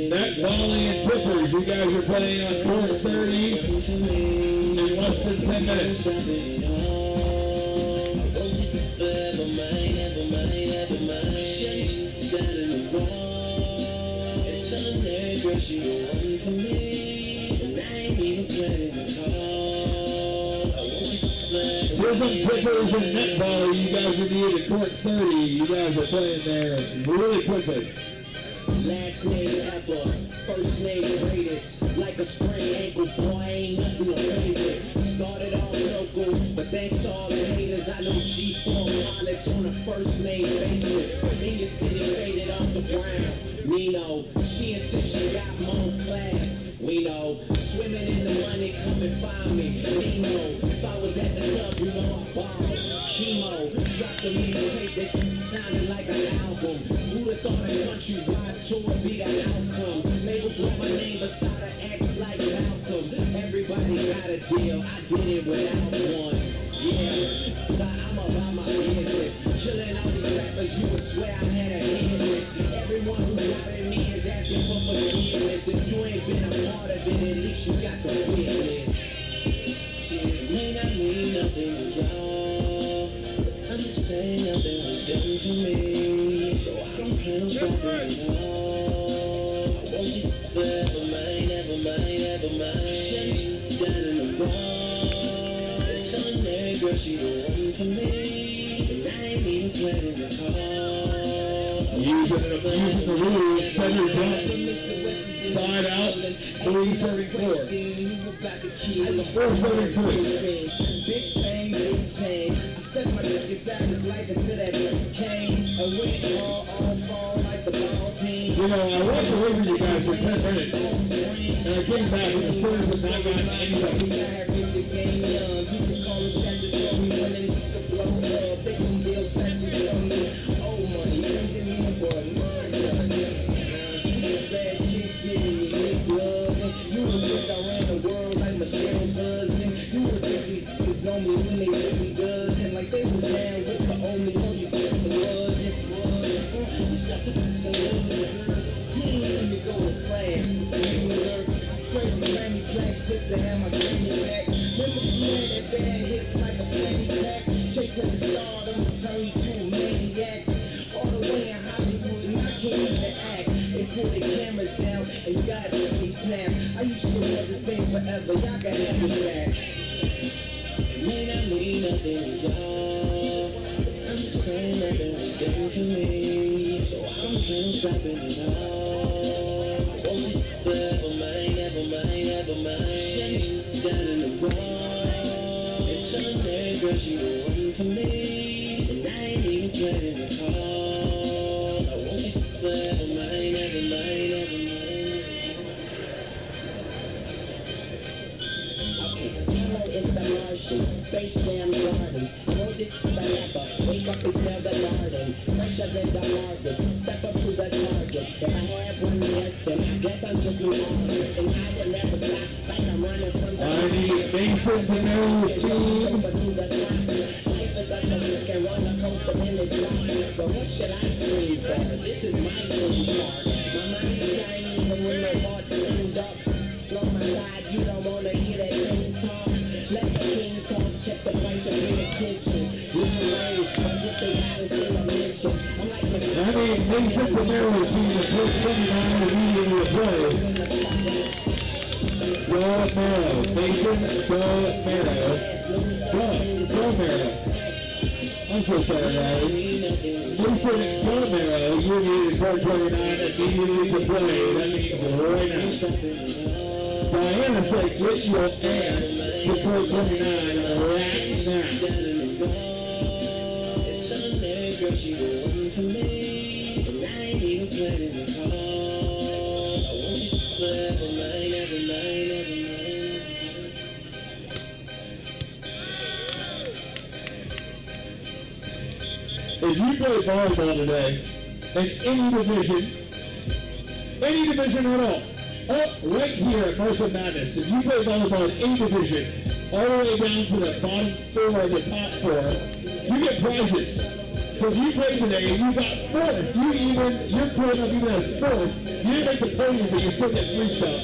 Net volley and tippers, you guys are playing on court 30 in less than 10 minutes. Rhythm tippers and net volley, you guys are needed at court 30. You guys are playing there really quickly. Last name Apple, first name greatest. Like a sprained ankle, boy, ain't nothing to play with. Started off local, but thanks to all the haters, I know G4 pilots on a first name basis. In your city, faded off the ground. Nino, she insists she got my own class. We know, swimming in the money, come and find me. Nino, if I was at the club, you know I balled. Chemo, dropped the music tape that sounded like an album. Who'd have thought a countrywide tour would be the outcome? Labels with my name beside an X like Malcolm. Everybody got a deal, I did it without one. Yeah, but I'm about my business. Killing all these rappers, you would swear I had a hit list. Everyone who doubted me is asking for forgiveness. If you ain't been a part of it, at least you got to witness. Cheers may not mean nothing to y'all. Understand nothing was done for me, so I don't plan on stopping at all. I want you forever mine, ever mine, ever mine. She's down in the wall. It's on there, girl, she the one for me, and I ain't even planning to call. Using the rules, center jump, side out, 334. And the 433. Big bang, big chain. I stuck my dick inside his life until that came. And went all like the ball team. You know, I walked away from you guys for 10 minutes. And I came back and the service was not got anything. You can call it statutory when they could blow up. They can deal statutory on me. Oh, money, raising me a boy, money. Sweet bad chicks getting me big love. You would think I ran the world like Michelle's husband. You would think these niggas know me when they really does. And like they was down with the only one you fucking was. It was. You shut the fucking loser. You ain't let me go to class. You work. Trading Grammy plaques just to have my Grammy back. Remember smearing that bad hit like a fanny pack. Chasing the stardom, turn you to a maniac. All the way in Hollywood, and I can't even act. They pull the cameras out and God let me snap. I used to love this thing forever, y'all got have me back. It may not mean nothing to y'all. Understand nothing was done for me, so I don't plan on stopping at all. I want you forever mine, ever mine, ever mine. She's down in the wall. It's on there, girl, she the one for me, and I ain't even planning to call. I want you forever mine, ever mine, ever mine. Okay, hello, it's the Martian, Space Jam Gardens. Hold it forever, wake up and smell the garden. Fresher than the harvest, step up to the target. If I have one less, then I guess I'm just new artist. And I will never stop, like I'm running from the I need Mason to know team. Life is like a wicked roller coaster when it drops. But what should I scream for? This is my little part. My mind is shining even when my heart's tuned up. Blow my side, you don't wanna hear that king talk. Let the king talk, check the price and pay attention. You can wait, but if they got us in a mission. I'm like the I need Mason Romero team at court 29 immediately to play. Romero, Mason Romero. I'm so sorry, guys. Mason Romero, you need court 29 immediately to play. That means right now. Diana said, get your ass to court 29 right now. She was one for me, and I ain't even planning to call. I want you forever, mine, ever mine, ever mine. If you play volleyball today, in any division at all, up right here at Marshall Madness, if you play volleyball in any division, all the way down to the bottom four or the top four, you get prizes. So if you play today and you got fourth, you're playing up even as fourth, you didn't make the podium, but you still get free stuff.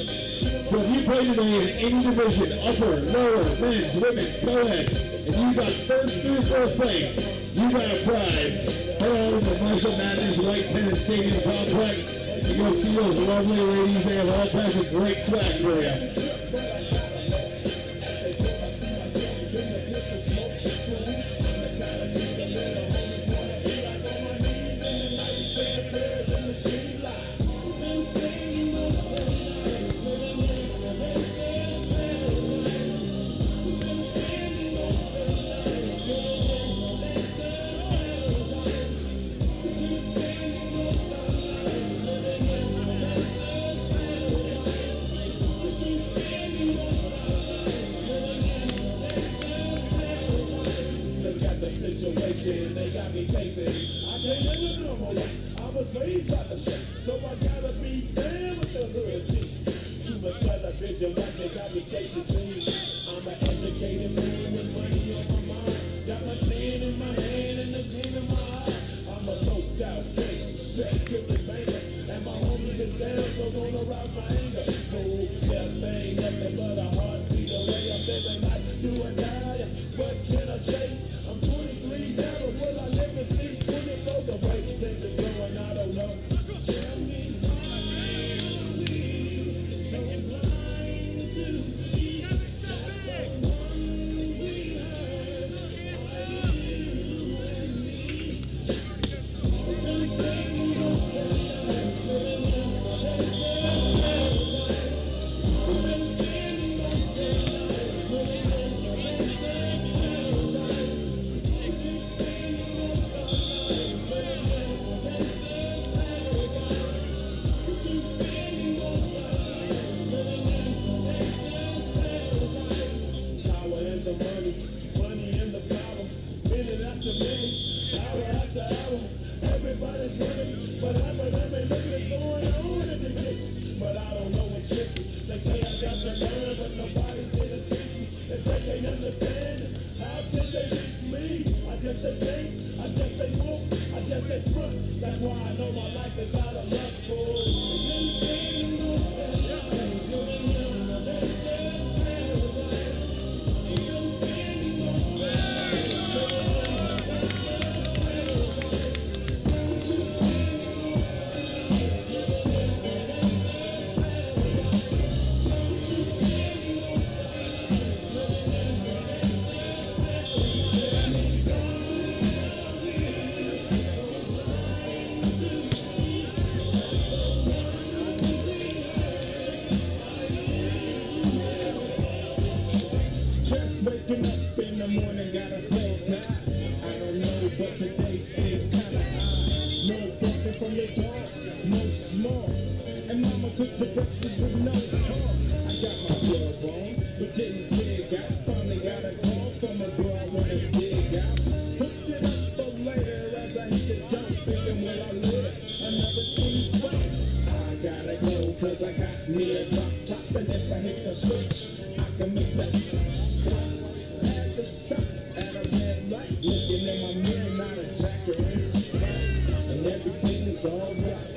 So if you play today in any division, upper, lower, men's, women's, co-ed, and you got first through fourth place, you got a prize. Head over to Marshall Madness White Tennis Stadium Complex and go see those lovely ladies. They have all kinds of great swag for you. They got me facing. I can't live a normal life. I was raised by the shit, so I gotta be down with the hood team. Too much television, like they got me chasing dreams. I'm an educated man with money on my mind. Got my tan in my hand and the gleam in my eye. I'm a loped out gangster, set tripping banker, and my homies is down, so don't arouse my anger. Fool, that thing, nothing but a heartbeat away. I'm living life, do or die. What can I say? I'm 23 now, but will I live and see 24? The way things are going, I don't know. Tell me why are we so blind to see that the ones we hurt are you and me? Don't say no everybody's running, but I'm looking what's going on in the kitchen. But I don't know what's tricky. They say I got to learn, but nobody's here to teach me. If they can't understand it, how can they reach me? I guess they think, I guess they won't, I guess they front. That's why I know my life is out of luck, fool. Waking up in the morning, got a cold guy. I don't know, but today seems kinda high. No bumping from the dog, no smoke. And mama cooked the breakfast with no pork. I got my club on, but didn't dig out. Finally got a call from a girl I wanna dig out. Hooked it up for later as I hit the jump, thinking will I live another 25. I gotta go, cause I got me a drop top, and if I hit the switch, I can make that. Looking at my mirror, not a jacker in sight, and everything is alright.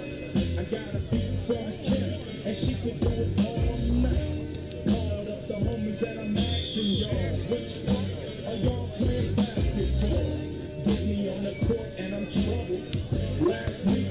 I got a beat from Kim, and she could do it all night. Called up the homies and I'm asking y'all, which part are y'all playing basketball? Get me on the court and I'm troubled. Last week,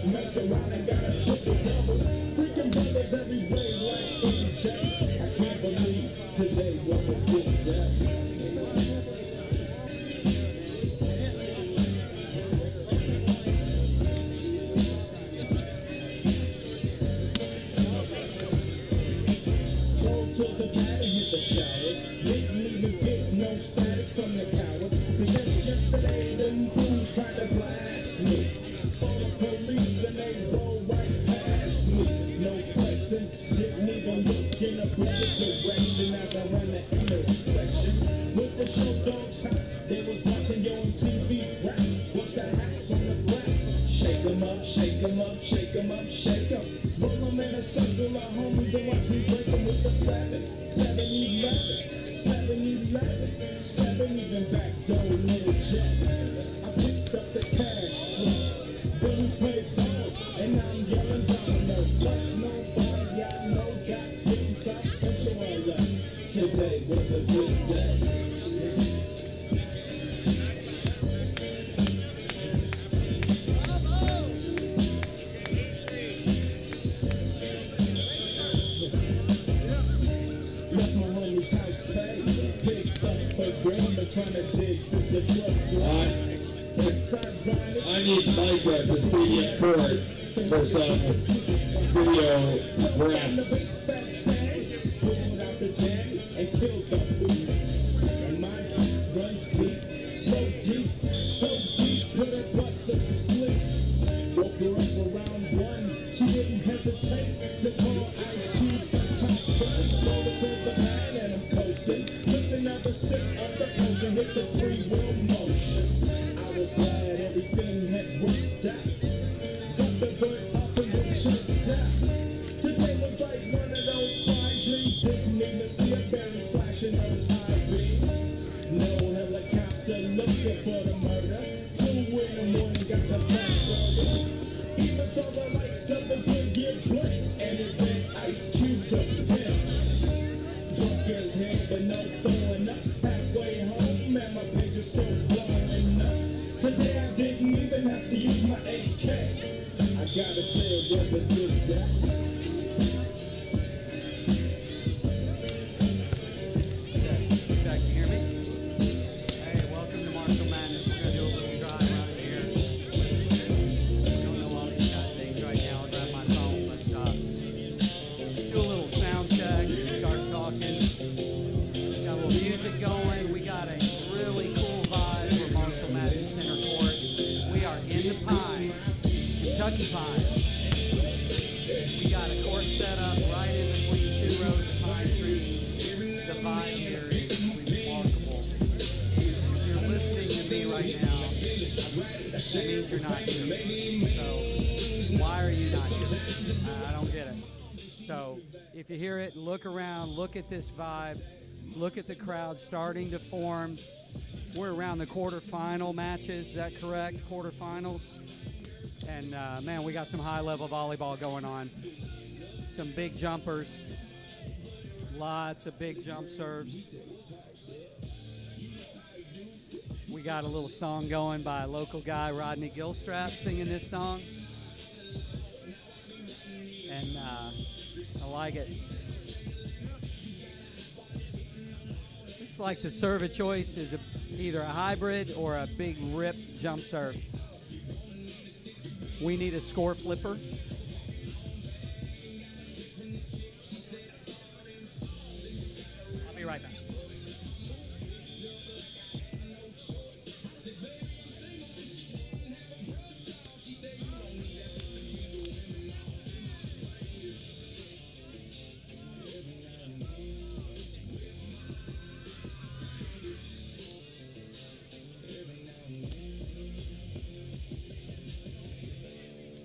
split the direction as I ran the intersection. With the show dog's house, they was watching you on TV rap. What's the hats on the flats? Shake 'em up, shake 'em up, shake 'em up, shake 'em. Roll 'em in a circle of homies and watch me break 'em with the 7-11, 7-11, 7 even back door little jet. I picked up the cash, then we played ball, and now I'm yelling domino. Plus nobody I know got things out Central LA. Today was a good day. Left my homie's house paid, picked up a grandma trying to dig since the truck drive. I need Mike at the stadium court for some video grabs. Pulled out the jam and killed the food. And mine runs deep, so deep, put her butt to sleep. Woke her up around 1, she didn't hesitate to call Ice Cube the top gun. Over to the man and I'm coasting. Took another sip of the potion, hit the free-wheel motion. I was glad everything had worked out. Dropped the bird off and then choked out. Today was like one of those fine dreams. Didn't even see a berry flashing those high beams. No helicopter looking for the murder. 2 in the morning got the back burger. Even saw the lights of the Goodyear plant. And it read Ice Cube's a pimp. Drunk as hell but no throwing up. Halfway home and my picture's still blowing up. Today I didn't even have to use my AK. I gotta say it was a good day. Check, you hear me? Hey, welcome to Marshall Madness. We're gonna do a little drive out of here. I don't know all these guys' names right now. I'll grab my phone, but do a little sound check, start talking. Got a little music going. We got a really cool vibe for Marshall Madness Center Court. We are in the Pines, Kentucky Pines. We got a court set up right in between 2 rows of pine trees. The vibe here is remarkable. If you're listening to me right now, that means you're not here. So why are you not here? I don't get it. So if you hear it, look around, look at this vibe, look at the crowd starting to form. We're around the quarterfinal matches, is that correct? Quarterfinals. And man, we got some high-level volleyball going on. Some big jumpers. Lots of big jump serves. We got a little song going by a local guy, Rodney Gilstrap, singing this song. And I like it. Looks like the serve of choice is either a hybrid or a big rip jump serve. We need a score flipper. I'll be right back.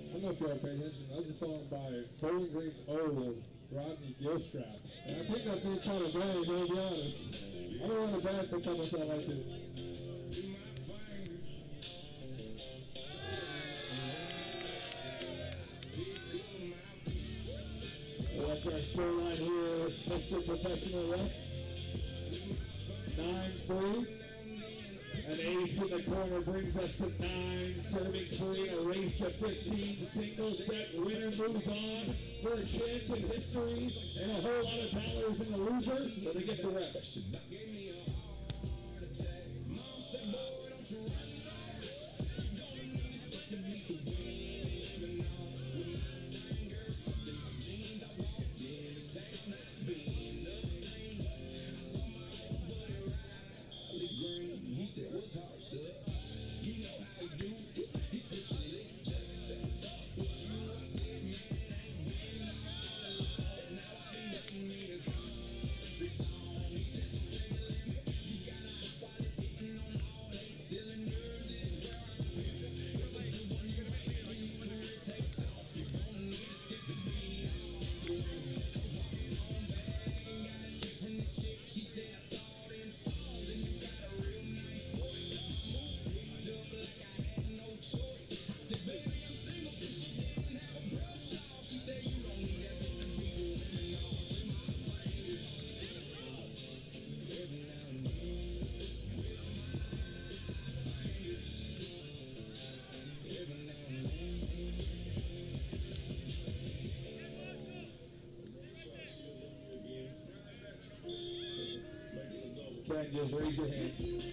I don't know if y'all pay attention. That was a song by Bowling Green's old Rodney Gilstrap. And I think that dude kind of brave, to be honest. I don't want to brag for something so like it. That's our scoreline here, Mr. Professional Rep. 9-3. An ace in the corner brings us to 9, serving 3, a race to 15, single set winner moves on for a chance at history and a whole lot of dollars in the loser, so they get the rest. just raise your hand.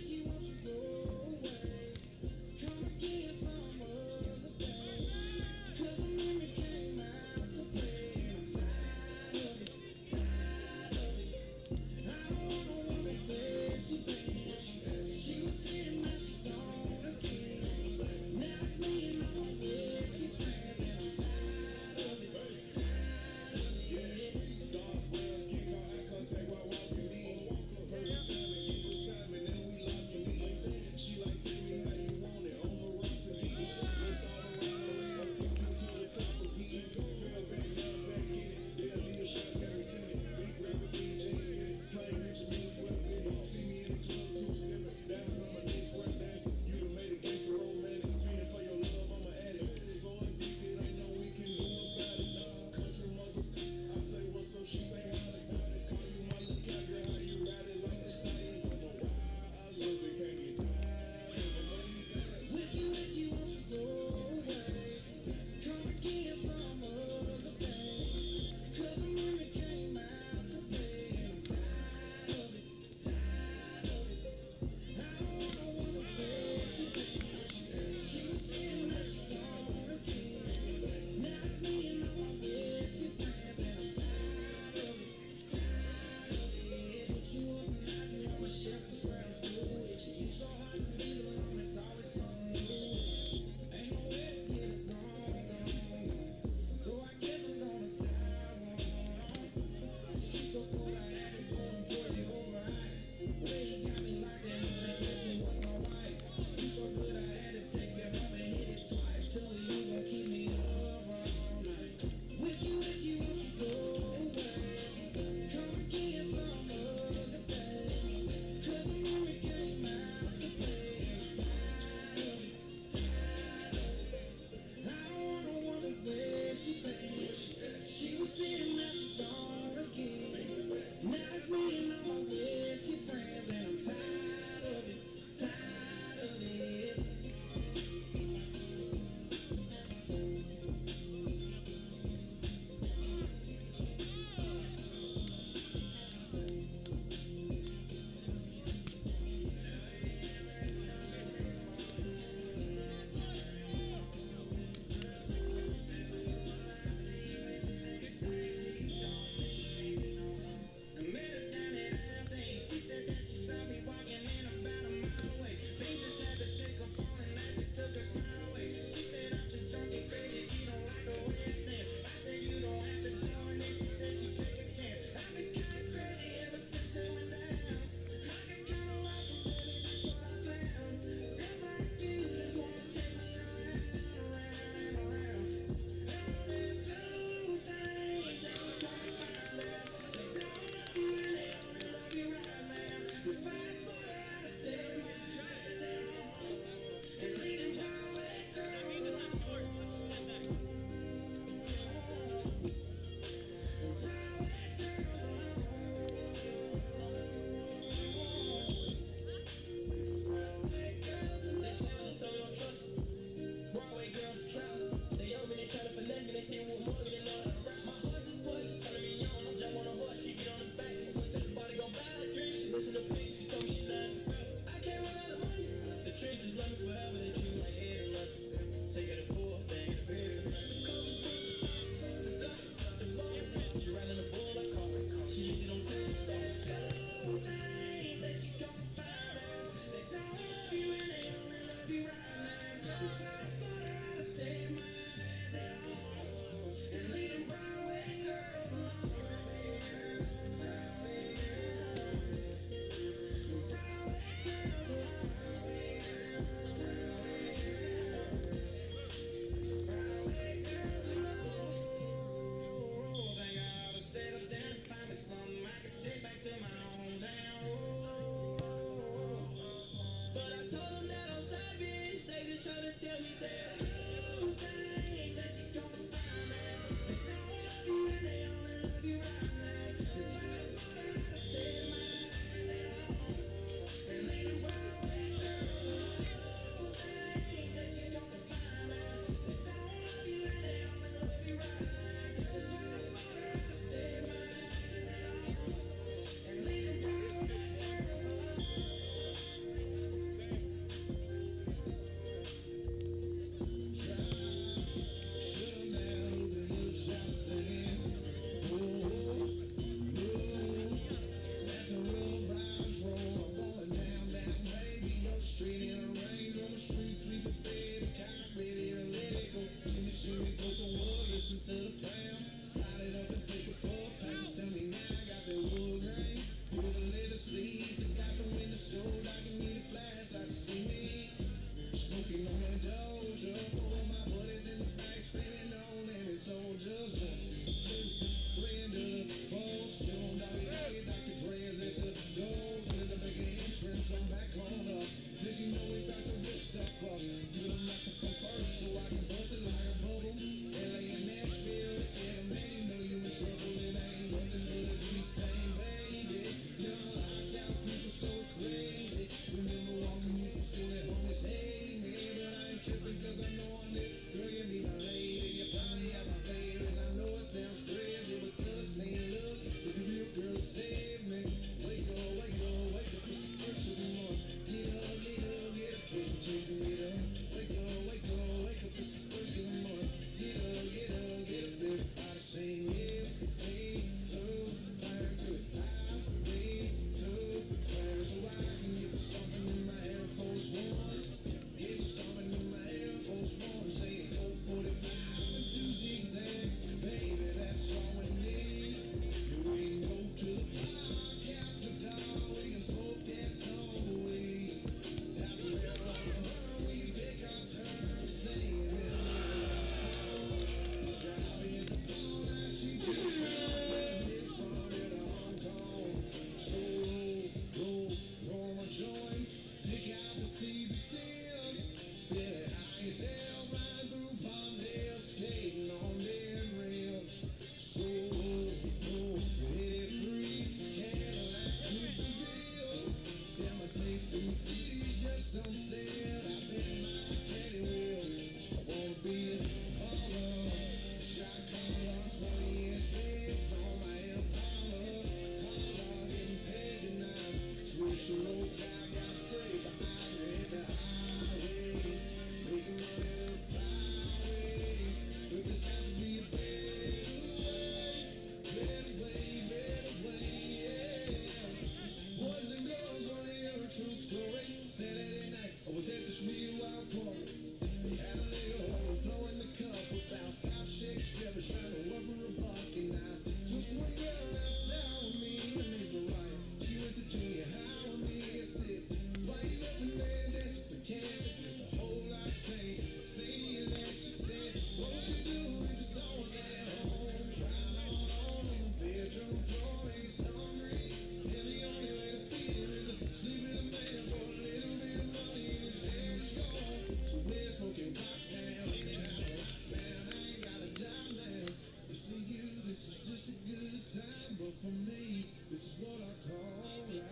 This is what I call life.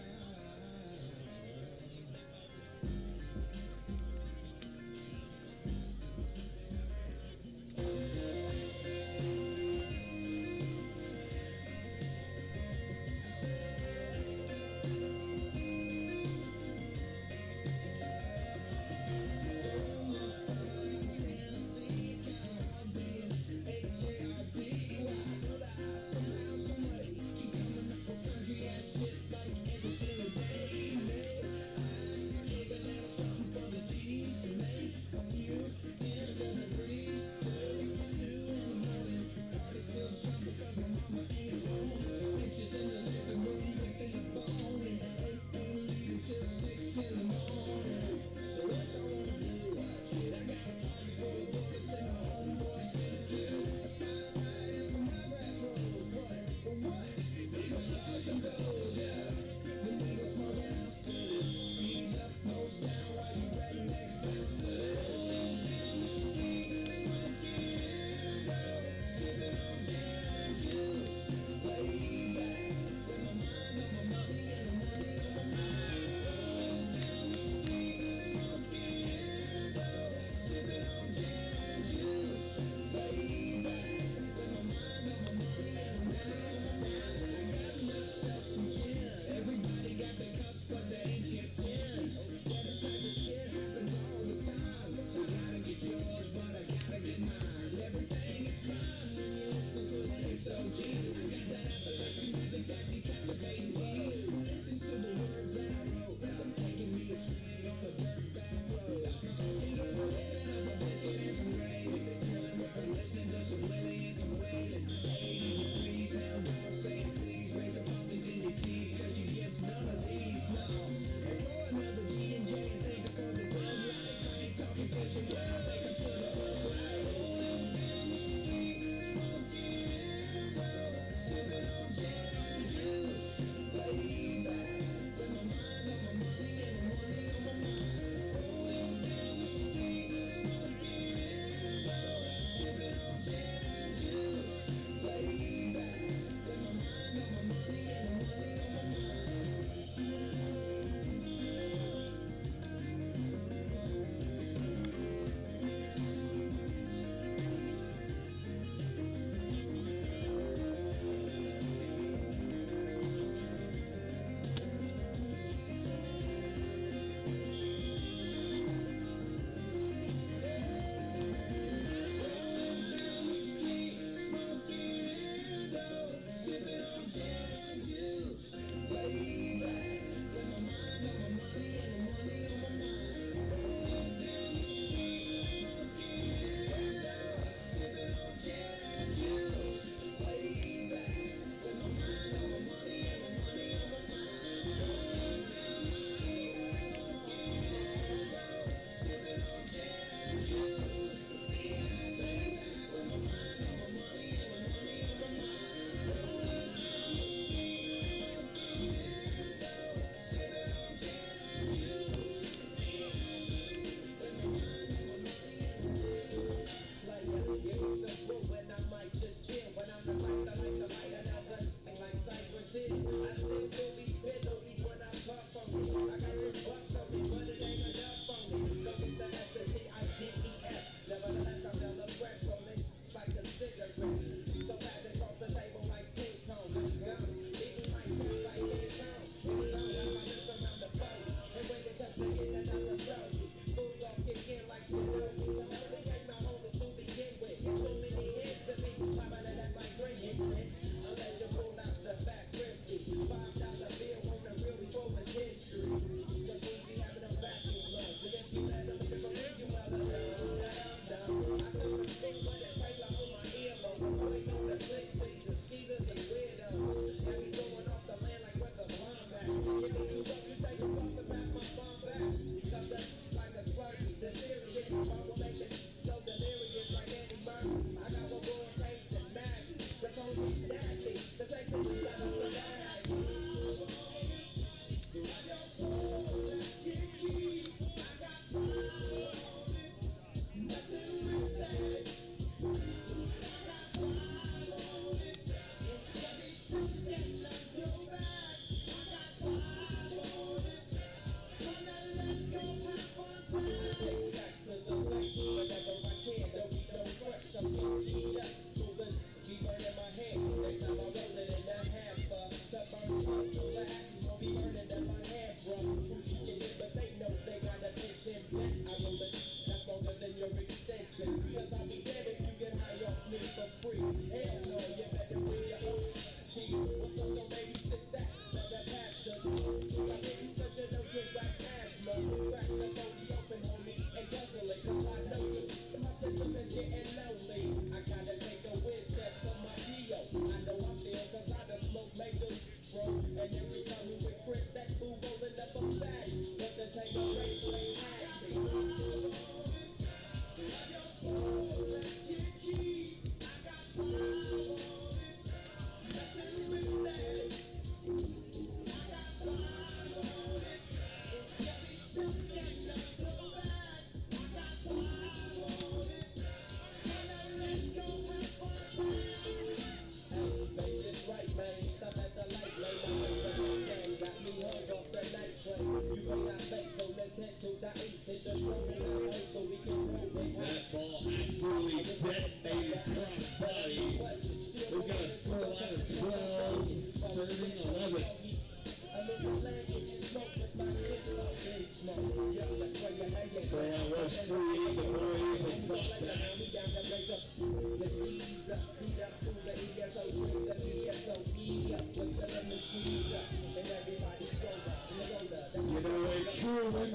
Somehow, some way, keep coming up with country ass shit like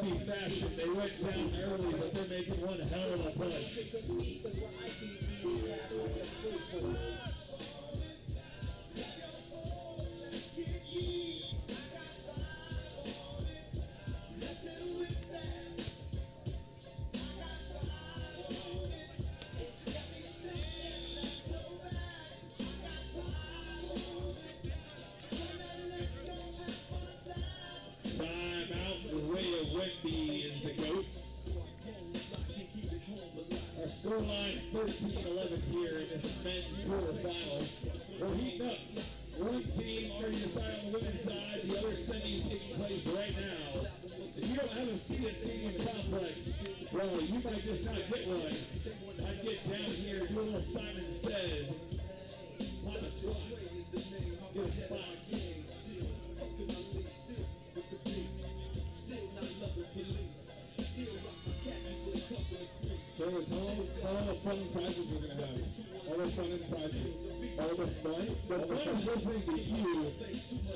Whitby fashion, they went down early, but they're making one hell of a push. Time out the way of Whitby is the GOAT. Our scoreline 13-11 here in this men's quarterfinals. We're heating up. One team already decided on the women's side, the other semis taking place right now. If you don't have a seat at Stadium Complex, well, you might just not get one. I'd get down here, do a little Simon Says, pop a squat, get a spot. So it's all the fun prizes we're going to have. All the fun and prizes. All the fun? The fun is listening to you.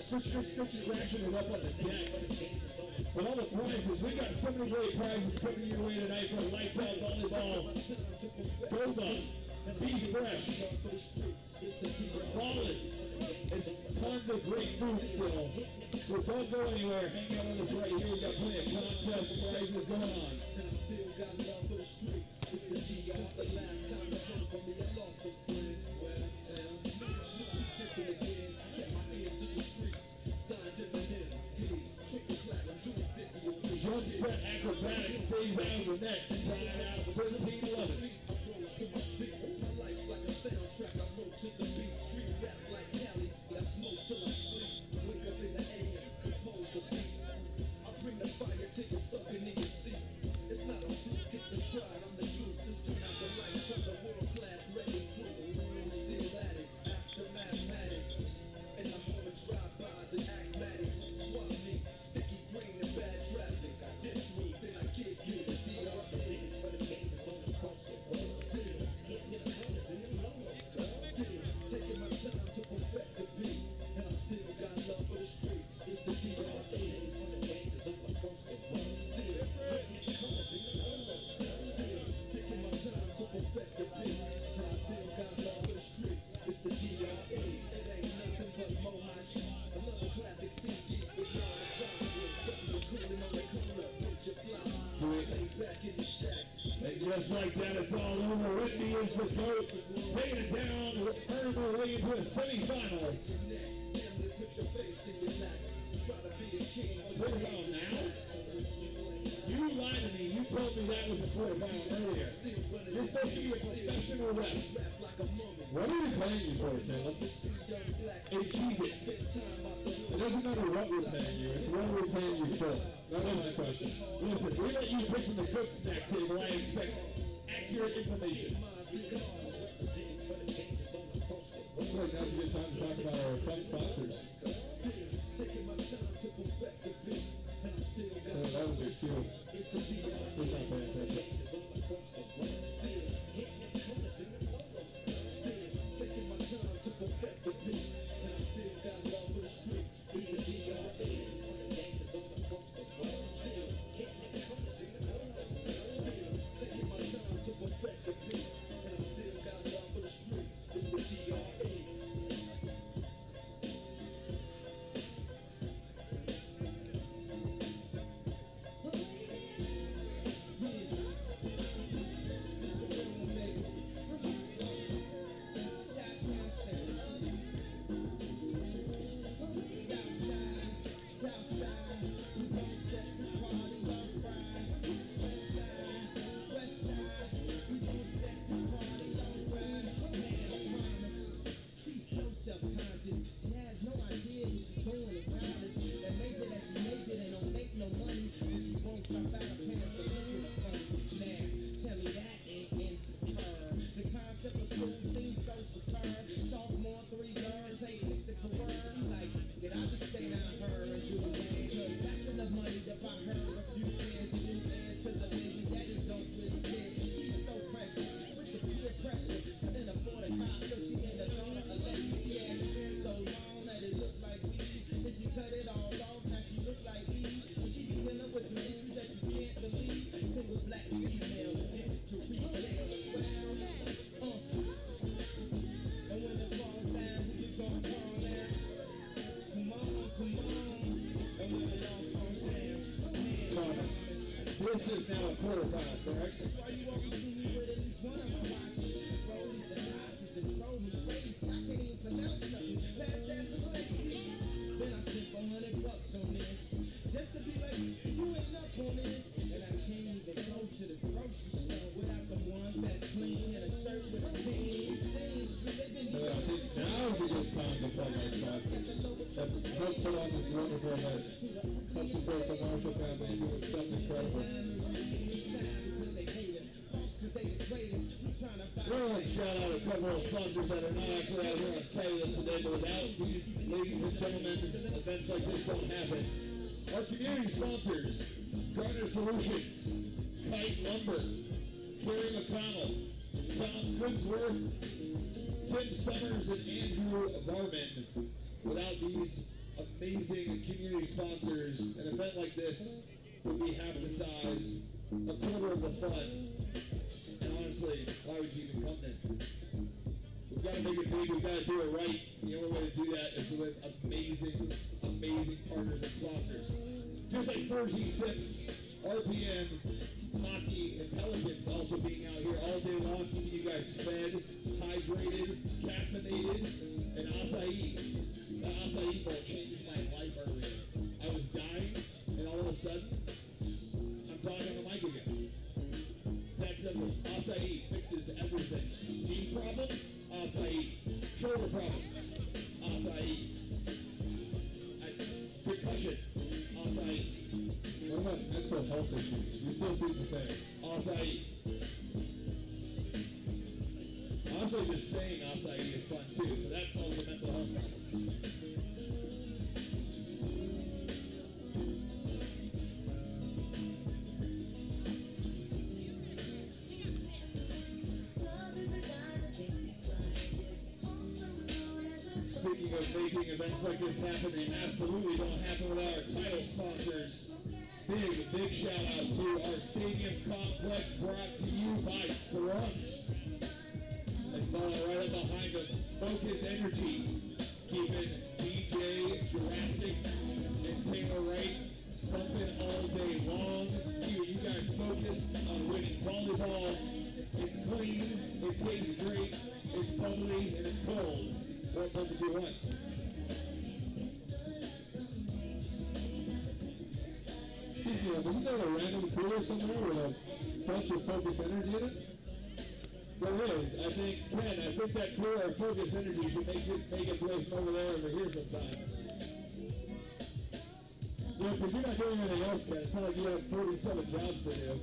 Scratching it up on the deck. But all the prizes, we got so many great prizes coming your way tonight for Lights Out Volleyball. Goba, Be Fresh, Flawless. It's tons of great food still. So don't go anywhere. Hang out with us right here. We got plenty of contest prizes going on. Still got love for the streets. It's the G.O. The last time you heard from me, I lost some friends. Well, different again. Kept my ear to the streets. Signed in the hill. Please, triple clap. I'm doing 50. Jump set acrobatics stays out of the net. Side out 13-11. I roll to my feet. My life's like a soundtrack. I roll to the beat. Street rap like Cali. I smoke till I sleep. Wake up in the AM. Compose a beat. I bring the fire till you're sucking in your seat. It's not a fluke, it's the tried. I'm the truth. Since turn out the lights from the world-class record crew. I'm still at it, after mathematics. And I'm on the drive-bys and acmatics. Swap me, sticky green and bad traffic. I diss me, then I kiss you. The DR for the cases on across the world. Still, hitting the corners and the lows. Still, taking my time to perfect the beat. And I still got love for the streets. It's the DR for the cases on across the world. Still, hitting the corners and the lows. Still, taking my time to perfect the beat. And I still got love for the streets. It's the DRE. It ain't nothing but Mohawk. Another classic CD with y'all the vibe. You're cooling on the corner with your flower. Lay back in the shack. And just like that, it's all over. Whitby is the GOAT. Taking it down, earning their way into a semifinal. Put your face in your lap. Try to be a king. What about now? You lied to me. You told me that was a quarterfinal earlier. You're supposed to be a professional ref. What are we paying you for, Caleb? Hey, Jesus. It doesn't matter what we're paying you. It's what we're paying you for. That was the question. Listen, we let you pick from the cook snack table. I expect accurate information. Looks like now's a good time to talk about our fun sponsors. Oh, that was your shield. He's not paying attention. Taking my time to perfect the beat, and I still got love for the streets. It's the DRE. Still hitting the corners in the corners. Still taking my time to perfect the beat, and I still got love for the streets. It's the DRE. This is now a quarter pound, correct? That's why you always see me with at least one of my watches. Rollies and lashes and trophies. Ladies, I can't even pronounce nothing. Pass that Mercedes. Then I spent $400 on this. Just to be like, you ain't up on this. And I can't even go to the grocery store without some ones that's clean and a shirt with a team. I think now is a good time to plug our sponsors. Help put on this wonderful event. Help support the Marshall family doing something incredible. We're going to shout out a couple of sponsors that are not actually out here on site with us today, but without these ladies and gentlemen, events like this don't happen. Our community sponsors, Garner Solutions, Kite Lumber, Kerry McConnell, Tom Goodsworth, Tim Summers, and Andrew Varman. Without these amazing community sponsors, an event like this would be half the size, a quarter of the fun. And honestly, why would you even come then? We've got to make it big, we've got to do it right. The only way to do that is with amazing partners and sponsors. Just like 4G Sips, RPM, Hockey, and Pelicans also being out here all day long, keeping you guys fed, hydrated, caffeinated, and acai. That acai bowl changed my life earlier. I was dying, and all of a sudden, I'm talking on the mic again. That's simple. Acai fixes everything. Knee problems? Acai. Shoulder problems? Acai. Concussion? Acai. What about mental health issues? We still see the same. Acai. Honestly, just saying acai is fun too, so that solves the mental health problem. Speaking of making events like this happen, they absolutely don't happen without our title sponsors. Big shout out to our stadium complex, brought to you by Scrunch. And follow right up behind us, Focus Energy, keeping DJ Jurassic and Taylor Wright pumping all day long, keeping you guys focused on winning volleyball. It's clean, it tastes great, it's bubbly, and it's cold. What more did you want? Speaking of, isn't there a random cooler somewhere with a bunch of Focus Energy in it? There is. I think, Ken, I think that cooler of Focus Energy should make its way from over there over here sometime. Yeah, because you're not doing anything else, Ken. It's not like you have 47 jobs to do.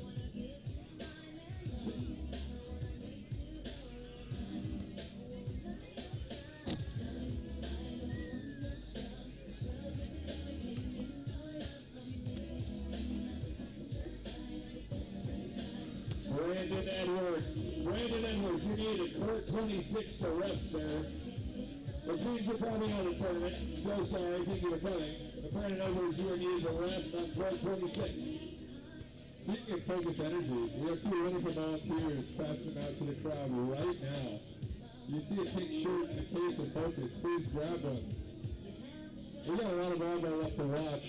Brandon Edwards, you need a court 26 to ref, sir. The teams are probably out of the tournament. So sorry, thank you for coming. But Brandon Edwards, you are needed to ref on court 26. Speaking of Focus Energy, we have two wonderful volunteers passing them out to the crowd right now. You see a pink shirt and a case of Focus, please grab one. We got a lot of volleyball left to watch.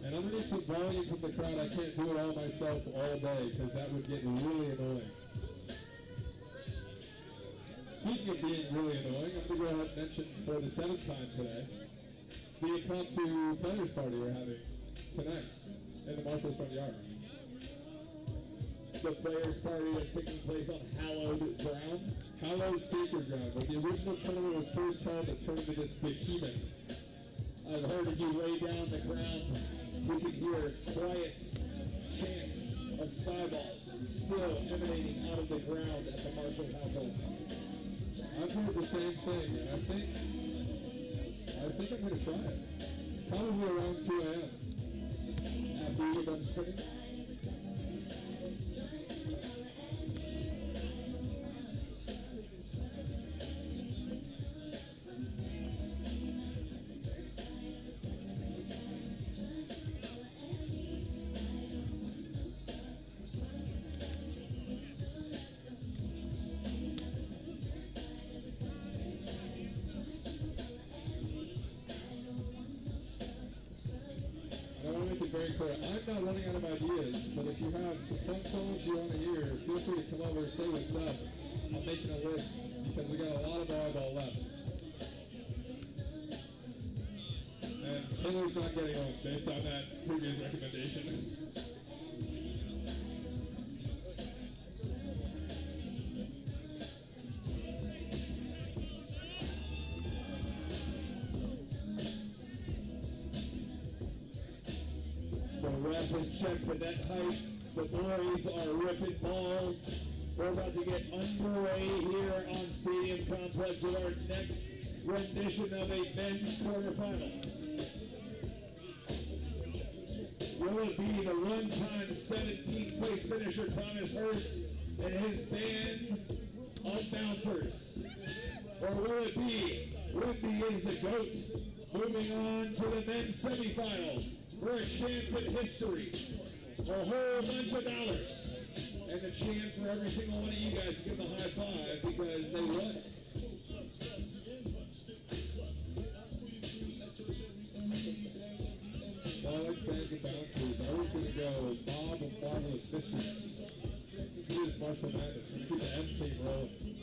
And underneath the volume from the crowd, I can't do it all myself all day because that would get really annoying. Speaking of being really annoying, I'm going to go ahead and mention for the 7th time today the impromptu players party we're having tonight in the Marshall's front yard. The players party that's taking place on hallowed ground. Hallowed sacred ground. When the original tournament was first held, it turned into this behemoth. I've heard if you lay down the ground, we can hear quiet chants of skyballs still emanating out of the ground at the Marshall household. I've heard the same thing, and I think I'm going to try it. Probably around 2 a.m. After you're done spinning. very clear. I'm not running out of ideas, but if you have some fun songs you want to hear, feel free to come over and say what's up. I'm making a list because we got a lot of volleyball left. And Taylor's not getting home based on that previous recommendation. The ref has checked the net height. The boys are ripping balls. We're about to get underway here on Stadium Complex with our next rendition of a men's quarterfinal. Will it be the one-time 17th place finisher Thomas Hurst and his band of bouncers? Or will it be Wendy is the GOAT moving on to the men's semifinal for a chance at history, a whole bunch of dollars, and a chance for every single one of you guys to give them a high five because they won. Well, I like bands and bouncers. I was going to go Bob and Marvelous Mysteries. He is Marshall Madness. We keep the M team rolling.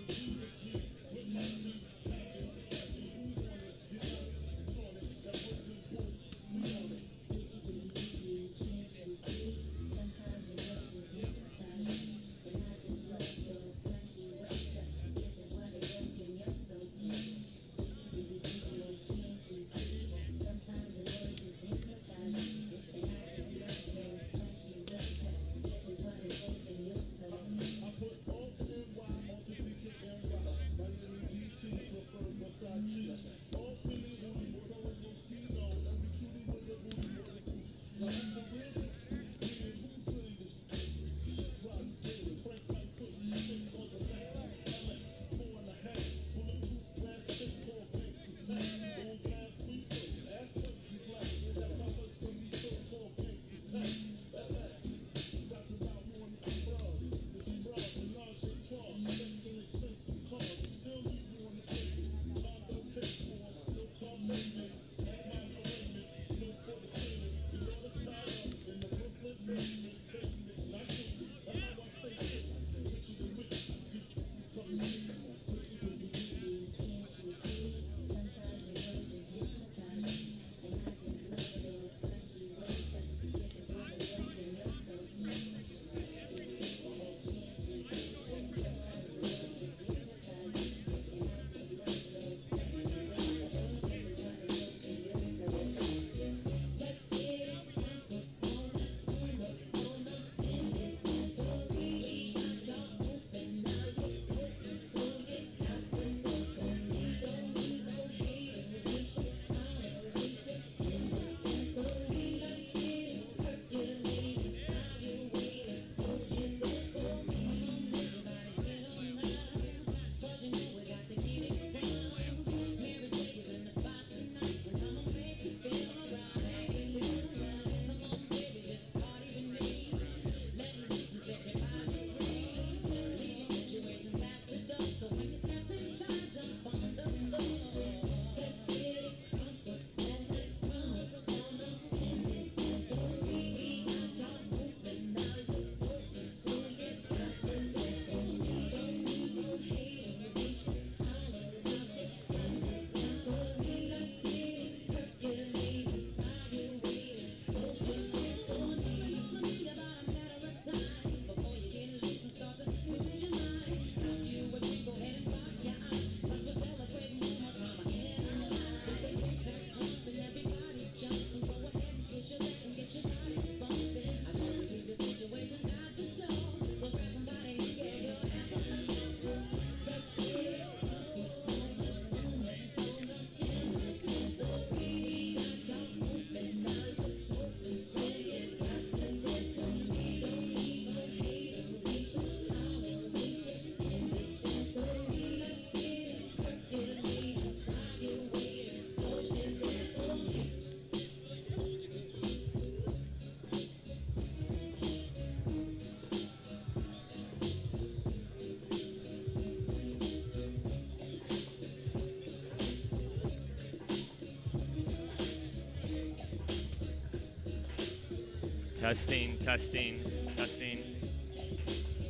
Testing, testing, testing.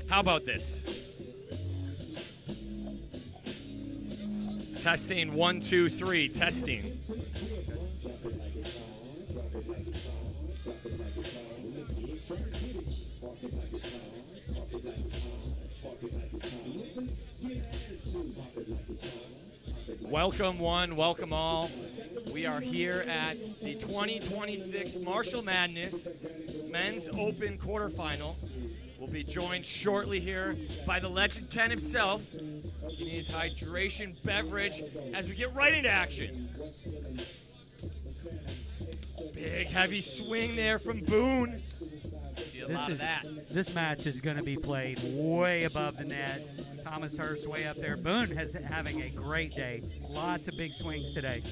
How about this? Testing, 1, 2, 3, testing. Welcome one, welcome all. We are here at the 2026 Marshall Madness Men's Open quarterfinal. We'll be joined shortly here by the legend Ken himself. He needs hydration beverage as we get right into action. Big heavy swing there from Boone. See a lot of that. This match is going to be played way above the net. Thomas Hurst way up there. Boone is having a great day. Lots of big swings today.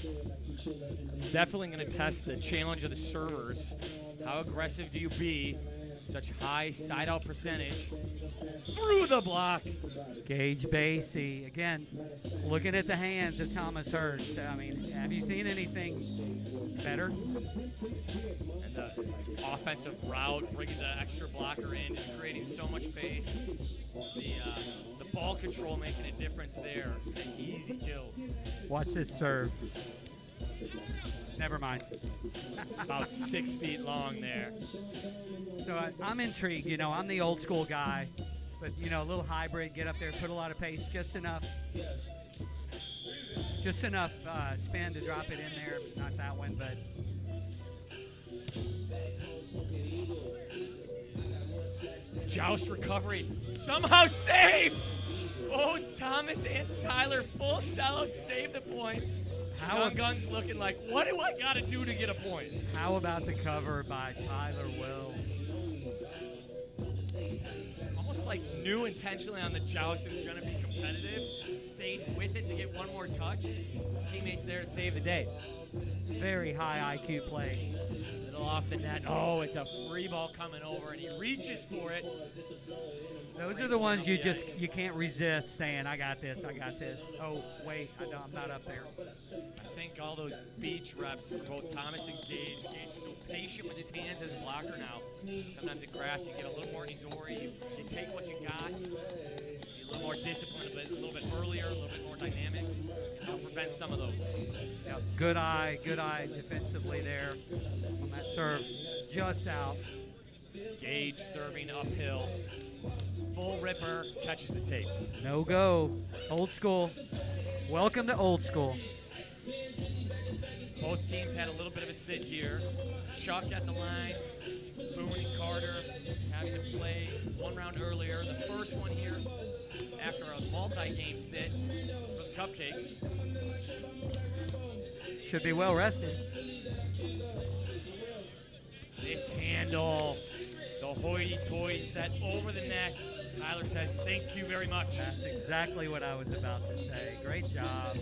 It's definitely going to test the challenge of the servers. How aggressive do you be? Such high side-out percentage. Through the block. Gage Basie. Again, looking at the hands of Thomas Hurst. I mean, have you seen anything better? And the offensive route, bringing the extra blocker in, just creating so much space. The ball control making a difference there. And easy kills. Watch this serve. Never mind. About 6 feet long there. So I'm intrigued. You know, I'm the old school guy, but you know, a little hybrid, get up there, put a lot of pace, just enough spin to drop it in there. Not that one, but joust recovery, somehow saved. Both Thomas and Tyler full sellout save the point. Young Guns looking like, what do I got to do to get a point? How about the cover by Tyler Wills? Almost like knew intentionally on the joust it was going to be competitive. Stayed with it to get one more touch. Teammates there to save the day. Very high IQ play. Little off the net. Oh, it's a free ball coming over, and he reaches for it. Those are the ones you can't resist saying, I got this, I got this. Oh, wait, I'm not up there. I think all those beach reps for both Thomas and Gage. Gage is so patient with his hands as a blocker now. Sometimes at grass you get a little more indoor. You take what you got. Be a little more disciplined, a little bit earlier, a little bit more dynamic. Help prevent some of those. Yeah, good eye defensively there on that serve. Just out. Gage serving uphill. Full ripper, catches the tape. No go. Old school. Welcome to old school. Both teams had a little bit of a sit here. Chuck at the line. Boone and Carter having to play one round earlier. The first one here after a multi-game sit for the Cupcakes. Should be well rested. This handle, the hoity-toity set over the net. Tyler says, thank you very much. That's exactly what I was about to say. Great job.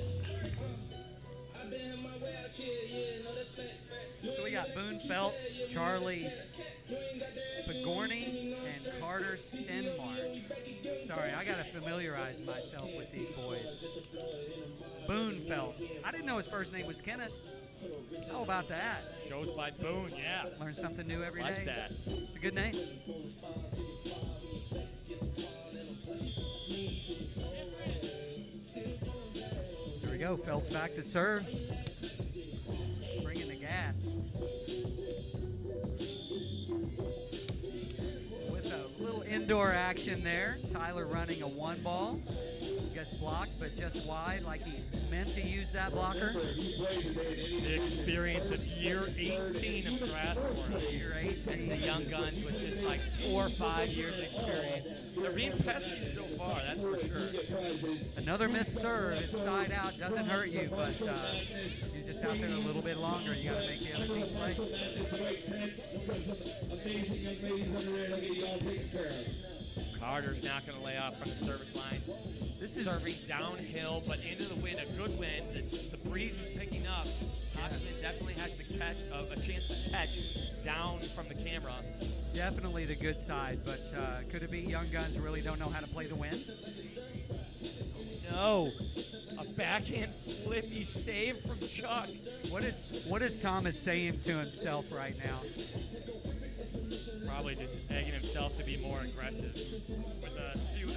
So we got Boone Phelps, Charlie Pagorni, and Carter Stenmark. Sorry, I got to familiarize myself with these boys. Boone Phelps. I didn't know his first name was Kenneth. How about that? Goes by Boone, yeah. Learn something new every day. Like that. It's a good name. There we go. Phelps back to serve. Bringing the gas. With a little indoor action there. Tyler running a one ball. Gets blocked, but just wide, like he meant to use that blocker. The experience of year 18 of grass court. Year 18. That's the young guns with just like 4 or 5 years experience. They're being pesky so far, that's for sure. Another missed serve. It's side out. Doesn't hurt you, but you're just out there a little bit longer. You got to make the other team play. Carter's not going to lay off from the service line. This is serving downhill, but into the wind. A good wind. The breeze is picking up. Topsman definitely has a chance to catch down from the camera. Definitely the good side, but could it be young guns really don't know how to play the wind? No. A backhand flippy save from Chuck. What is Thomas saying to himself right now? Probably just egging himself to be more aggressive with a few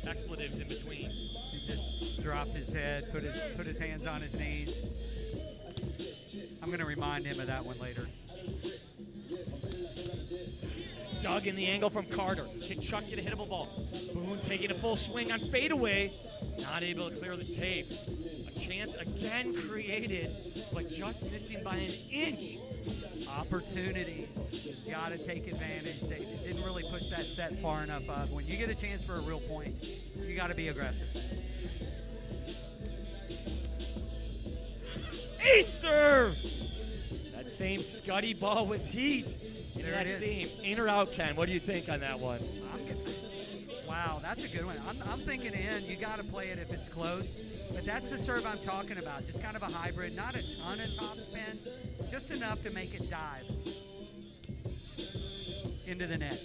expletives in between. He just dropped his head, put his hands on his knees. I'm going to remind him of that one later. Dug in the angle from Carter. Can Chuck get a hittable ball? Boone taking a full swing on fadeaway. Not able to clear the tape. A chance again created, but just missing by an inch. Opportunities. Got to take advantage. They didn't really push that set far enough up. When you get a chance for a real point, you got to be aggressive. Ace serve! That same Scuddy ball with heat. There That it is. seam. In or out, Ken? What do you think on that one? Wow, that's a good one. I'm thinking in. You got to play it if it's close. But that's the serve I'm talking about. Just kind of a hybrid. Not a ton of top spin. Just enough to make it dive into the net.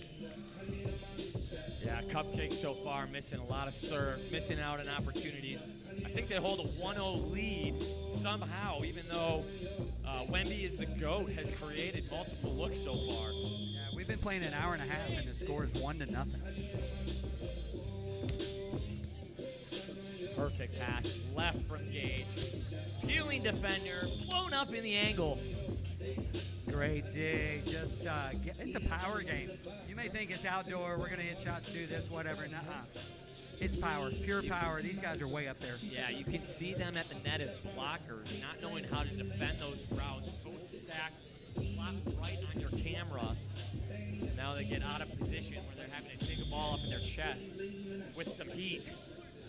Yeah, Cupcake so far missing a lot of serves, missing out on opportunities. I think they hold a 1-0 lead somehow, even though Wemby is the GOAT, has created multiple looks so far. Yeah, we've been playing an hour and a half, and the score is 1-0. Perfect pass, left from Gage. Peeling defender, blown up in the angle. Great dig. Just it's a power game. You may think it's outdoor. We're gonna hit shots, do this, whatever. Nuh-uh. It's power, pure power. These guys are way up there. Yeah, you can see them at the net as blockers, not knowing how to defend those routes. Both stacked, slapped right on your camera. Now they get out of position where they're having to take a ball up in their chest with some heat.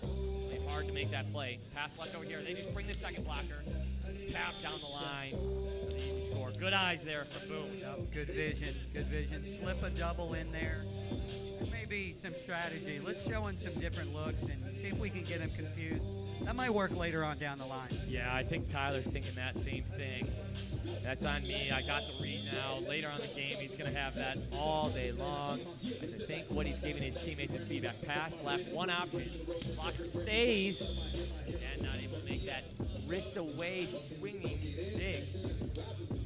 Play hard to make that play. Pass left over here. They just bring the second blocker. Tap down the line. An easy score. Good eyes there for Boone. Yep, good vision, good vision. Slip a double in there. Maybe some strategy. Let's show him some different looks and see if we can get him confused. That might work later on down the line. Yeah, I think Tyler's thinking that same thing. That's on me. I got the read now. Later on in the game, he's going to have that all day long. As I think what he's giving his teammates is feedback. Pass left, one option. Blocker stays. And not able to make that wrist away swinging dig.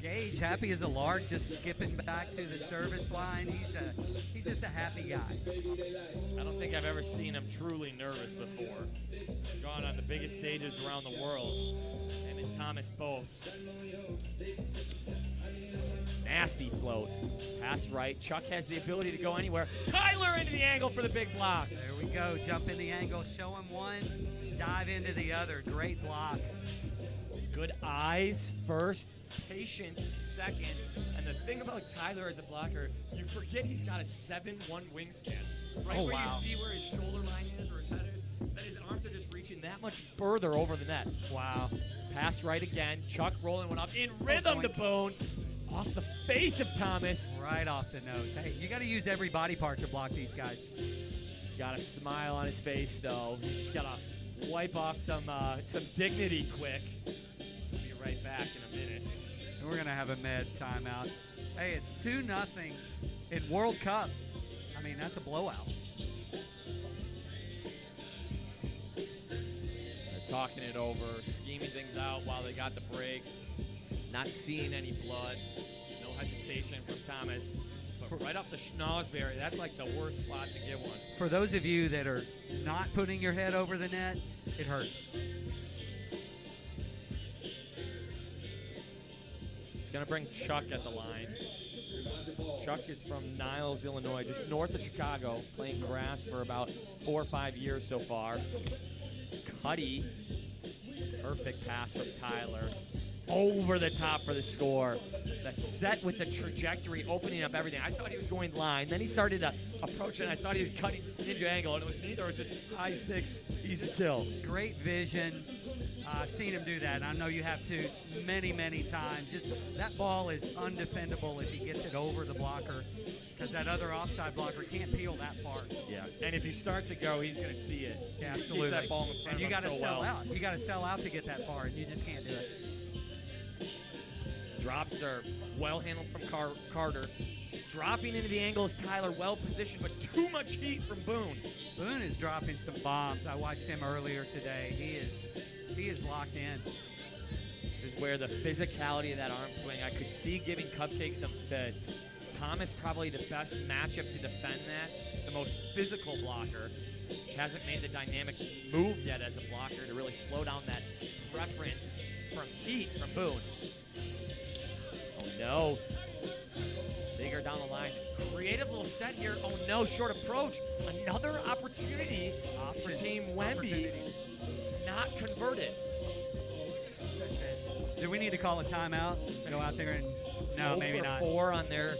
Gage, happy as a lark, just skipping back to the service line. He's just a happy guy. I don't think I've ever seen him truly nervous before. Gone on the biggest stages around the world. Him and Thomas both. Nasty float. Pass right. Chuck has the ability to go anywhere. Tyler into the angle for the big block. There we go. Jump in the angle. Show him one. Dive into the other. Great block. Good eyes first. Patience second. And the thing about Tyler as a blocker, you forget he's got a 7'1" wingspan. Right where wow. you see where his shoulder line is or his head is, that his arms are just reaching that much further over the net. Wow. Pass right again. Chuck rolling one up in rhythm to Boone. Off the face of Thomas. Right off the nose. Hey, you got to use every body part to block these guys. He's got a smile on his face, though. He's just got to wipe off some dignity quick. We'll be right back in a minute. And we're going to have a med timeout. Hey, it's 2-0 in World Cup. I mean, that's a blowout. They're talking it over, scheming things out while they got the break. Not seeing any blood. No hesitation from Thomas. But right off the schnozberry, that's like the worst spot to get one. For those of you that are not putting your head over the net, it hurts. It's going to bring Chuck at the line. Chuck is from Niles, Illinois, just north of Chicago, playing grass for about 4 or 5 years so far. Cuddy, perfect pass from Tyler. Over the top for the score. That set with the trajectory, opening up everything. I thought he was going line. Then he started to approach it, and I thought he was cutting ninja angle, and it was neither. It was just high six, easy kill. Great vision. I've seen him do that. I know you have too, many, many times. Just that ball is undefendable if he gets it over the blocker, because that other offside blocker can't peel that far. Yeah, and if you start to go, he's going to see it. Yeah, He absolutely. keeps that ball in front And you of got him to so sell well. out. You got to sell out to get that far, and you just can't do it. Drop serve, well handled from Carter. Dropping into the angle is Tyler, well positioned, but too much heat from Boone. Boone is dropping some bombs. I watched him earlier today. He is locked in. This is where the physicality of that arm swing, I could see giving Cupcake some fits. Thomas probably the best matchup to defend that, the most physical blocker. Hasn't made the dynamic move yet as a blocker to really slow down that preference from heat from Boone. Oh no. Bigger down the line. Creative little set here. Oh no, short approach. Another opportunity for Team Wemby. Not converted. Do we need to call a timeout? Go out there and no, maybe not. 4 on their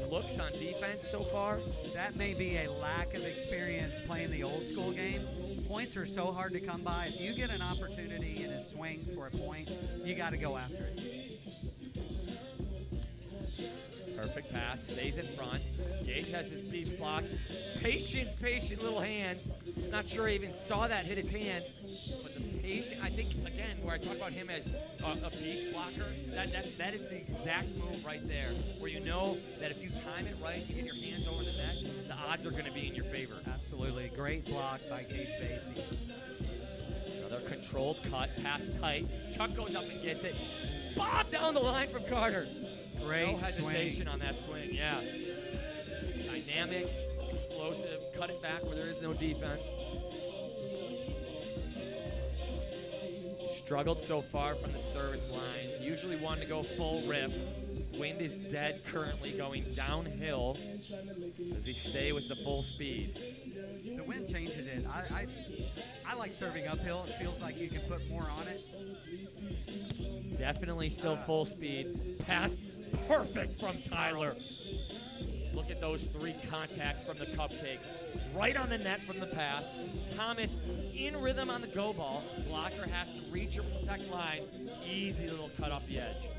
looks on defense so far. That may be a lack of experience playing the old school game. Points are so hard to come by. If you get an opportunity in a swing for a point, you got to go after it. Perfect pass, stays in front. Gage has his beach block. Patient little hands. Not sure he even saw that hit his hands. But the patient, I think, again, where I talk about him as a beach blocker, that is the exact move right there, where you know that if you time it right, you get your hands over the net, the odds are going to be in your favor. Absolutely. Great block by Gage Basie. Another controlled cut, pass tight. Chuck goes up and gets it. Bob down the line from Carter. Great no hesitation swing. on that swing, yeah. Dynamic, explosive, cut it back where there is no defense. Struggled so far from the service line. Usually wanted to go full rip. Wind is dead currently, going downhill. Does he stay with the full speed? The wind changes it. I like serving uphill. It feels like you can put more on it. Definitely still full speed. Pass perfect from Tyler. Look at those 3 contacts from the cupcakes. Right on the net from the pass. Thomas in rhythm on the go ball. Blocker has to reach or protect line. Easy little cut off the edge.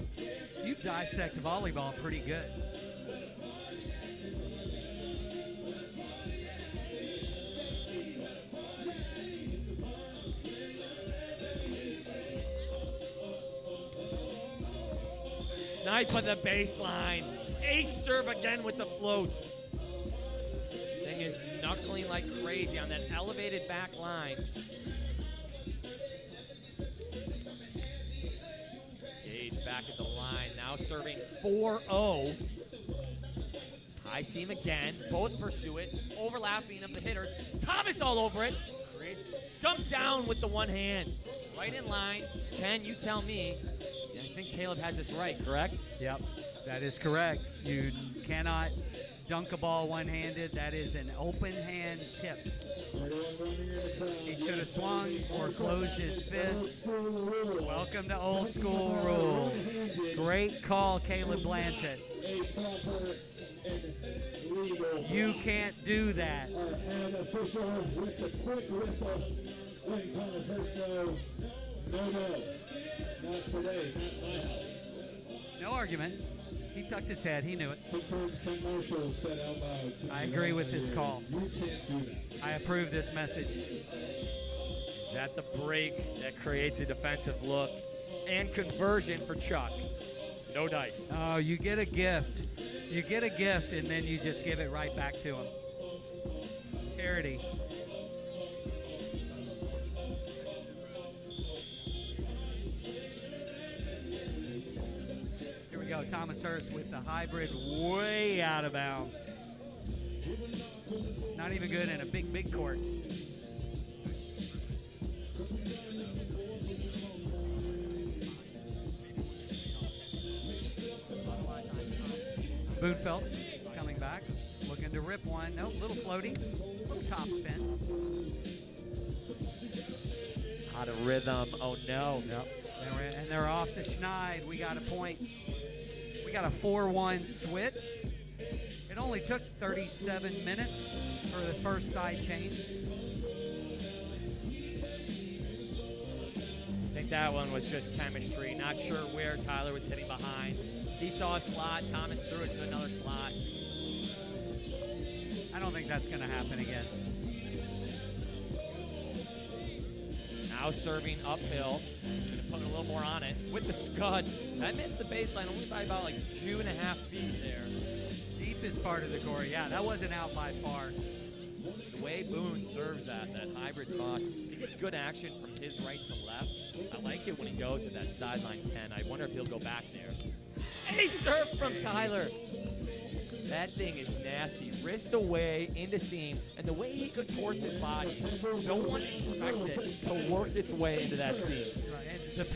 You dissect volleyball pretty good. Snipe on the baseline. Ace serve again with the float. Thing is knuckling like crazy on that elevated back line. Gage back at the line, now serving 4-0. High seam again, both pursue it, overlapping of the hitters. Thomas all over it, creates dump down with the one hand. Right in line. Ken, you tell me. I think Caleb has this right, correct? Yep, that is correct. You cannot dunk a ball one-handed. That is an open hand tip. He should have swung or closed his fist. Welcome to old school rules. Great call, Caleb Blanchett. You can't do that. Our head official with the quick whistle when Thomas says no. Not today, not my house. No argument. He tucked his head. He knew it. Ken Marshall said out loud. I agree with this call. You can't do that. I approve this message. Is that the break that creates a defensive look and conversion for Chuck? No dice. Oh, you get a gift. You get a gift, and then you just give it right back to him. Parity. Here we go. Thomas Hurst with the hybrid way out of bounds. Not even good in a big court. Boone Phelps coming back, looking to rip one. Nope, little floaty, little top spin. Out of rhythm. Oh no. Yep. And they're off to Schneid. We got a point. We got a 4-1 switch. It only took 37 minutes for the first side change. I think that one was just chemistry. Not sure where Tyler was hitting behind. He saw a slot. Thomas threw it to another slot. I don't think that's going to happen again. Now serving uphill. Going to put a little more on it with the scud. That missed the baseline only by about like 2.5 feet there. Deepest part of the court. Yeah, that wasn't out by far. The way Boone serves that hybrid toss, he gets good action from his right to left. I like it when he goes to that sideline, Ken. I wonder if he'll go back there. Ace serve from Tyler. That thing is nasty. Wrist away, into seam, and the way he contorts his body, no one expects it to work its way into that seam. Right, and the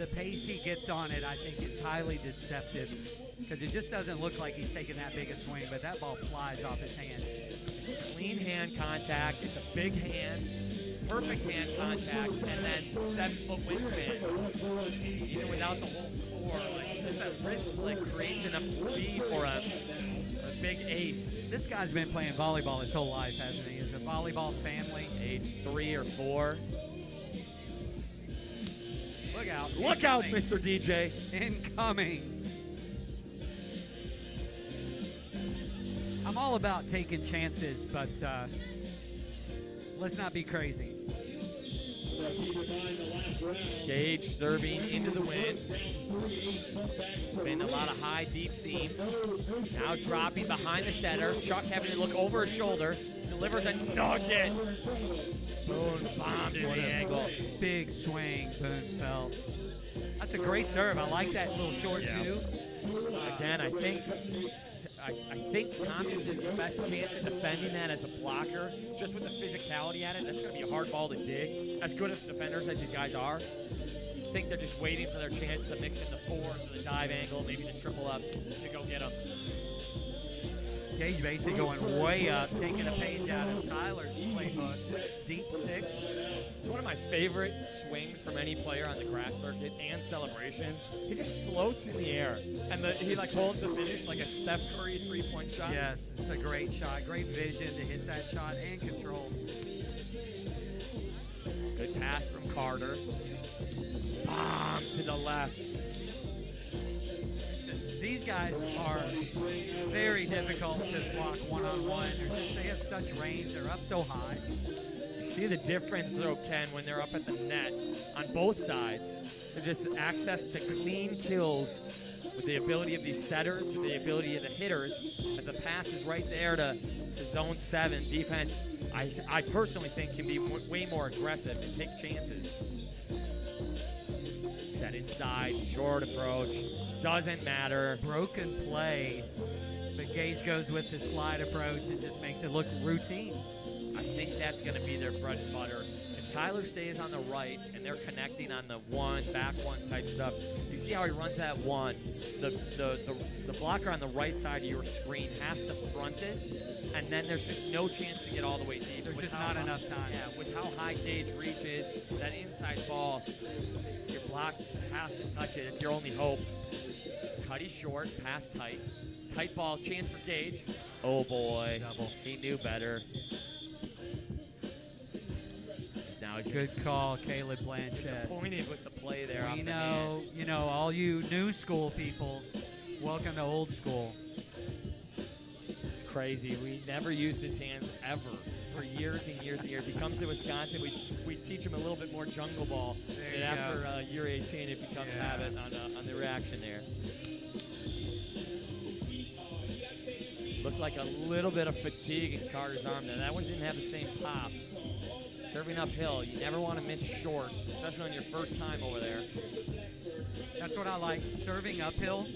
pace he gets on it, I think, is highly deceptive because it just doesn't look like he's taking that big a swing, but that ball flies off his hand. It's clean hand contact. It's a big hand, perfect hand contact, and then 7-foot wingspan. Even without the whole core, like just that wrist creates enough speed for a big ace. This guy's been playing volleyball his whole life, hasn't he? He's a volleyball family. Age 3 or 4. Look out. Look out, Incoming. Mr. DJ. Incoming. I'm all about taking chances, but let's not be crazy. Gage serving into the wind. Been a lot of high, deep seam. Now dropping behind the setter. Chuck having to look over his shoulder. Delivers a nugget. Boone bombed into the angle. Big swing, Boone Phelps. That's a great serve. I like that little short two. Again, I think Thomas is the best chance at defending that as a blocker. Just with the physicality at it, that's going to be a hard ball to dig. As good of defenders as these guys are, I think they're just waiting for their chance to mix in the fours or the dive angle, maybe the triple ups to go get them. Gage basically going way up, taking a page out of Tyler's playbook. Deep six. It's one of my favorite swings from any player on the grass circuit and celebrations. He just floats in the air, and he holds the finish like a Steph Curry three-point shot. Yes, it's a great shot. Great vision to hit that shot and control. Good pass from Carter. Bomb to the left. These guys are very difficult to block one-on-one. They have such range. They're up so high. You see the difference, though, Ken, when they're up at the net on both sides. They're just access to clean kills with the ability of these setters, with the ability of the hitters. But the pass is right there to zone 7. Defense, I personally think, can be way more aggressive and take chances. Set inside, short approach. Doesn't matter. Broken play, but Gage goes with the slide approach and just makes it look routine. I think that's going to be their bread and butter. If Tyler stays on the right and they're connecting on the back one type stuff, you see how he runs that one. The blocker on the right side of your screen has to front it, and then there's just no chance to get all the way deep. There's just not enough time. Yeah, with how high Gage reaches, that inside ball, your block has to touch it. It's your only hope. Cutty short, pass tight. Tight ball, chance for Gage. Oh boy, Double. He knew better. Now he's Good call, Caleb Blanchett. disappointed with the play there. off We the know, hands. you know, all you new school people, welcome to old school. It's crazy. We never used his hands ever for years and years and years. He comes to Wisconsin. We teach him a little bit more jungle ball. There And you after year 18, it becomes habit on the reaction there. Looked like a little bit of fatigue in Carter's arm there. That one didn't have the same pop. Serving uphill, you never want to miss short, especially on your first time over there. That's what I like. Serving uphill.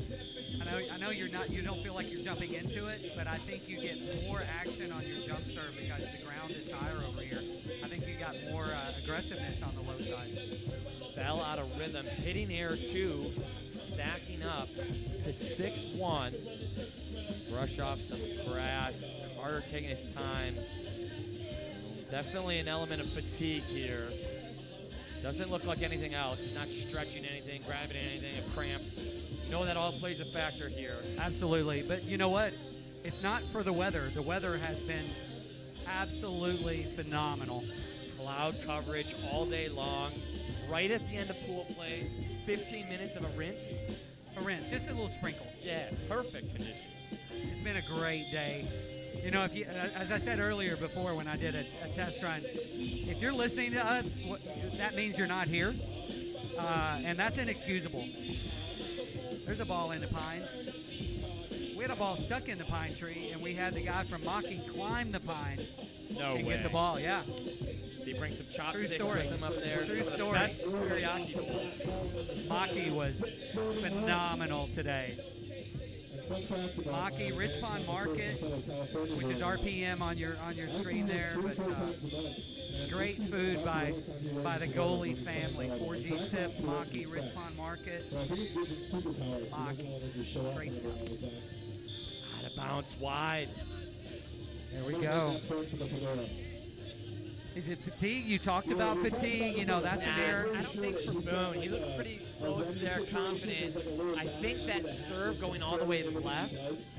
I know you don't feel like you're jumping into it, but I think you get more action on your jump serve because the ground is higher over here. I think you got more aggressiveness on the low side. Fell out of rhythm, hitting air 2, stacking up to 6-1. Brush off some grass. Carter taking his time. Definitely an element of fatigue here. Doesn't look like anything else. He's not stretching anything, grabbing anything, of cramps. You know that all plays a factor here. Absolutely, but you know what? It's not for the weather. The weather has been absolutely phenomenal. Cloud coverage all day long. Right at the end of pool play, 15 minutes of a rinse. A rinse, just a little sprinkle. Yeah, perfect conditions. It's been a great day. You know, if you, as I said earlier before when I did a test run, if you're listening to us, that means you're not here, and that's inexcusable. There's a ball in the pines. We had a ball stuck in the pine tree, and we had the guy from Maki climb the pine and get the ball. Yeah. He brings some chopsticks story. with him up there. True Some story. of the best teriyaki bowls. Maki was phenomenal today. Maki, Rich Pond Market, which is RPM on your screen there, but great food by the Goalie family. 4G Sips, Maki, Rich Pond Market, Maki, great stuff. Out of bounce wide. There we go. Is it fatigue? You talked about fatigue. You know, that's an error. I don't think for Boone. He looked pretty explosive there, confident. I think that serve going all the way to the left,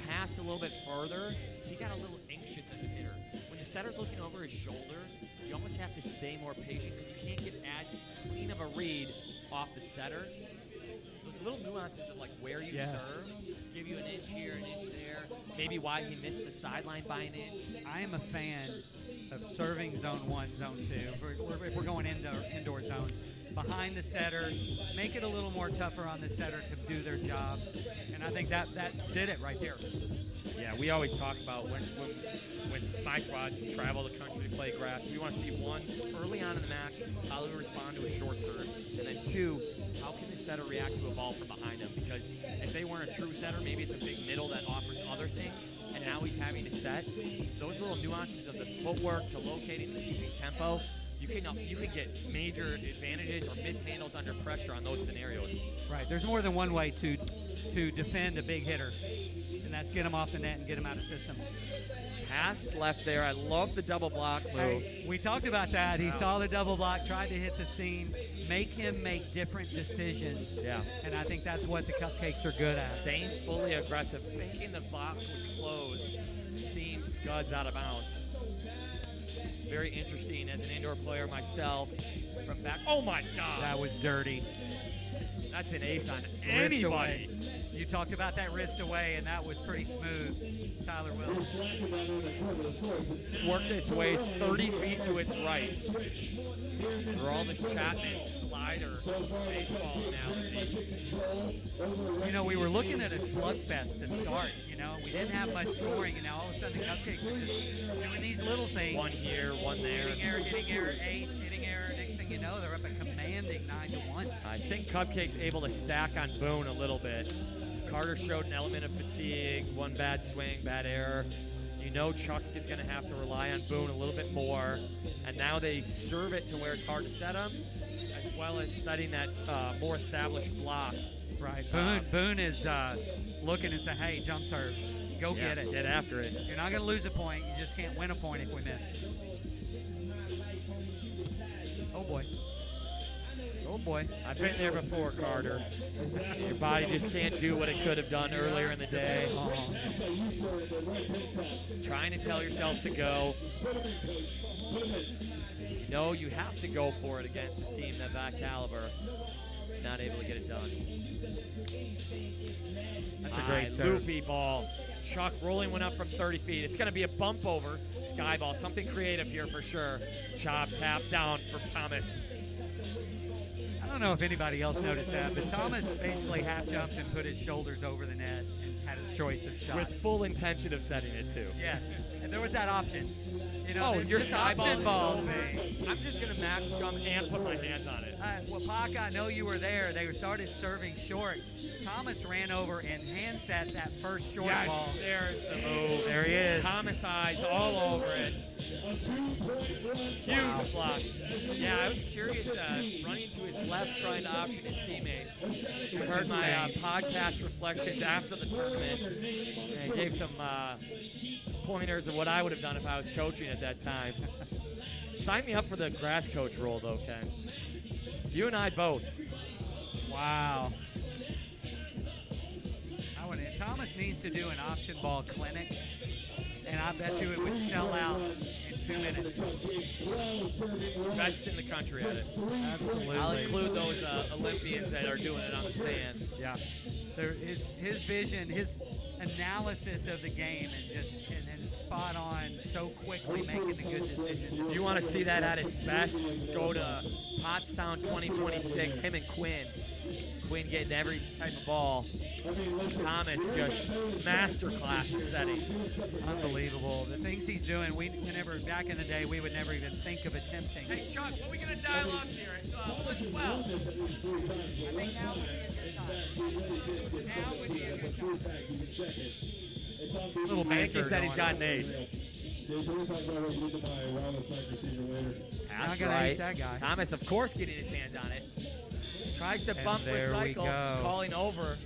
passed a little bit further. He got a little anxious as a hitter. When the setter's looking over his shoulder, you almost have to stay more patient because you can't get as clean of a read off the setter. Those little nuances of like where you serve give you an inch here, an inch there. Maybe why he missed the sideline by an inch. I am a fan of serving zone 1, zone 2. If we're going indoor zones, behind the setter, make it a little more tougher on the setter to do their job. And I think that did it right there. Yeah, we always talk about when my squads travel the country to play grass, we want to see one, early on in the match, how do we respond to a short serve, and then two, how can the setter react to a ball from behind him? Because if they weren't a true setter, maybe it's a big middle that offers other things, and now he's having to set. Those little nuances of the footwork to locating and keeping tempo, you can get major advantages or mishandles under pressure on those scenarios. Right. There's more than one way to defend a big hitter, and that's get him off the net and get him out of system. Passed left there. I love the double block move. Hey, we talked about that. He saw the double block, tried to hit the seam, make him make different decisions. Yeah. And I think that's what the Cupcakes are good at. Staying fully aggressive, thinking the block would close, seam scuds out of bounds. It's very interesting as an indoor player myself. From back, oh my God. That was dirty. That's an ace on anybody. You talked about that wrist away, and that was pretty smooth. Tyler Willis. Worked its way 30 feet to its right. For all this Chapman slider baseball analogy. You know, we were looking at a slugfest to start. You know, we didn't have much scoring, and now all of a sudden the Cupcakes are just doing these little things. One here, one there. Hitting error, ace, hitting error. Next thing you know, they're up a commanding 9-1. I think Cupcakes able to stack on Boone a little bit. Carter showed an element of fatigue, one bad swing, bad error. You know Chuck is going to have to rely on Boone a little bit more. And now they serve it to where it's hard to set him, as well as studying that more established block. Right. Boone is looking and saying, hey, jump serve. Go get it. Get after it. You're not going to lose a point. You just can't win a point if we miss. Oh, boy. Oh, boy. I've been there before, Carter. Your body just can't do what it could have done earlier in the day. Trying to tell yourself to go. You know you have to go for it against a team of that caliber. He's not able to get it done. That's a great serve. Loopy ball. Chuck rolling one up from 30 feet. It's going to be a bump over. Sky ball. Something creative here for sure. Chop, tap down from Thomas. I don't know if anybody else noticed that, but Thomas basically half jumped and put his shoulders over the net and had his choice of shots. With full intention of setting it too. Yes, and there was that option. You know, your option ball thing. I'm just going to max jump and put my hands on it. Well, Pac, I know you were there. They started serving short. Thomas ran over and hand set that first short ball. There's the move. There he is. Thomas eyes all over it. Huge block. Yeah, I was curious, running to his left, trying to option his teammate. You heard my podcast reflections after the tournament, and gave some pointers of what I would have done if I was coaching at that time. Sign me up for the grass coach role, though, Ken. You and I both. Wow. Thomas needs to do an option ball clinic, and I bet you it would sell out in 2 minutes. Best in the country at it. Absolutely. I'll include those Olympians that are doing it on the sand. Yeah. His vision, his analysis of the game, and spot on, so quickly making the good decisions. If you want to see that at its best, go to Pottstown 2026. Him and Quinn. Quinn getting every type of ball. Thomas just masterclass at setting. Unbelievable. The things he's doing, we never, back in the day, we would never even think of attempting. Hey, Chuck, what are we going to dial up here? It's 1:12. I think now would be a good time. Now would be a good time. Little Mankey said he's got an ace. Yeah, he's going to talk about what you did to my wireless mic receiver later. That's Not gonna right. ace that guy. Thomas, of course, getting his hands on it. Tries to And bump there we recycle, go. calling over.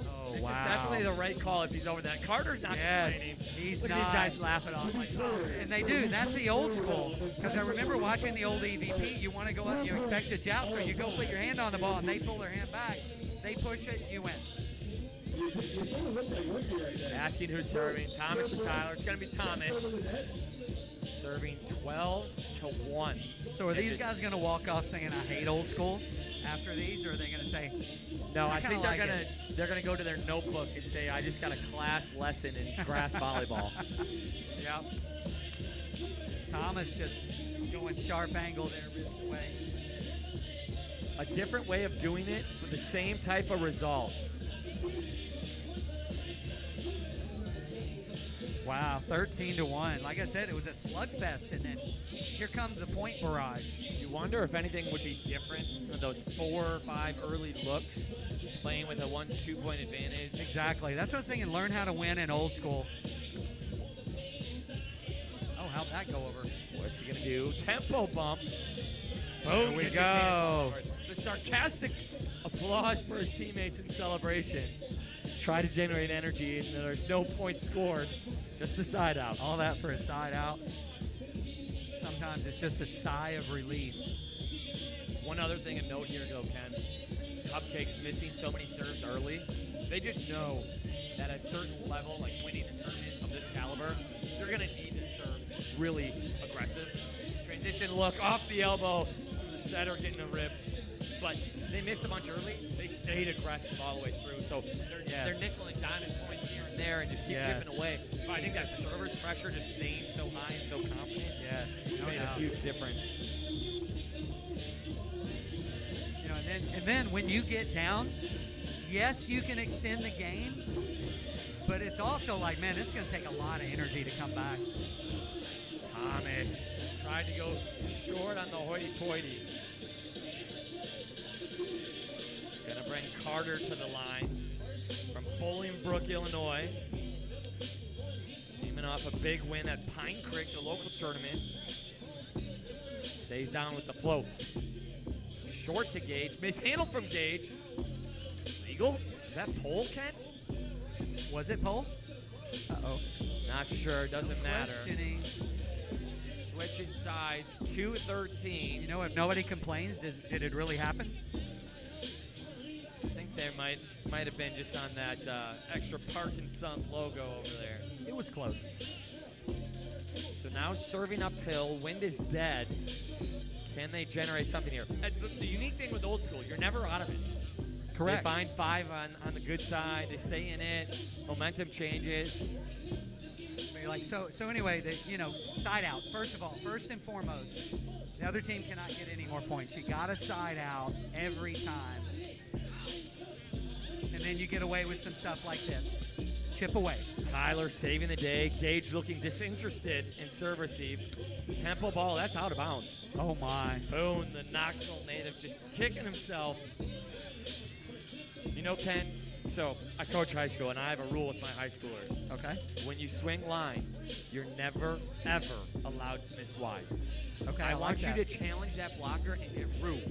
Oh, This wow. is definitely the right call if he's over that. Carter's not Yes, complaining. he's Look at not. these guys laughing off like, oh. And they do. That's the old school. Because I remember watching the old EVP. You want to go up, you expect a joust, so you go put your hand on the ball, and they pull their hand back. They push it, you win. You sort of look like rookie right there. Asking who's serving, Thomas or Tyler. It's going to be Thomas. Serving 12-1. So are in these this- guys going to walk off saying, I hate old school after these, or are they going to say, No, I I think kinda like they're gonna go to their notebook and say, I just got a class lesson in grass volleyball. yep. Thomas just going sharp angle there, wrist away. A different way of doing it with the same type of result. Wow, 13-1. Like I said, it was a slugfest, and then here comes the point barrage. You wonder if anything would be different with those 4 or 5 early looks, playing with a 1-2 point advantage. Exactly. That's what I was thinking. Learn how to win in old school. Oh, how'd that go over? What's he gonna do? Tempo bump. There Boom, we gets his hands go. forward. The sarcastic applause for his teammates in celebration. Try to generate energy, and there's no points scored, just the side out. All that for a side out. Sometimes it's just a sigh of relief. One other thing to note here, though, Ken. Cupcakes missing so many serves early. They just know that at a certain level, like winning a tournament of this caliber, you're going to need to serve really aggressive. Transition look off the elbow, the setter getting a rip. But they missed a bunch early. They stayed aggressive all the way through. So they're nickel and diming points here and there and just keep chipping away. But I think that server's pressure just staying so high and so confident has made a huge difference. You know, and then when you get down, yes, you can extend the game, but it's also like, man, this is going to take a lot of energy to come back. Thomas tried to go short on the hoity-toity. Gonna bring Carter to the line from Bolingbrook, Illinois. Coming off a big win at Pine Creek, the local tournament. Stays down with the float. Short to Gage, mishandled from Gage. Legal? Is that pole, Ken? Was it pole? Uh-oh. Not sure, doesn't matter. Questioning. Switching sides, 2-13. You know, if nobody complains, did it really happen? I think there might have been just on that extra Parkinson logo over there. It was close. So now serving uphill, wind is dead. Can they generate something here? And the unique thing with old school, you're never out of it. Correct. They find 5 on the good side, they stay in it, momentum changes. Like so anyway, side out. First of all, first and foremost, the other team cannot get any more points. You got to side out every time. And then you get away with some stuff like this. Chip away. Tyler saving the day. Gage looking disinterested in serve receive. Tempo ball, that's out of bounds. Oh my. Boom, the Knoxville native just kicking himself. You know, Ken, so I coach high school, and I have a rule with my high schoolers. Okay. When you swing line, you're never, ever allowed to miss wide. Okay. I want like you that. to challenge that blocker and hit roof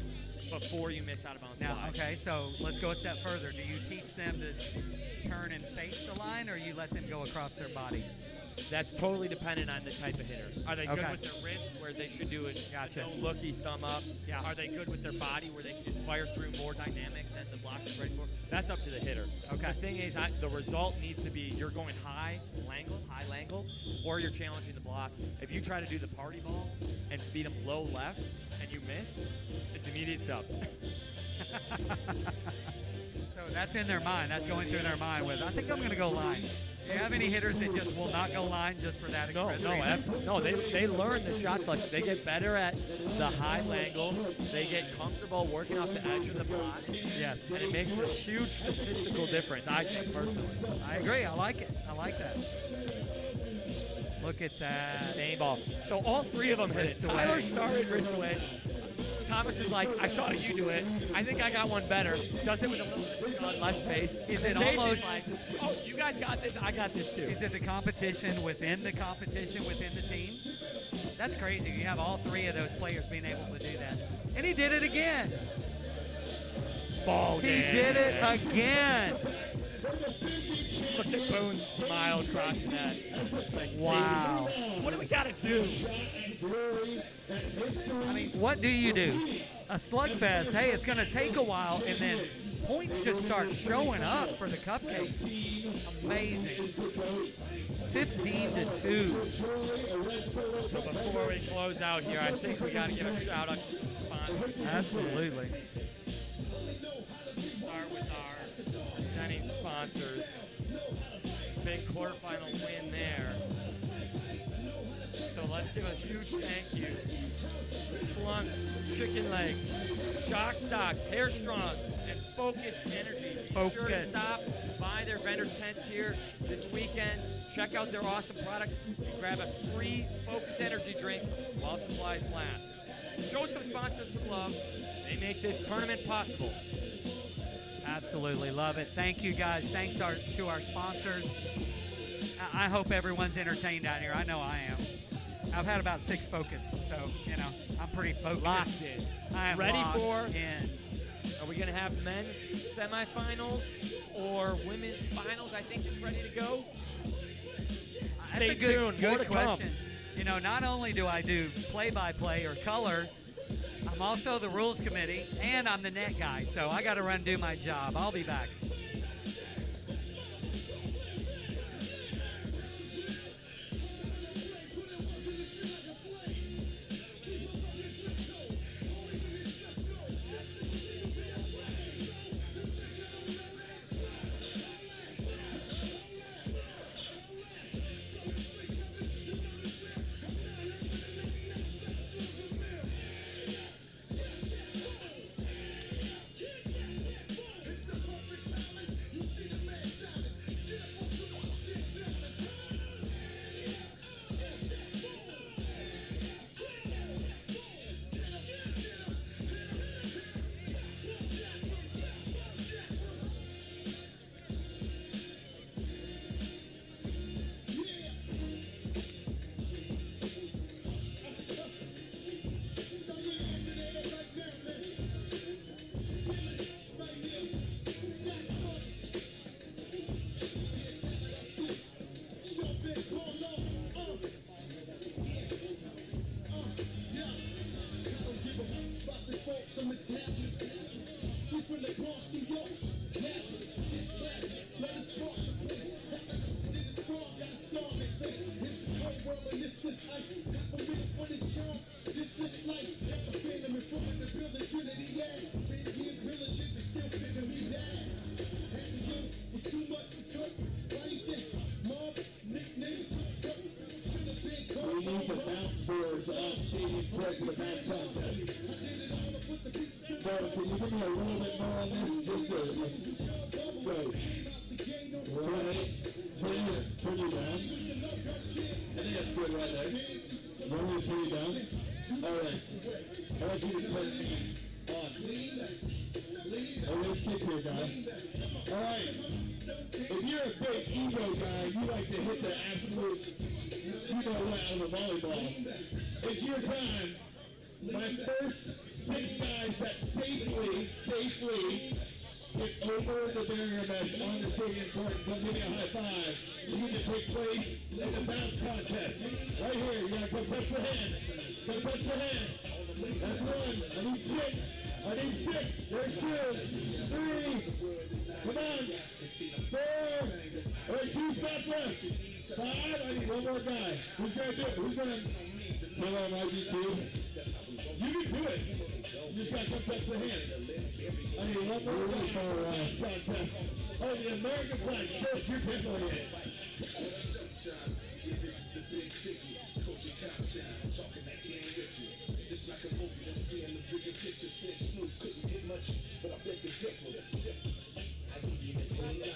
before you miss out of bounds Now, wide. okay, so let's go a step further. Do you teach them to turn and face the line, or you let them go across their body? That's totally dependent on the type of hitter. Are they good Okay. with their wrist, where they should do it? Gotcha. No looky, thumb up. Yeah. Are they good with their body, where they can just fire through more dynamic than the blocker's ready for? That's up to the hitter. Okay. The thing is, the result needs to be you're going high langle, or you're challenging the block. If you try to do the party ball and beat them low left and you miss, it's immediate sub. So that's in their mind. That's going through their mind with, I think I'm going to go line. Do you have any hitters that just will not go line just for that express reason? Absolutely. No, they learn the shot selection. They get better at the high angle. They get comfortable working off the edge of the block. Yes. And it makes a huge statistical difference, I think, personally. I agree. I like it. I like that. Look at that. Same ball. So all 3 of them hit it. Wrist away. Tyler started wrist away. Thomas is like, I saw you do it. I think I got one better. Does it with a little bit less pace. Is it Casey's almost like, oh, you guys got this. I got this too. Is it the competition within the team? That's crazy. You have all three of those players being able to do that. And he did it again. Ball He game. did it again. Look at Boone's smile crossing that. Like, Wow. see, what do we got to do? I mean, what do you do? A slugfest, hey, it's going to take a while, and then points just start showing up for the Cupcakes. Amazing. 15-2. So before we close out here, I think we got to give a shout out to some sponsors. Absolutely. Start with our presenting sponsors. Big quarterfinal win there. So let's give a huge thank you to Slunks, Chicken Legs, Shock Socks, Hair Strong, and Focus Energy. Be sure to stop by their vendor tents here this weekend. Check out their awesome products and grab a free Focus Energy drink while supplies last. Show some sponsors some love. They make this tournament possible. Absolutely love it. Thank you, guys. Thanks to our sponsors. I hope everyone's entertained out here. I know I am. I've had about 6 Focus, so, you know, I'm pretty focused. Locked in. I am ready locked for in. Are we going to have men's semifinals or women's finals? I think is ready to go. Stay That's a tuned. More to good come. question. You know, not only do I do play-by-play or color, I'm also the rules committee, and I'm the net guy, so I got to run do my job. I'll be back. We need the bounce boards off stadium quick for the bounce contest. So can you give me a little bit more on this? Just go. Right. Turn you down. I think that's good right there. Want me to turn you down? All right. I want you to turn me on. Oh, there's kids here, guys. All right. If you're a big ego guy, you like to hit the absolute, you know what, out of the volleyball. It's your time. My first 6 guys that safely get over the barrier mesh on the stadium court and come give me a high five. You need to take place in the bounce contest. Right here, you gotta go touch the hand. Go touch the hand. That's 1. I need 6. I need 6. There's 2. 3. Come on. 4. All right, 2 spots left. 5. I need 1 more guy. Who's gonna do it? Who's gonna? Come on, IGQ. You can do it. You just gotta come touch the hand. I need 1 more guy for contest. Oh, the American flag shows your tempo in.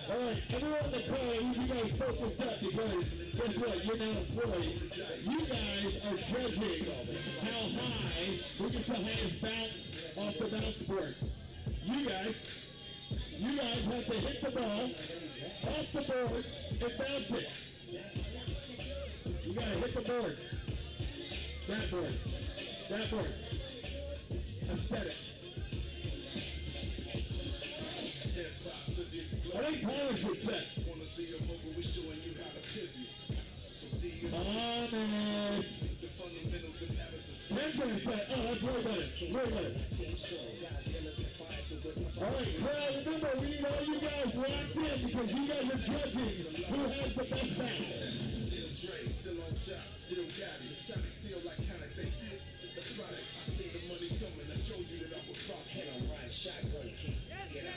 All right, everyone everyone in the car, I need you guys focus up because guess what? You're now employed. You guys are judging how high, who gets the highest bounce off the bounce board. You guys have to hit the ball off the board and bounce it. You gotta hit the board. That board. That board. Aesthetics. I think Tyler should set. Honest. Ken's gonna set. Oh, that's way better. Way better. Alright, crowd, remember, we need all you guys locked in because you guys are judging who has the best bounce. Still on top, still got it. Sonic still like kinda they still the product. I see the money coming. I showed you that I was rock. Head on riding shotgun in case you get out.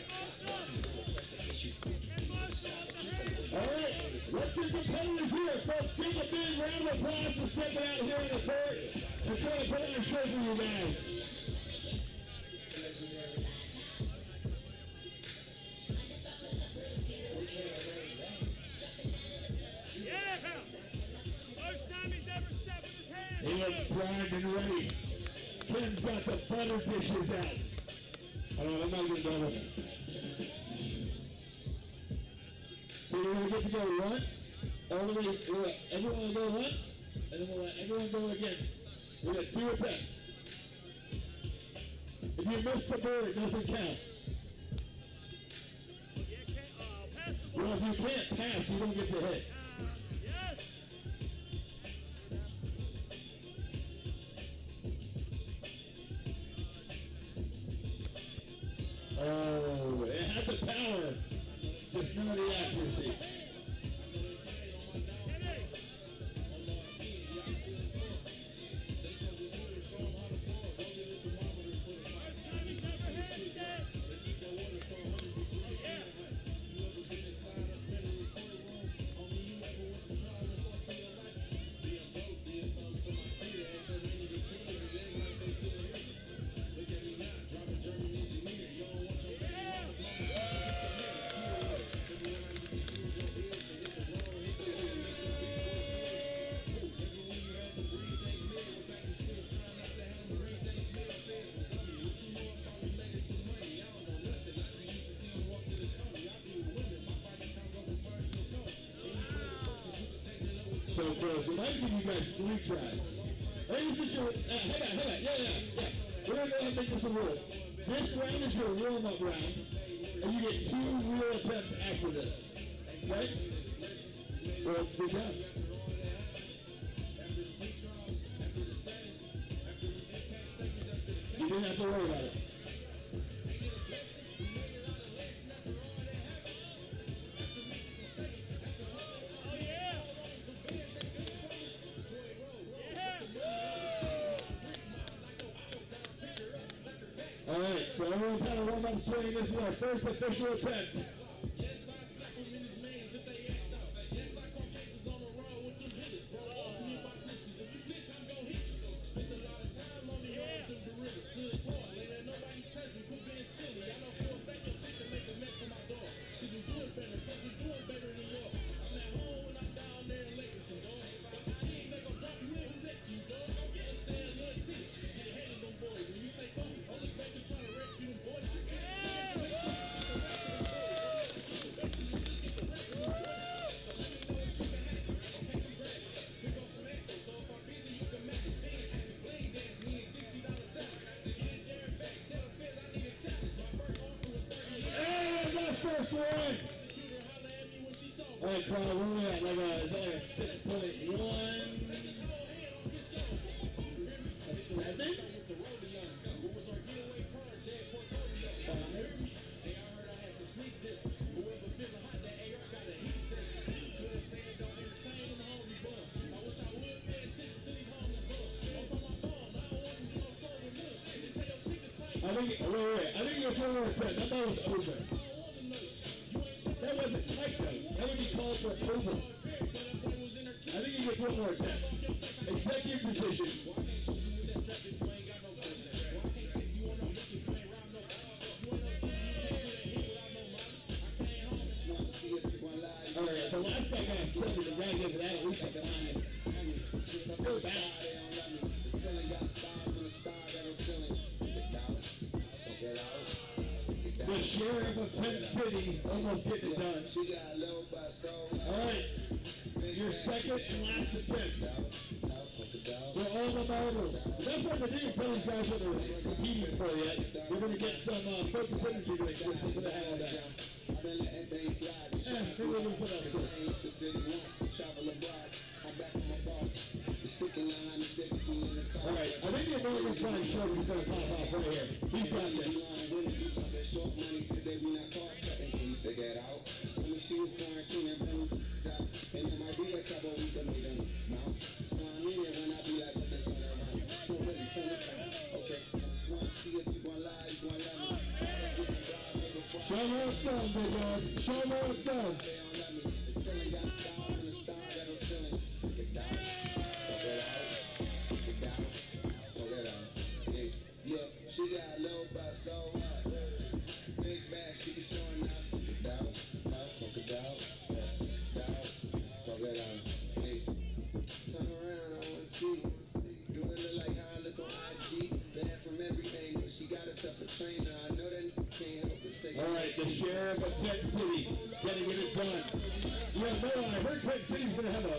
Alright, let's get competitors here. Folks, give a big round of applause for stepping out here on the court and trying to put on a show for you guys. Yeah! First time he's ever stepped with his hands. He looks primed and ready. Ken's got the butter dishes out. Hold on, I'm not gonna double. So we're gonna get to go once, all the way, everyone will go once, and then we'll let everyone go again. We got 2 attempts. If you miss the board, it doesn't count. Pass the ball. Well, if you can't pass, you don't get to hit. Yes! Oh, it had the power, just none of the accuracy. So close. We might give you guys 3 tries. Ladies and gentlemen, hang on. Yeah. We're going to go ahead and make this a rule. This round is your warm-up round, and you get 2 real attempts after this. Right? Well, good job. You didn't have to worry about it. All right, so everyone's had a warm-up swing. This is our first official attempt. Yes, I slap him in his mains if they act out. Yes, I call cases on the road with them hitters. Roll off me if I snitch. If you snitch, I'm gon' hit you. Spent a lot of time on me, all them gorillas. Stood tall, ain't let nobody touch me. Quit being silly. I know for a fact your chick can make a mess of my dog. Cause we do it better, cause we do it better than yours. I'm at home when I'm down there in Lexington, dog. But I ain't they gon' drop you in who next to you, dog. Don't get a saying little T. Get ahead of them boys. When you take off, I'll look back and try to rescue them boys. You can't. First one. All right, Carl, where are we at? Is that like a 6.1? A 7? 5? I think it's one more attempt. That ball was over. That wasn't tight though. That would be called for over. I think he gets one more attempt. Executive decision. the last guy got 7. You gotta give that at least a 9. Still bounce. The sheriff of Tent City almost getting it done. Alright, your second and last attempt. For all the marbles. That's what they didn't tell these guys what they're competing for yet. We're going to get some focus energy drinks or something to have that. Maybe we'll do some else too. Alright, I think the American Flying Shark is going to pop off right here. He's got this. Show me what's done, big dog. Show me what's done. She got low by so big back, she can show enough. Fuck it out, fuck it out, fuck it out. Hey, turn around, I wanna see. Do it look like how I look on IG. Bad from everything, but she got herself a trainer. I know that can't help but take. All right, the sheriff of Tent City, gotta get it done. Yeah, no, I heard Tent City's gonna have an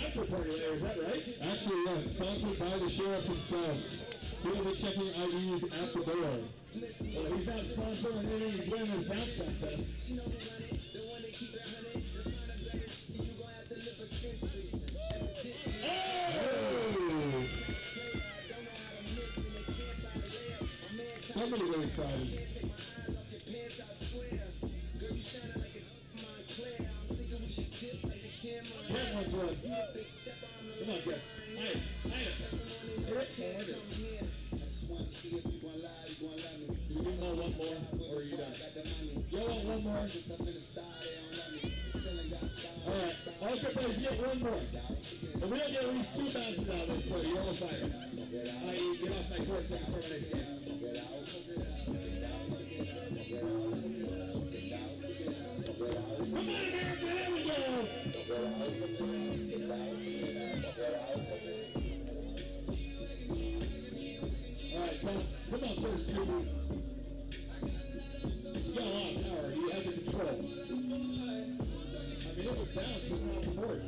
after party there. Is that right? Actually, yes, sponsored by the sheriff himself. He'll be checking IDs at the door. Well, he's not sponsoring any of these winners bounce contest. Oh! Somebody got excited. Ken wants one. Come on, Ken. Hey, hit it harder. You want one more, or are you done? You want one more? Alright, all good players, get one more. If we don't get at least 2 bounces out of this play, you're all fighting. I.e., get off my court so I can start my next game. Come on, America, there we go! Alright, come on, sir, Scooby. You got a lot of power. You have the control. I mean, it was bounced, just not the board.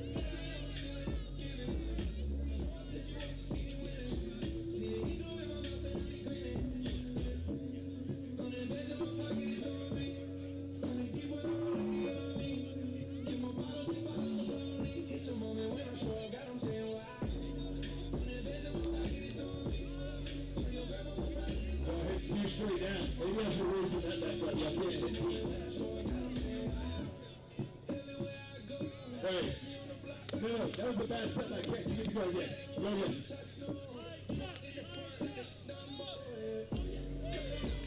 Straight down. Maybe I should raise it that back, but yeah, put it in. Hey. No, that was a bad set by Chris. You get to go again. Go again.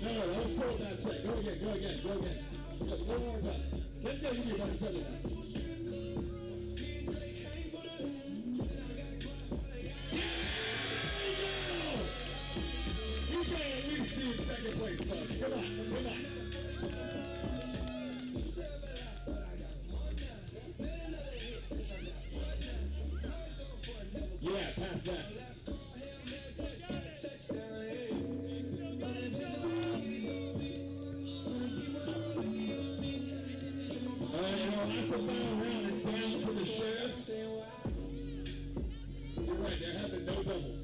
No, that was still a bad set. Go again, go again, go again. Just one more time. Let's go with you, buddy. Set it down. Second place, folks. Come on, come on. Yeah, pass that. All right, our last final round is down to the sheriff. You're right, they're having no doubles.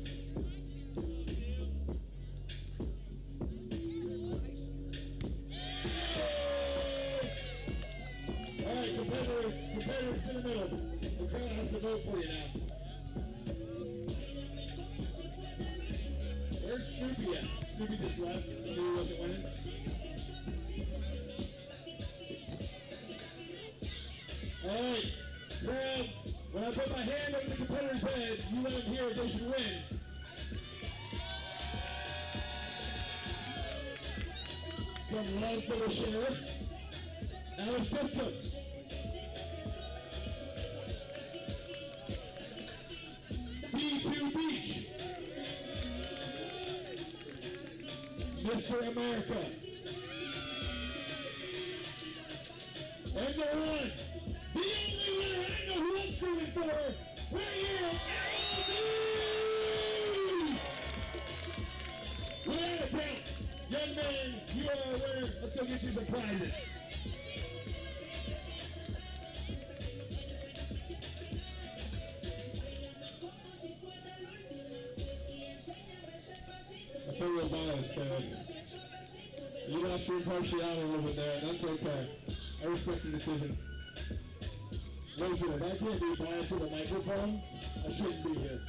Competitors in the middle. The crowd has to vote for you now. Where's Snoopy at? Snoopy just left. He knew he wasn't winning. Alright, crowd, when I put my hand over the competitor's head, you let them hear they should win. Some love for the sheriff. Now the systems. C2 Beach. Mr. America. And the one, The only winner I know who I'm screaming for, right here, LLC! Without a doubt, young man, you are a winner. Let's go get you some prizes. I feel real biased, man. You got your impartiality a little bit there, and that's okay. I respect your decision. Listen, if I can't be biased with a microphone, I shouldn't be here.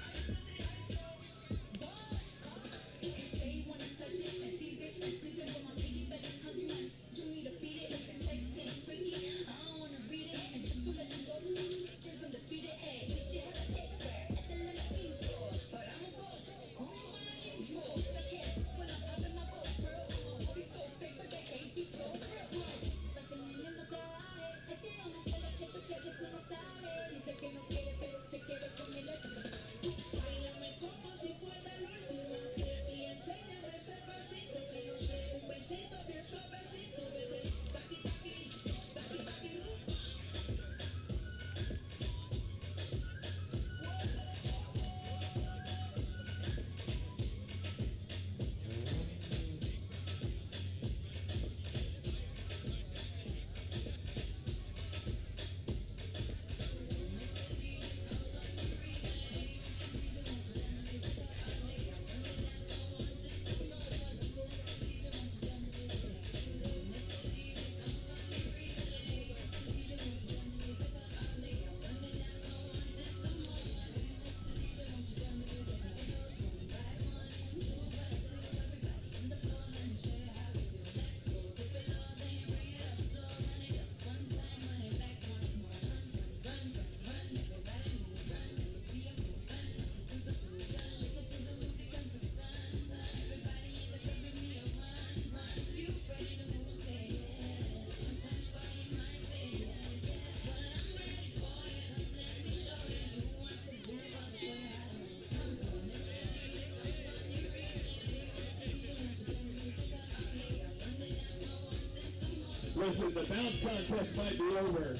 Listen, the bounce contest might be over,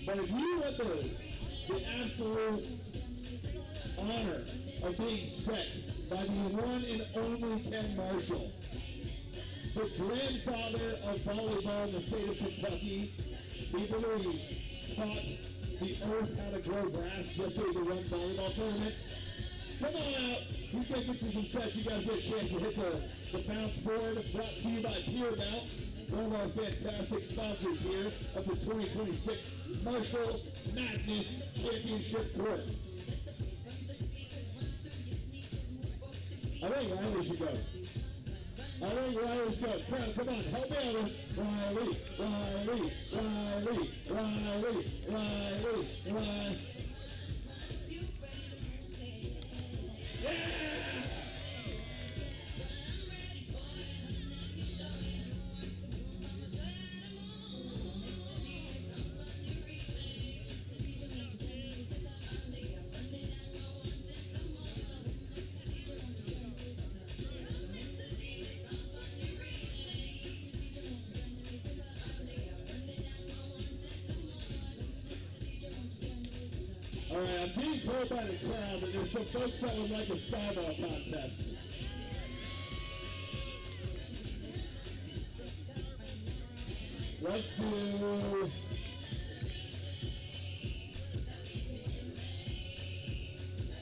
but if you want the absolute honor of being set by the one and only Ken Marshall, the grandfather of volleyball in the state of Kentucky, people who taught the earth how to grow grass just so you can run volleyball tournaments. Come on out. He's going to get you some sets. You guys get a chance to hit the bounce board. Brought to you by Pure Bounce, one of our fantastic sponsors here of the 2026 Marshall Madness Championship Court. I think Riley should go. I think Riley should go. Come on, help me out this. Riley. Yeah! All right, I'm being told by the crowd that there's some folks that would like a skyball contest. Let's do...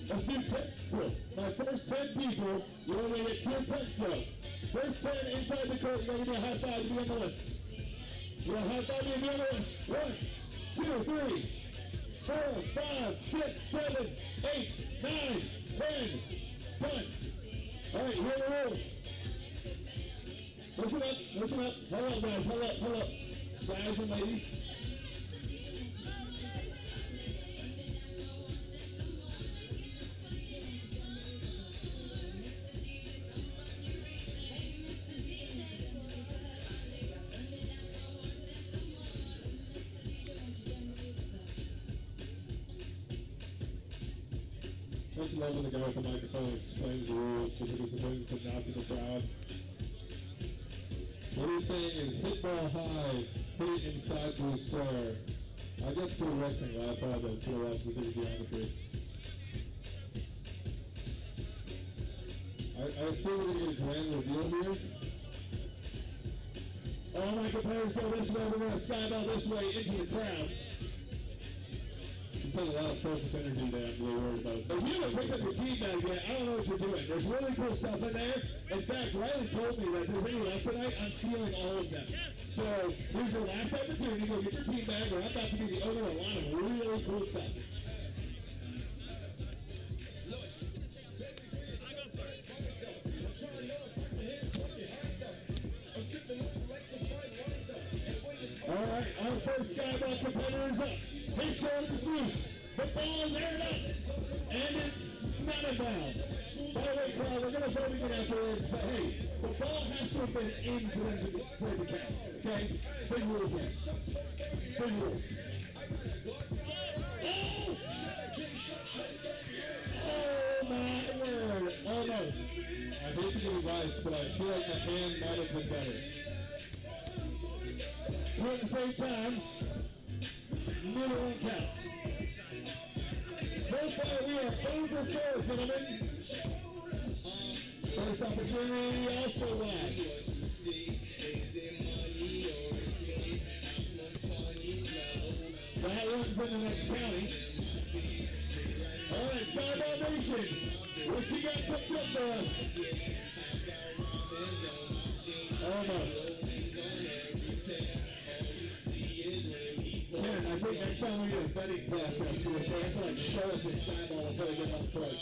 Let's do 10. Cool. My first 10 people, you're going to get 2 attempts though. First 10 inside the court, you're going to get a high five to be on the list. You're a high five to be on the list. 1, 2, 3. 4, 5, 6, 7, 8, 9, 10, done. All right, here are the rules. Listen up. Hold up, guys. Hold up. Guys and ladies. Much love when the guy with the microphone explains the rules so he's supposed to knock in the crowd. What he's saying is hit ball high, hit it inside the square. I get to the wrestling, I apologize for the loss of the geometry. I assume we're going to get a grand reveal here. All my competitors go this way. We're going to skyball this way into the crowd. It's had a lot of focus energy there. I'm really worried about it. If you haven't picked up your team bag yet, I don't know what you're doing. There's really cool stuff in there. In fact, Riley told me that if there's any left tonight, I'm stealing all of them. So here's your last opportunity. Go get your team bag, or I'm about to be the owner of a lot of really cool stuff. All right, our first skyball competitor is up. His shoulders loose. The ball is aired up. And it's not in bounds. By the way, Carl, we're going to vote again afterwards, but hey, the ball has to have been in for them to play the count. Okay? Big rules here. Big rules. Oh my word. Almost. I hate to give advice, but I feel like the hand might have been better. Two at the same time. Neither one counts. So far, we are over 4, gentlemen. First opportunity also wide. That one's in the next county. All right, Skyball Nation, what you got cooked up for us? Almost. Ken, I think next time we get a betting process, they have to like show us a Skyball before they get on the court.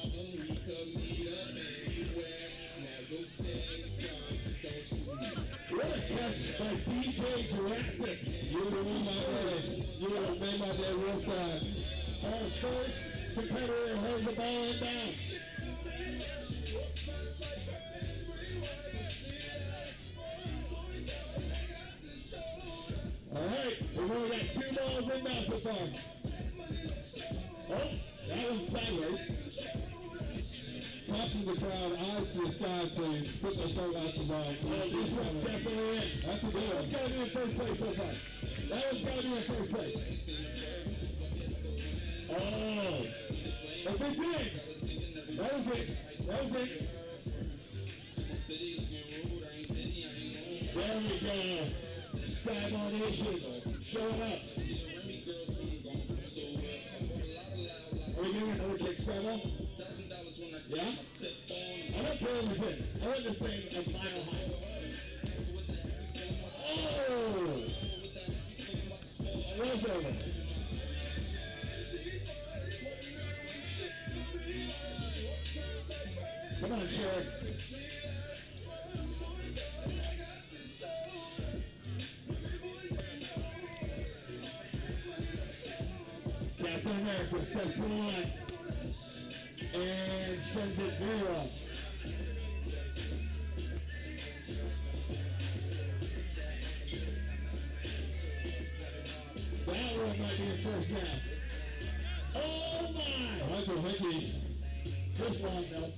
What a catch by DJ Jurassic. You would have made my day. You would have made my day real sad. Our first competitor has the ball in bounds. All right, we've only got 2 balls in bounds so far. Oh, that one's sideways. Caution the crowd, eyes to the side, please. Put those sunglasses on. Oh, this one's definitely in. That's a good That one. one's got to be in first place so far. That one's got to be in first place. Oh, but they did. That was it. That was it. There we go. Skyball Nation showing up. Are we doing another kick Skyball? Yeah? I don't care what this is. I want this thing a mile high. Oh! It was over. Come on, Sharon. Captain America steps to the line and sends it very well. That one might be a first down. Oh my! Michael Hickey, This long though.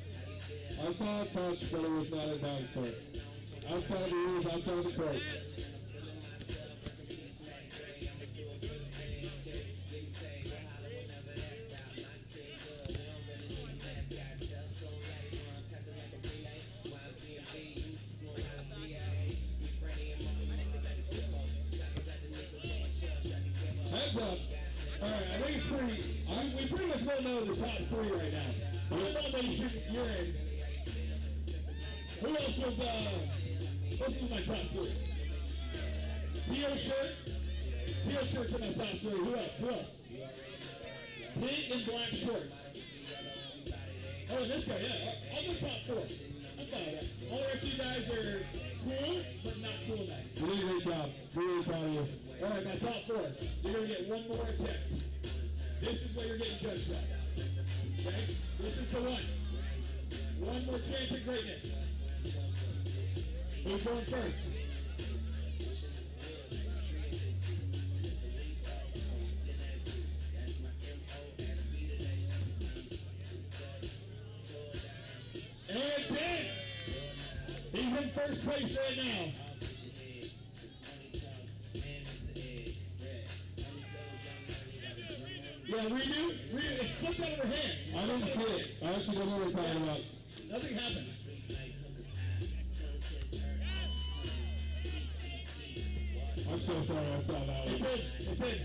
I saw a touch, but it was not a down start. Outside the rules, outside the court. Heads up. All right, I think it's pretty. We pretty much don't know the top 3 right now. Volleyball Nation, you're in. Who else was my top 3? Teal shirt. Teal shirt's in my top 3. Who else? Pink and black shorts. Oh, and this guy, yeah. I'll go top 4. I'm fine with that. All the rest of you guys are cool, but not cool guys. You did a great job. Really proud of you. All right, my top 4. You're going to get one more attempt. This is what you're getting judged at. Okay? This is the one. One more chance at greatness. Who's going first? And 10. He's in first place right now. Yeah, redo. It slipped out of her hand. I didn't see it. I actually don't know what you're talking about. Nothing happened. I'm so sorry I saw that It one. did. It did.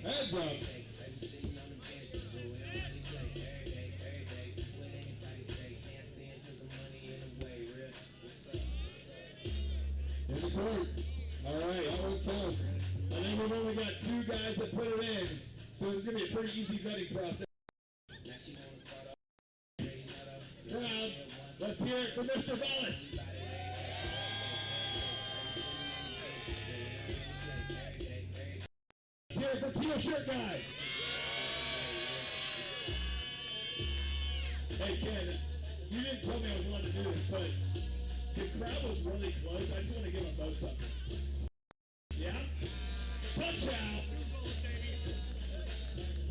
Heads up. In the court. All right, that one counts. I think we've only got 2 guys that put it in, so it's going to be a pretty easy vetting process. Crowd, let's hear it for Mr. Wallace. Let's hear it for Teal Shirt Guy. Hey, Ken, you didn't tell me I was allowed to do this, but the crowd was really close. I just want to give them both something. Yeah? Punch out.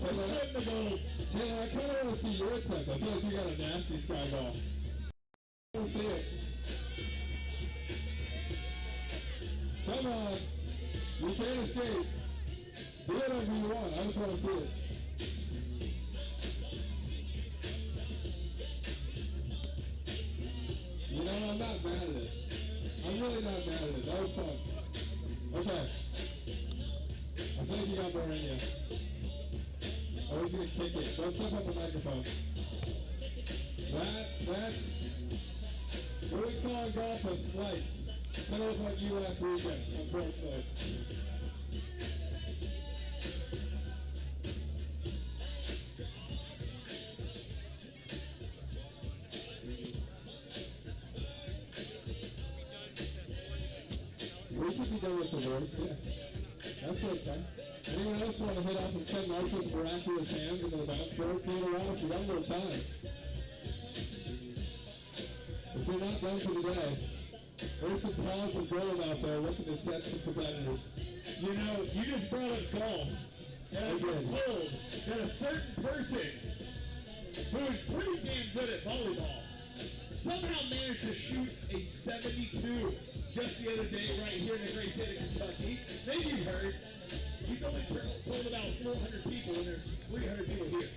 Let's win the goal. Taylor, I kind of want to see your attempt. I feel like you got a nasty sky ball. I don't see it. Come on. You can't escape. Do whatever you want. I just want to see it. You know, I'm not mad at it. I'm really not mad at it. That was fun. Okay. I think you got more in you. I was going to kick it. Don't step on the microphone. That's what we call in golf a slice. Kind of like you last weekend, unfortunately. We could be done with the words, yeah. That's okay. Anyone else want to hit off of Ken Marshall's miraculous hands into the bounce board? Peter Ross, you got a little time. If you're not done for the day, there's some paws of gold out there looking to set some competitors. You know, you just brought up golf, and I've been told that a certain person who is pretty damn good at volleyball somehow managed to shoot a 72 just the other day right here in the great state of Kentucky. Maybe you've heard. He's only told about 400 people, and there's 300 people here.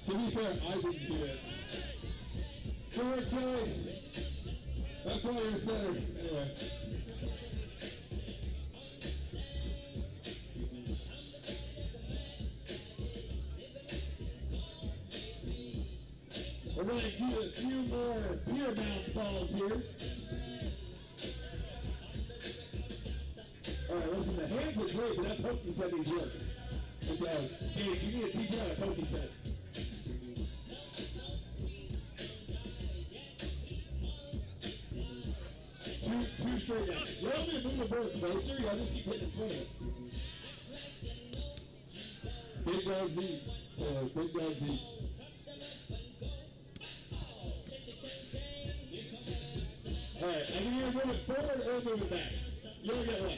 To be fair, I didn't hear it. Good work, Joey. That's why you're a center. Anyway. We're going to do a few more beer bounce balls here. All right, listen, the hands are great, but that pokey set needs work. It does. Hey, you need to teach you how to pokey set. Two straight down. You don't need to move the board closer, y'all just keep hitting in front of it. Big dogs eat. Big dogs eat. All right, I can either move it forward or move it back. You don't get one.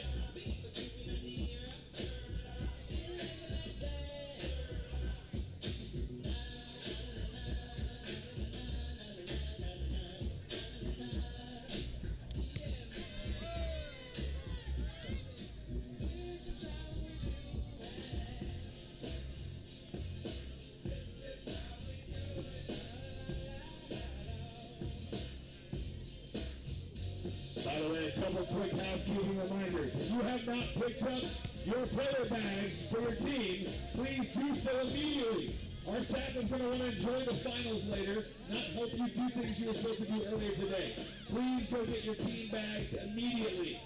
By the way, a couple quick housekeeping reminders. If you have not picked up your player bags for your team, please do so immediately. Our staff is going to want to enjoy the finals later, not help you do things you were supposed to do earlier today. Please go get your team bags immediately.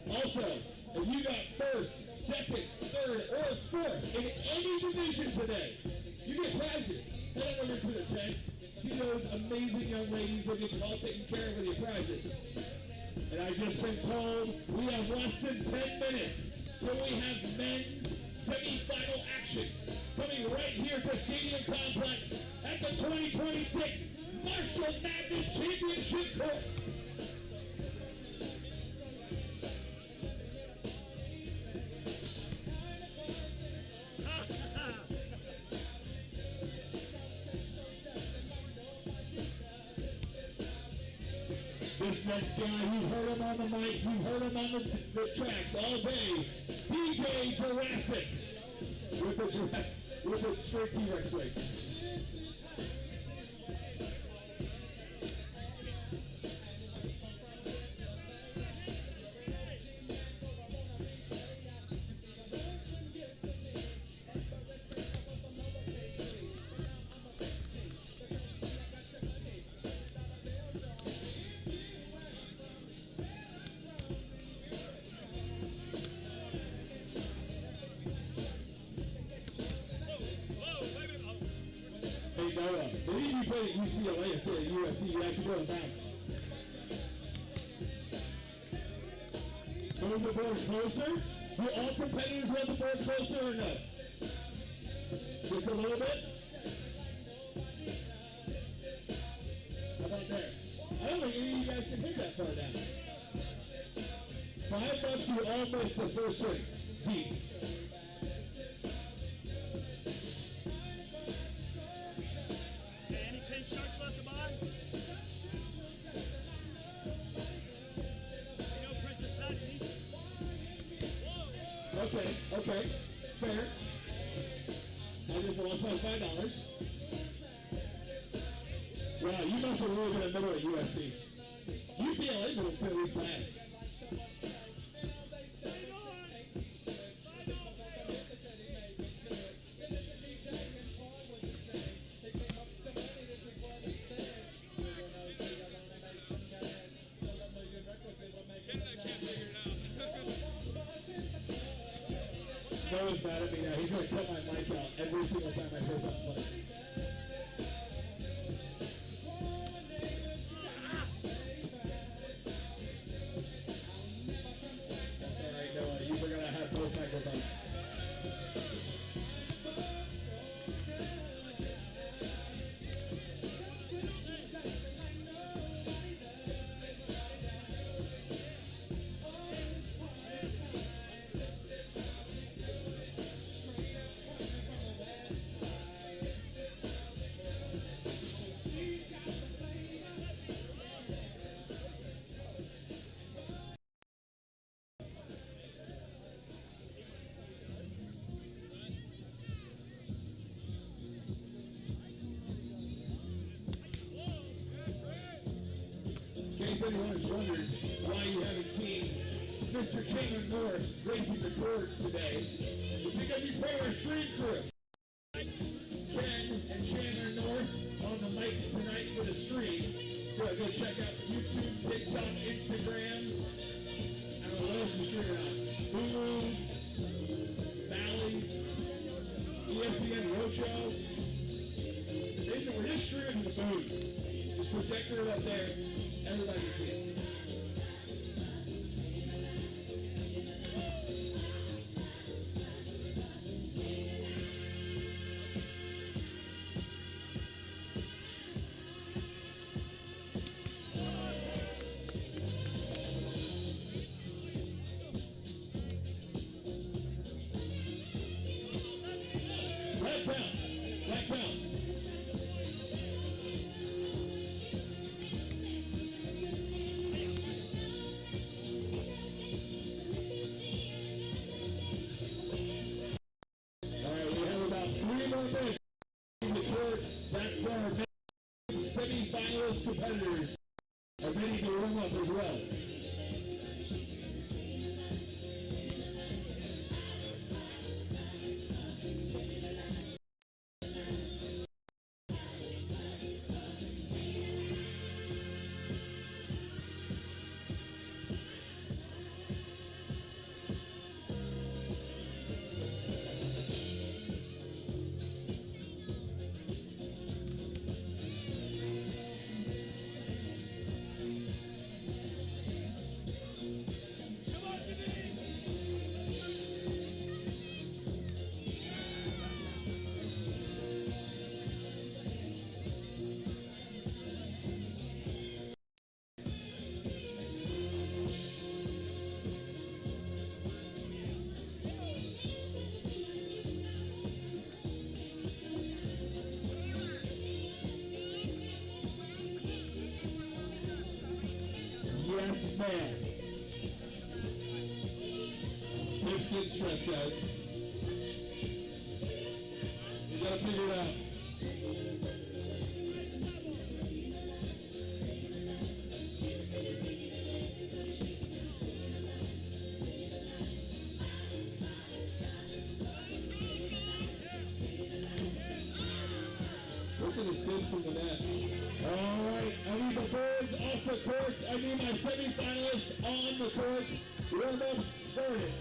Also, if you got first, second, third, or fourth in any division today, you get prizes. Head on over to the tent. See those amazing young ladies that get you all taken care of with your prizes. And I've just been told we have less than 10 minutes till we have men's semi-final action coming right here to Stadium Complex at the 2026 Marshall Madness Championship Court. next guy, you've heard him on the mic, you've heard him on the tracks all day. DJ Jurassic with a straight T-Rex leg. Hey Noah, believe you played at UCLA instead of USC, you actually go to bounce. Move the board closer. Do all competitors want the board closer or no? Just a little bit? How about there? I don't think any of you guys can hit that far down. $5, you all missed the first swing. Deep. Any pink shirts left to buy? You know Princess Patty. Whoa. Okay, fair. I just lost my $5. Wow, you must have really been a middle at USC. UCLA middle's at least last. Noah's mad at me now. He's going to cut my mic out every single time I say something funny. All right, Noah, you were going to have both microphones. In case anyone is wondering why you haven't seen Mr. Chandler North racing the court today, it's because he's part of our stream crew. Ken and Chandler North on the mics tonight for the stream. Go check out YouTube, TikTok, Instagram. I don't know what else is streaming on. Hulu, Bally's, ESPN Roadshow. We're just streaming to the booth. Just projector it up there. Everybody can see it. That counts. That counts. Semi-finalist competitors are ready to warm up as well. fail. Hips get stretched, guys. You gotta figure it out. Look at the assist from the net. All right, I need the boards off the courts. I need my semifinalists on the courts. Warm-ups started.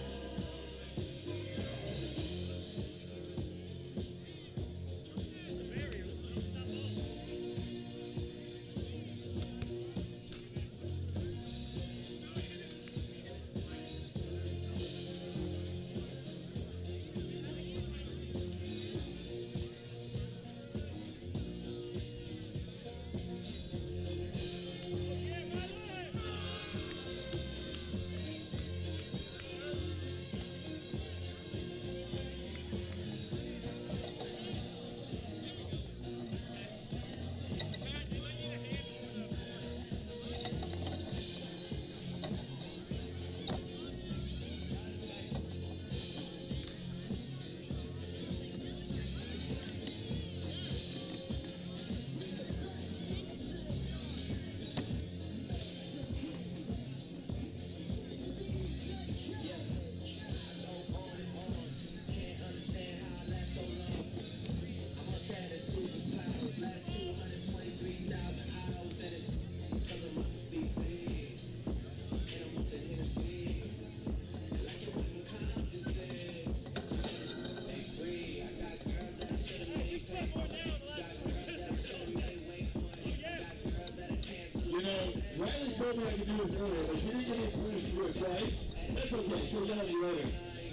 You know, Riley told me I could do this earlier, but she didn't give me permission to do it twice. That's okay, she'll yell at me later.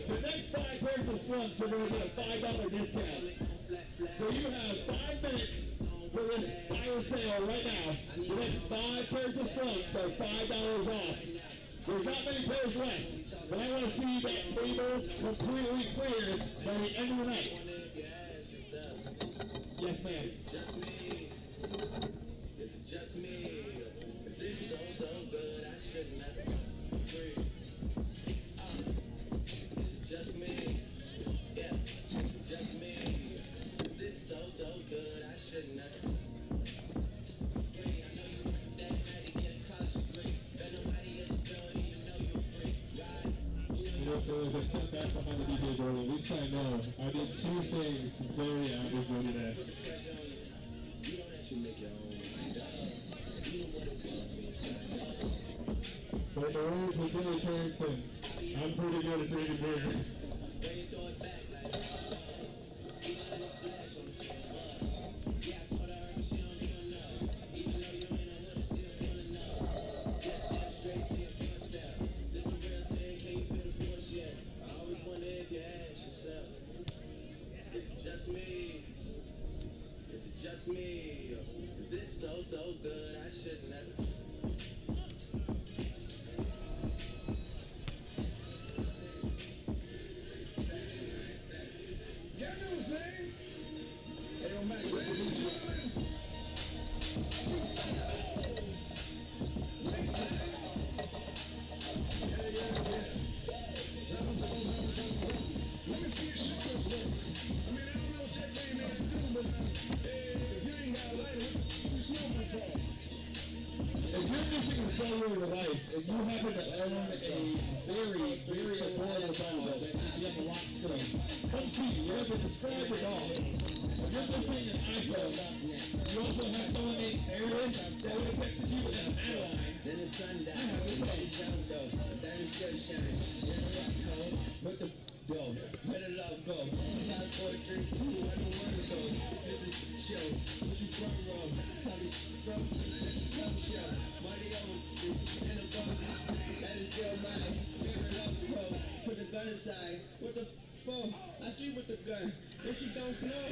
The next 5 pairs of slumps are going to get a $5 discount. So you have 5 minutes for this fire sale right now. The next 5 pairs of slumps are $5 off. There's not many pairs left, but I want to see that table completely clear by the end of the night. Yes, ma'am. Just me. Is this so good? I shouldn't have been free. Is it just me? Yeah, is it just me? Is this so good? I shouldn't have been free. I know you work that night to get a college degree. But nobody else don't even know you're free. Right? You know, there was a step back behind the DJ door. At least I know I did 2 things very obviously today. Put the pressure on you. You don't have to make your own mind up. You know what it was when you signed up. But the words of Billy Carrington, I'm pretty good at drinking beer. Then you throw it back like, you don't let it slash on the two of us. Yeah, I told her but she don't even know. Even though you're in a hood, I'm still gonna know. Get that straight to your doorstep. Is this a real thing? Can you feel the force yet? I always wonder if you ask yourself, is it just me? Is it just me? Is this so good? I shouldn't have. Y'all know what I'm saying? It don't matter. Ladies and gentlemen. Let me see your shoulders though. I mean, I don't know what that name is doing, but if you ain't got a lighter, you smoking for. If you're missing a cellular device and you happen to own a very, very affordable dog that needs to be on the lock screen, come see me. You have to describe the dog. If you're missing an iPhone, you also have someone named Aaron that would have texted you with an Adeline. Then the sun I have died. this Let dog. it down though. Then the sun shines. Then the rock cold. What the go? Where the love go? 5, 4, 3, 2. I don't wanna go. This is the show. Put you front row. Tommy bro. Come show. Money over. And the ball. That is still mine. Favorite love pro. Put the gun aside. What the fuck? I sleep with the gun. If she don't snow.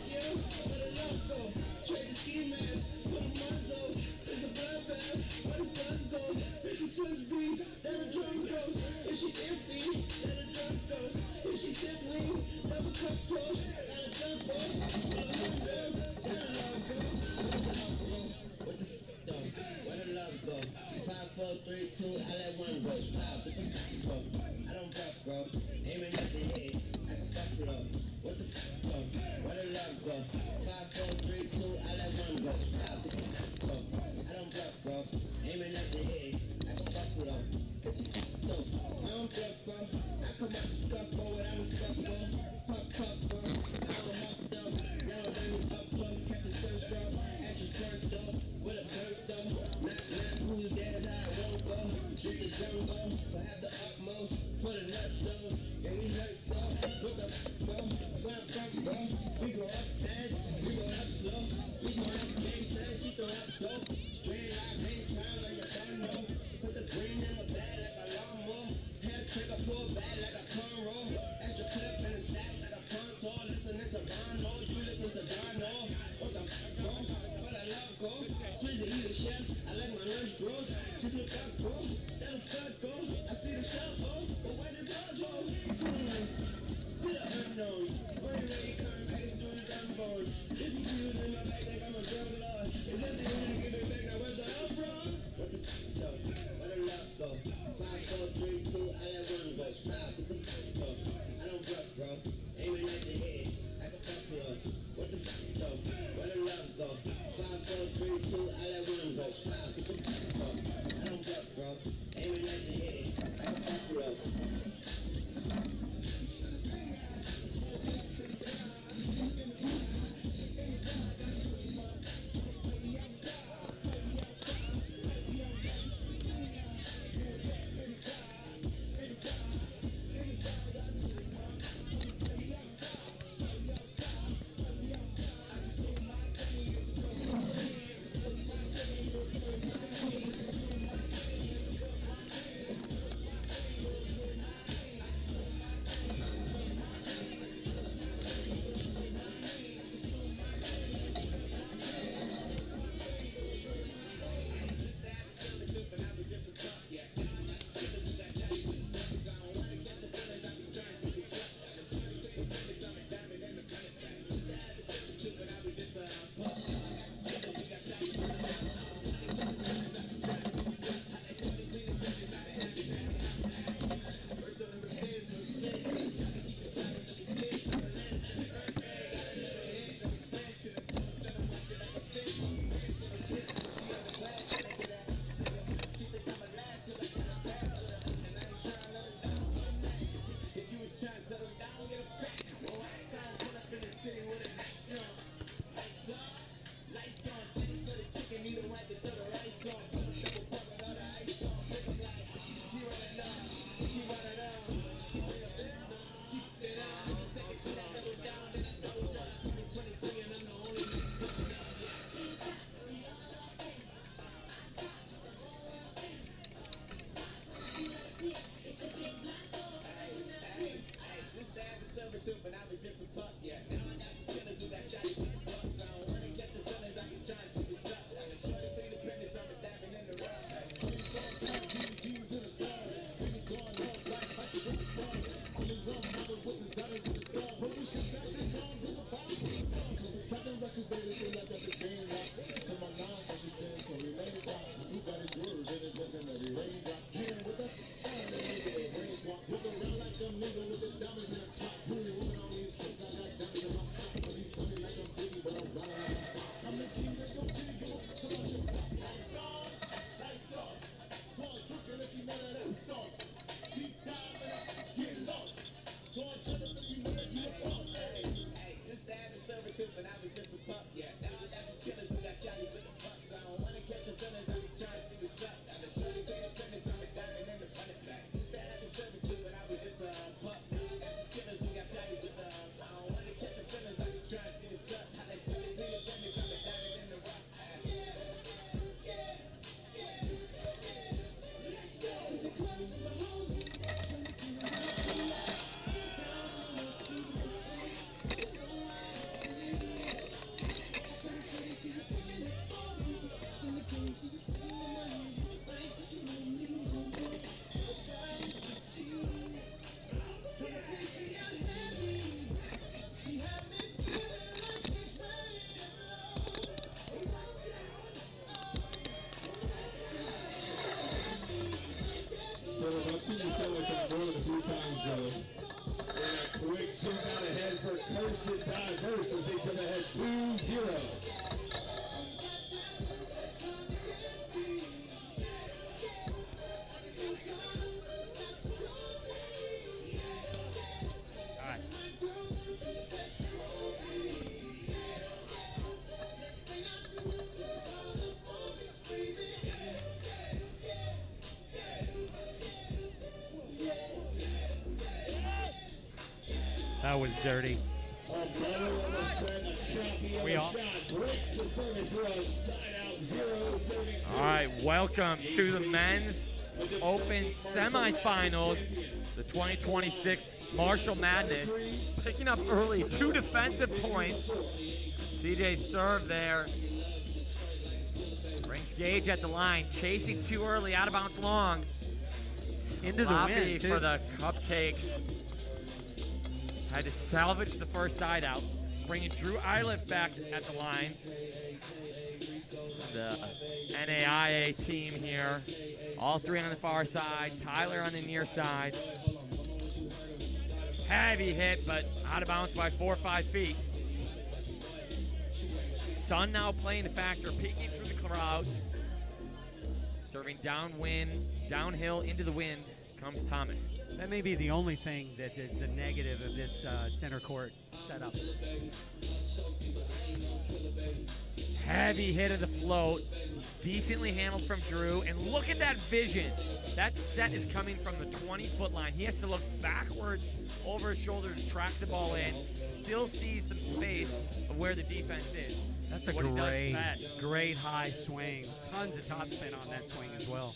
Yeah. Where the love go? Trade the ski mask. Put the muzzle. It's a bloodbath. Where the suns go? It's a Swiss beach. There the drums go. If she empty, let the drums go. If she simply, double cup toast. Let the jump go. Let the love go. What the love go? What the fuck though? Where the love go? 5, 4, 3, 2. go. 5, 4, 3, 2, I let one go. I don't bluff, bro. Aiming at the head. I can buffalo. No, I don't bluff, bro. I come out the scuff, bro, without a scuff, bro. Pop, bro. I don't huff, though. Yellow diamonds up close, kept the search, bro. At your front door, with a burst, though. Not who's dead, how I won't go. Shoot the drum, go. But have the utmost for the nuts, so. Yeah, we nuts, so. What the bro? Slam fuck, bro. We go up fast, we go up slow. We go up gang, son, she throw up dope. Drain like hang time like a bundle. Put the green in the bag like a lawnmower. Hair trigger, pull back like a cornrow. Extra clip in the stacks like a console. Listening to Bono, you listen to Bono. What the bro? What I love, go. Sweet to eat a chef, I like my lunch gross. Just look up, bro. Let the studs go. I see the shop, oh. But where the dogs go? To the unknown. When you ready, come back, it's doing his unborn. If you see what's in my bag, like I'm a drug lord. Is that the end to give it back? Now where's the help from? What the fuck go? Where the love go? 5, 4, 3, 2, I let one go. Smile, get the fuck go. I don't bluff, bro. Aiming at the head. I can buffalo. What the fuck go? Where the love go? 5, 4, 3, 2, I let one go. Smile, get the fuck go. I don't bluff, bro. Aiming at the head. I can buffalo. But I was just a pup, yeah. Now I got some killers who got shot with the bucks. I don't wanna get the feelings, I can try and see what's up. I'm a shorty thing to practice, I'm a diving in the rough. DVDs in the stars, niggas going off like Michael with the ball. Only one model with designers in the store. But we should back and down to the bottom. Cause records, they feel like that the game rock. Come on now, so she did so we made it down. Who got his word, then it doesn't let it rain drop. Here with the fire, they make it rain swap. Look around like them niggas with the diamonds in the spot. I'm the king that don't see you. Come on, you lights on. Go on, tripping if you know that song. Deep dive and get lost. Go on, tripping if you know that you a boss. Hey, used to have a servitude, but I was just a pup, yeah. Now I got some killers who got shotties with the bucks. I don't wanna catch the feelings, I be trying to see what's up. I'm a shorty thing to premise, I'm a diamond in the running back. Used to have a servitude, but I was just a pup. Now I got some killers who got shotties with the I don't wanna catch the feelings, I be trying to see what's up. How they shorty thing to premise, I'm a diamond in the rough. That was dirty. We all. All right, welcome to the Men's Open semifinals, the 2026 Marshall Madness. Picking up early, 2 defensive points. CJ serve there. Brings Gage at the line, chasing too early, out of bounds long. Into the wind, too. For the Cupcakes. Had to salvage the first side out, bringing Drew Iliff back at the line. The NAIA team here. All 3 on the far side, Tyler on the near side. Heavy hit, but out of bounds by 4 or 5 feet. Sun now playing the factor, peeking through the clouds. Serving downwind, downhill into the wind comes Thomas. That may be the only thing that is the negative of this center court setup. Heavy hit of the float, decently handled from Drew, and look at that vision. That set is coming from the 20-foot line. He has to look backwards over his shoulder to track the ball in, still sees some space of where the defense is. That's a great high swing. Tons of topspin on that swing as well.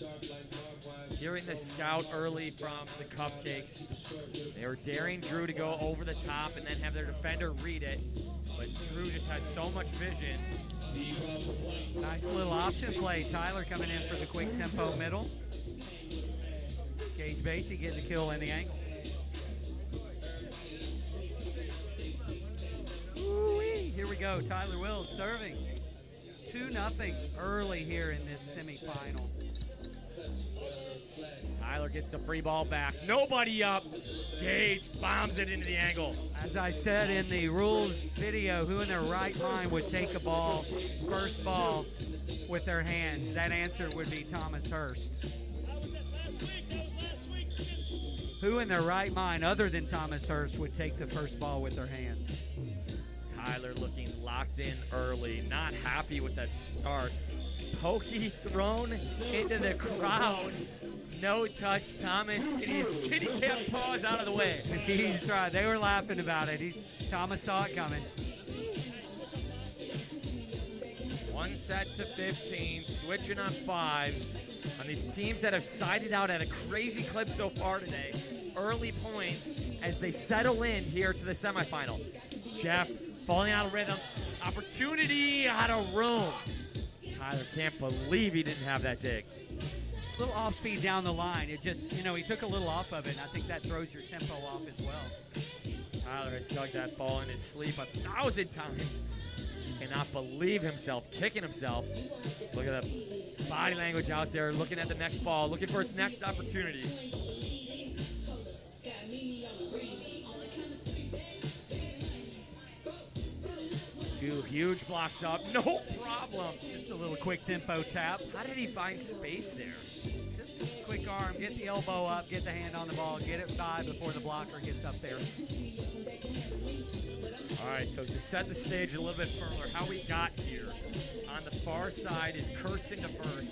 Hearing the scout early from the Cupcakes. They were daring Drew to go over the top and then have their defender read it. But Drew just has so much vision. Nice little option play. Tyler coming in for the quick tempo middle. Gage Basie getting the kill in the angle. Ooh-wee. Here we go. Tyler Wills serving. 2-0 early here in this semifinal. Tyler gets the free ball back. Nobody up. Gage bombs it into the angle. As I said in the rules video, who in their right mind would take a ball, first ball, with their hands? That answer would be Thomas Hurst. Who in their right mind, other than Thomas Hurst, would take the first ball with their hands? Tyler looking locked in early, not happy with that start. Pokey thrown into the crowd. No touch. Thomas getting his kitty cat paws out of the way. He's tried. They were laughing about it. Thomas saw it coming. 1 set to 15, switching on 5s. On these teams that have sided out at a crazy clip so far today. Early points as they settle in here to the semifinal. Jeff falling out of rhythm. Opportunity out of room. Tyler can't believe he didn't have that dig. A little off speed down the line. It just, he took a little off of it, and I think that throws your tempo off as well. Tyler has dug that ball in his sleep 1,000 times. He cannot believe himself, kicking himself. Look at the body language out there, looking at the next ball, looking for his next opportunity. 2 huge blocks up, no problem. Just a little quick tempo tap. How did he find space there? Just quick arm, get the elbow up, get the hand on the ball, get it by before the blocker gets up there. All right, so to set the stage a little bit further, how we got here. On the far side is Kirsten to first.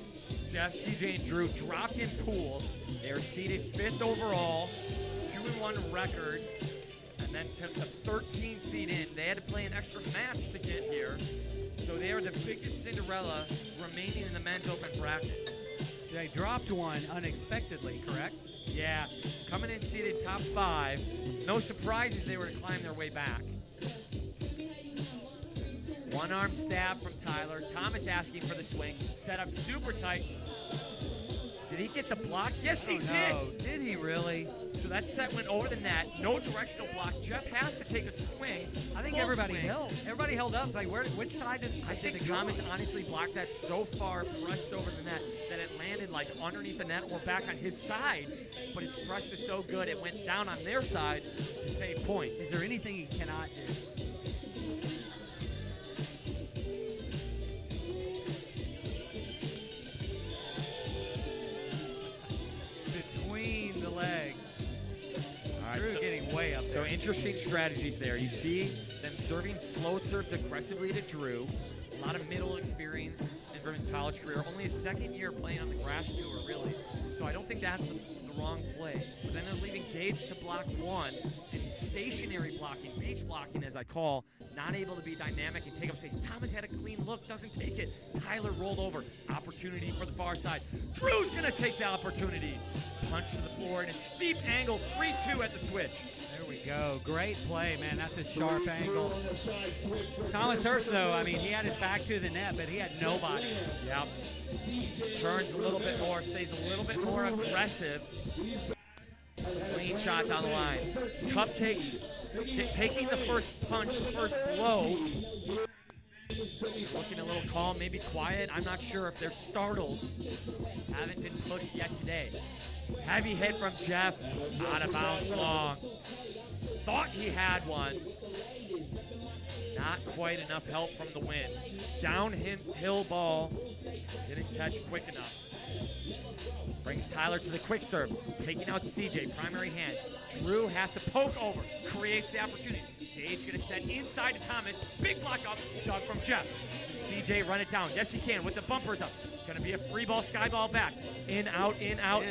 Jeff, CJ, and Drew dropped in pool. They were seeded 5th overall, 2-1 record. And then took the 13 seed in. They had to play an extra match to get here. So they are the biggest Cinderella remaining in the men's open bracket. They dropped one unexpectedly, correct? Yeah, coming in seeded top 5. No surprises they were to climb their way back. One arm stab from Tyler. Thomas asking for the swing. Set up super tight. Did he get the block? Yes, he did. No. Did he really? So that set went over the net. No directional block. Jeff has to take a swing. I think everybody held. Everybody held up. It's like, which side did I think Thomas honestly blocked that so far, pressed over the net, that it landed like underneath the net or back on his side. But his press was so good, it went down on their side to save point. Is there anything he cannot do? Between the legs. All right, Drew getting way up there. So interesting strategies there. You see them serving float serves aggressively to Drew. A lot of middle experience from his college career. Only his second year playing on the grass tour, really. So I don't think that's the wrong play. But then they're leaving Gage to block one, and he's stationary blocking, beach blocking as I call, not able to be dynamic and take up space. Thomas had a clean look, doesn't take it. Tyler rolled over. Opportunity for the far side. Drew's going to take the opportunity. Punch to the floor in a steep angle, 3-2 at the switch. There we go. Great play, man. That's a sharp angle. Thomas Hurst, though, I mean, he had his back to the net, but he had nobody. Yep. Turns a little bit more, stays a little bit more aggressive. Clean shot down the line. Cupcakes taking the first punch, the first blow. Looking a little calm, maybe quiet. I'm not sure if they're startled. Haven't been pushed yet today. Heavy hit from Jeff. Out of bounds long. Thought he had one. Not quite enough help from the wind. Downhill ball. Didn't catch quick enough. Brings Tyler to the quick serve. Taking out CJ, primary hands. Drew has to poke over. Creates the opportunity. Gage gonna set inside to Thomas. Big block up. Dug from Jeff. CJ run it down. Yes, he can with the bumpers up. Gonna be a free ball, sky ball back. In, out,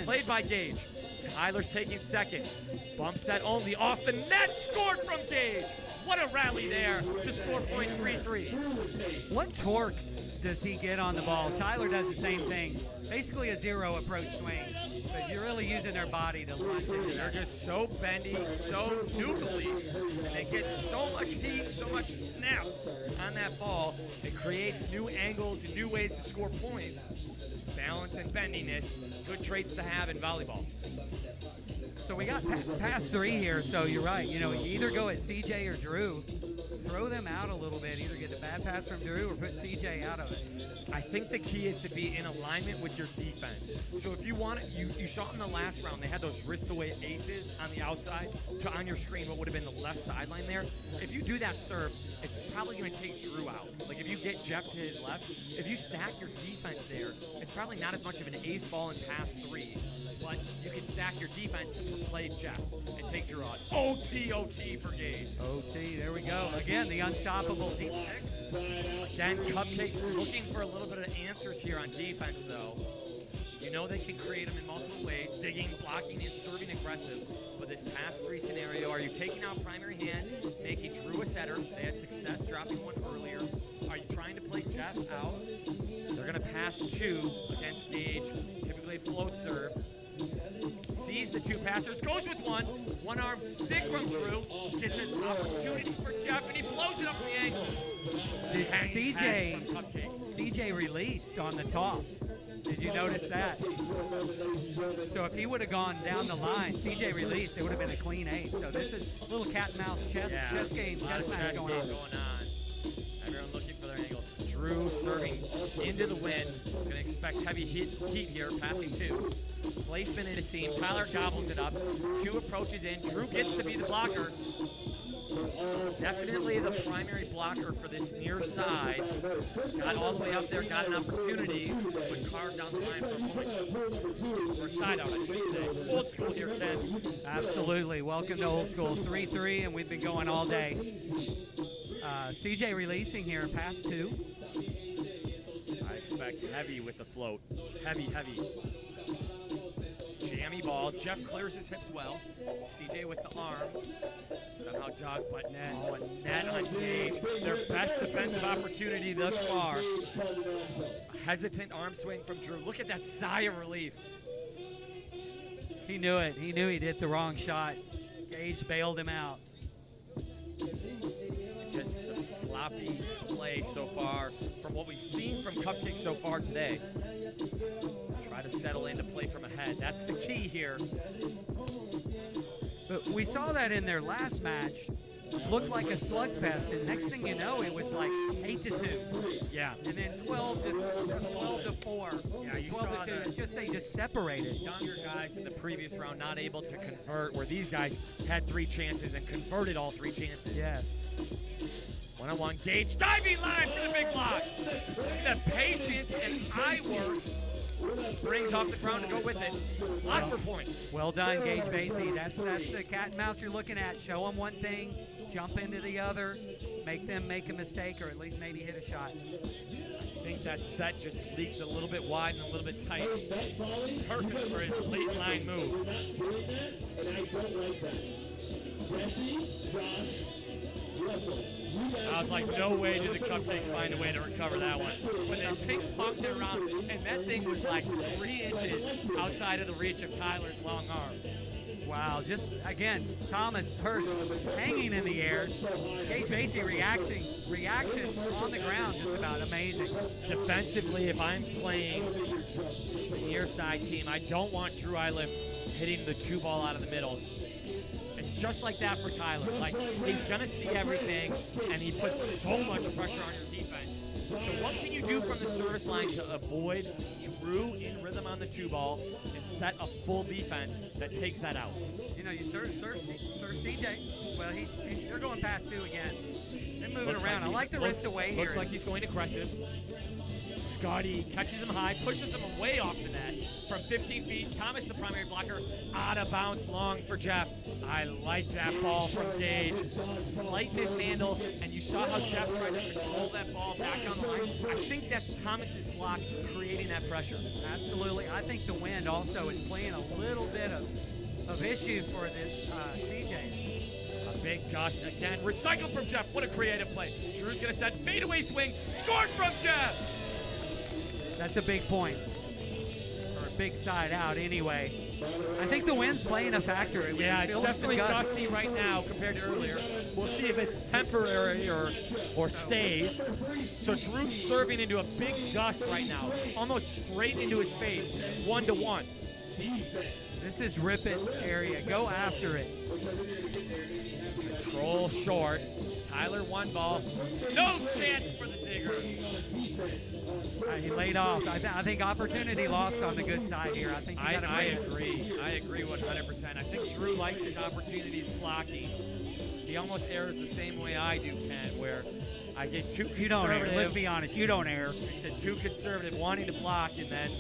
played by Gage. Tyler's taking second. Bump set only off the net, scored from Gage. What a rally there to score point 3-3. What torque does he get on the ball? Tyler does the same thing. Basically a zero approach swing, but you're really using their body to launch into They're that. just so bendy, so noodly, and they get so much heat, so much snap on that ball. It creates new angles and new ways to score points. Balance and bendiness, good traits to have in volleyball. So we got pass three here, so you're right. You know, you either go at CJ or Drew, throw them out a little bit, either get the bad pass from Drew or put CJ out of it. I think the key is to be in alignment with your defense. So if you want it, you saw in the last round, they had those wrist-away aces on the outside to on your screen what would have been the left sideline there. If you do that serve, it's probably going to take Drew out. Like if you get Jeff to his left, if you stack your defense there, it's probably not as much of an ace ball in pass three, but you can stack your defense to play Jeff and take Drew out. OT for Gage. OT, there we go. Again, the unstoppable deep six. Again, Cupcakes looking for a little bit of answers here on defense, though. You know they can create them in multiple ways, digging, blocking, and serving aggressive. But this pass three scenario, are you taking out primary hands, making Drew a setter? They had success dropping one earlier. Are you trying to play Jeff out? They're going to pass two against Gage, typically a float serve. Sees the two passers, goes with one arm stick from Drew, gets an opportunity for Jeff, and he blows it up the angle. CJ released on the toss. Did you notice that? So if he would have gone down the line, CJ released, it would have been a clean ace. So this is a little cat and mouse chess game, chess match going on. Everyone looking for their angle. Drew serving into the wind. Gonna expect heavy heat here, passing two. Placement in a seam. Tyler gobbles it up. Two approaches in. Drew gets to be the blocker. Definitely the primary blocker for this near side. Got all the way up there, got an opportunity, but carved down the line for a point. Or side out, I should say. Old school here, Ken. Absolutely. Welcome to Old School 3-3, and we've been going all day. CJ releasing here, pass two. I expect heavy with the float. Heavy. Jammy ball. Jeff clears his hips well. CJ with the arms. Somehow dug, but net. Oh, a net on Gage. Their best defensive opportunity thus far. A hesitant arm swing from Drew. Look at that sigh of relief. He knew it. He knew he'd hit the wrong shot. Gage bailed him out. Just some sloppy play so far from what we've seen from Cupcakes so far today. Try to settle in to play from ahead. That's the key here. But we saw that in their last match. Looked like a slugfest, and next thing you know, it was like 8-2. Yeah. And then 12 to 4. Yeah, you 12 saw to 2. that. It's just they just separated. Younger guys in the previous round not able to convert, where these guys had 3 chances and converted all 3 chances. Yes. One-on-one, Gage diving line for the big block. Look at the patience and eye work springs off the ground to go with it. Lock for point. Well done, Gage Basie. That's the cat and mouse you're looking at. Show them one thing, jump into the other, make them make a mistake, or at least maybe hit a shot. I think that set just leaked a little bit wide and a little bit tight. Perfect for his late line move. And I don't like that. Jesse, Josh, Russell. I was like, no way did the Cupcakes find a way to recover that one. When they ping-ponged it around, and that thing was like 3 inches outside of the reach of Tyler's long arms. Wow, just again, Thomas Hirsch hanging in the air. Gage Basie reaction on the ground, just about amazing. Defensively, if I'm playing the near side team, I don't want Drew Iliff hitting the 2 ball out of the middle. It's just like that for Tyler. Like, he's going to see everything, and he puts so much pressure on your defense. So what can you do from the service line to avoid Drew in rhythm on the 2 ball and set a full defense that takes that out? You know, you serve CJ. Well, they're going past 2 again. They're moving around. I like the wrist away here. Looks like he's going aggressive. Scotty catches him high, pushes him way off the net from 15 feet. Thomas, the primary blocker, out of bounds long for Jeff. I like that ball from Gage. Slight mishandle, and you saw how Jeff tried to control that ball back on the line. I think that's Thomas's block creating that pressure. Absolutely. I think the wind also is playing a little bit of issue for this CJ. A big gust again. Recycled from Jeff. What a creative play. Drew's going to set fadeaway swing. Scored from Jeff. That's a big point. Or a big side out anyway. I think the wind's playing a factor. Yeah, it's definitely gusty right now compared to earlier. We'll see if it's temporary or stays. So Drew's serving into a big gust right now, almost straight into his face, 1-1. This is rip it area. Go after it. Control short. Tyler 1 ball. No chance for the digger. He laid off. I think opportunity lost on the good side here. I think I agree. I agree 100%. I think Drew likes his opportunities blocking. He almost errs the same way I do, Ken, where I get too conservative. You don't err. Let's be honest. You don't err. Get too conservative, wanting to block, and then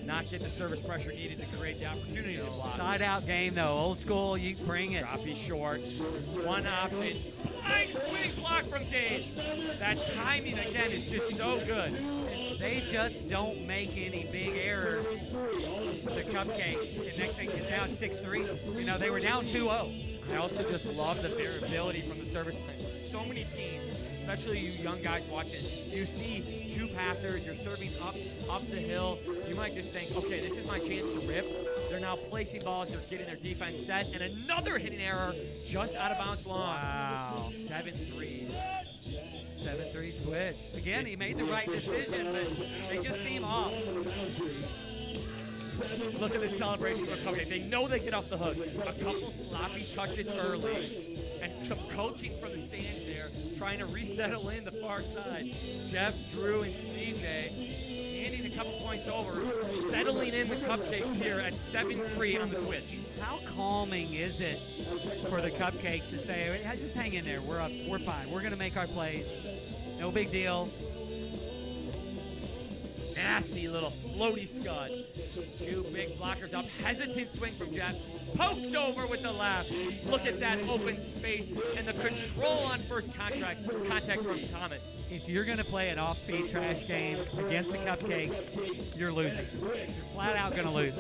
not get the service pressure needed to create the opportunity to block. Side out game, though. Old school. You bring it. Droppy short. One option. Blind swing block from Gage. That timing, again, is just so good. They just don't make any big errors, the Cupcakes. And next thing, down 6-3. You know, they were down 2-0. I also just love the variability from the service line. So many teams, especially you young guys watching this, you see 2 passers, you're serving up the hill. You might just think, okay, this is my chance to rip. They're now placing balls, they're getting their defense set, and another hitting error just out of bounds long. Wow. 7-3. 7-3 switch. Again, he made the right decision, but they just seem off. Look at this celebration for Cupcake. They know they get off the hook. A couple sloppy touches early, and some coaching from the stands there, trying to resettle in the far side. Jeff, Drew, and CJ handing a couple points over, settling in the Cupcakes here at 7-3 on the switch. How calming is it for the Cupcakes to say, hey, just hang in there, we're fine, we're gonna make our plays, no big deal. Nasty little floaty scud. 2 big blockers up. Hesitant swing from Jeff. Poked over with the left. Look at that open space and the control on first contact from Thomas. If you're going to play an off-speed trash game against the Cupcakes, you're losing. You're flat out going to lose.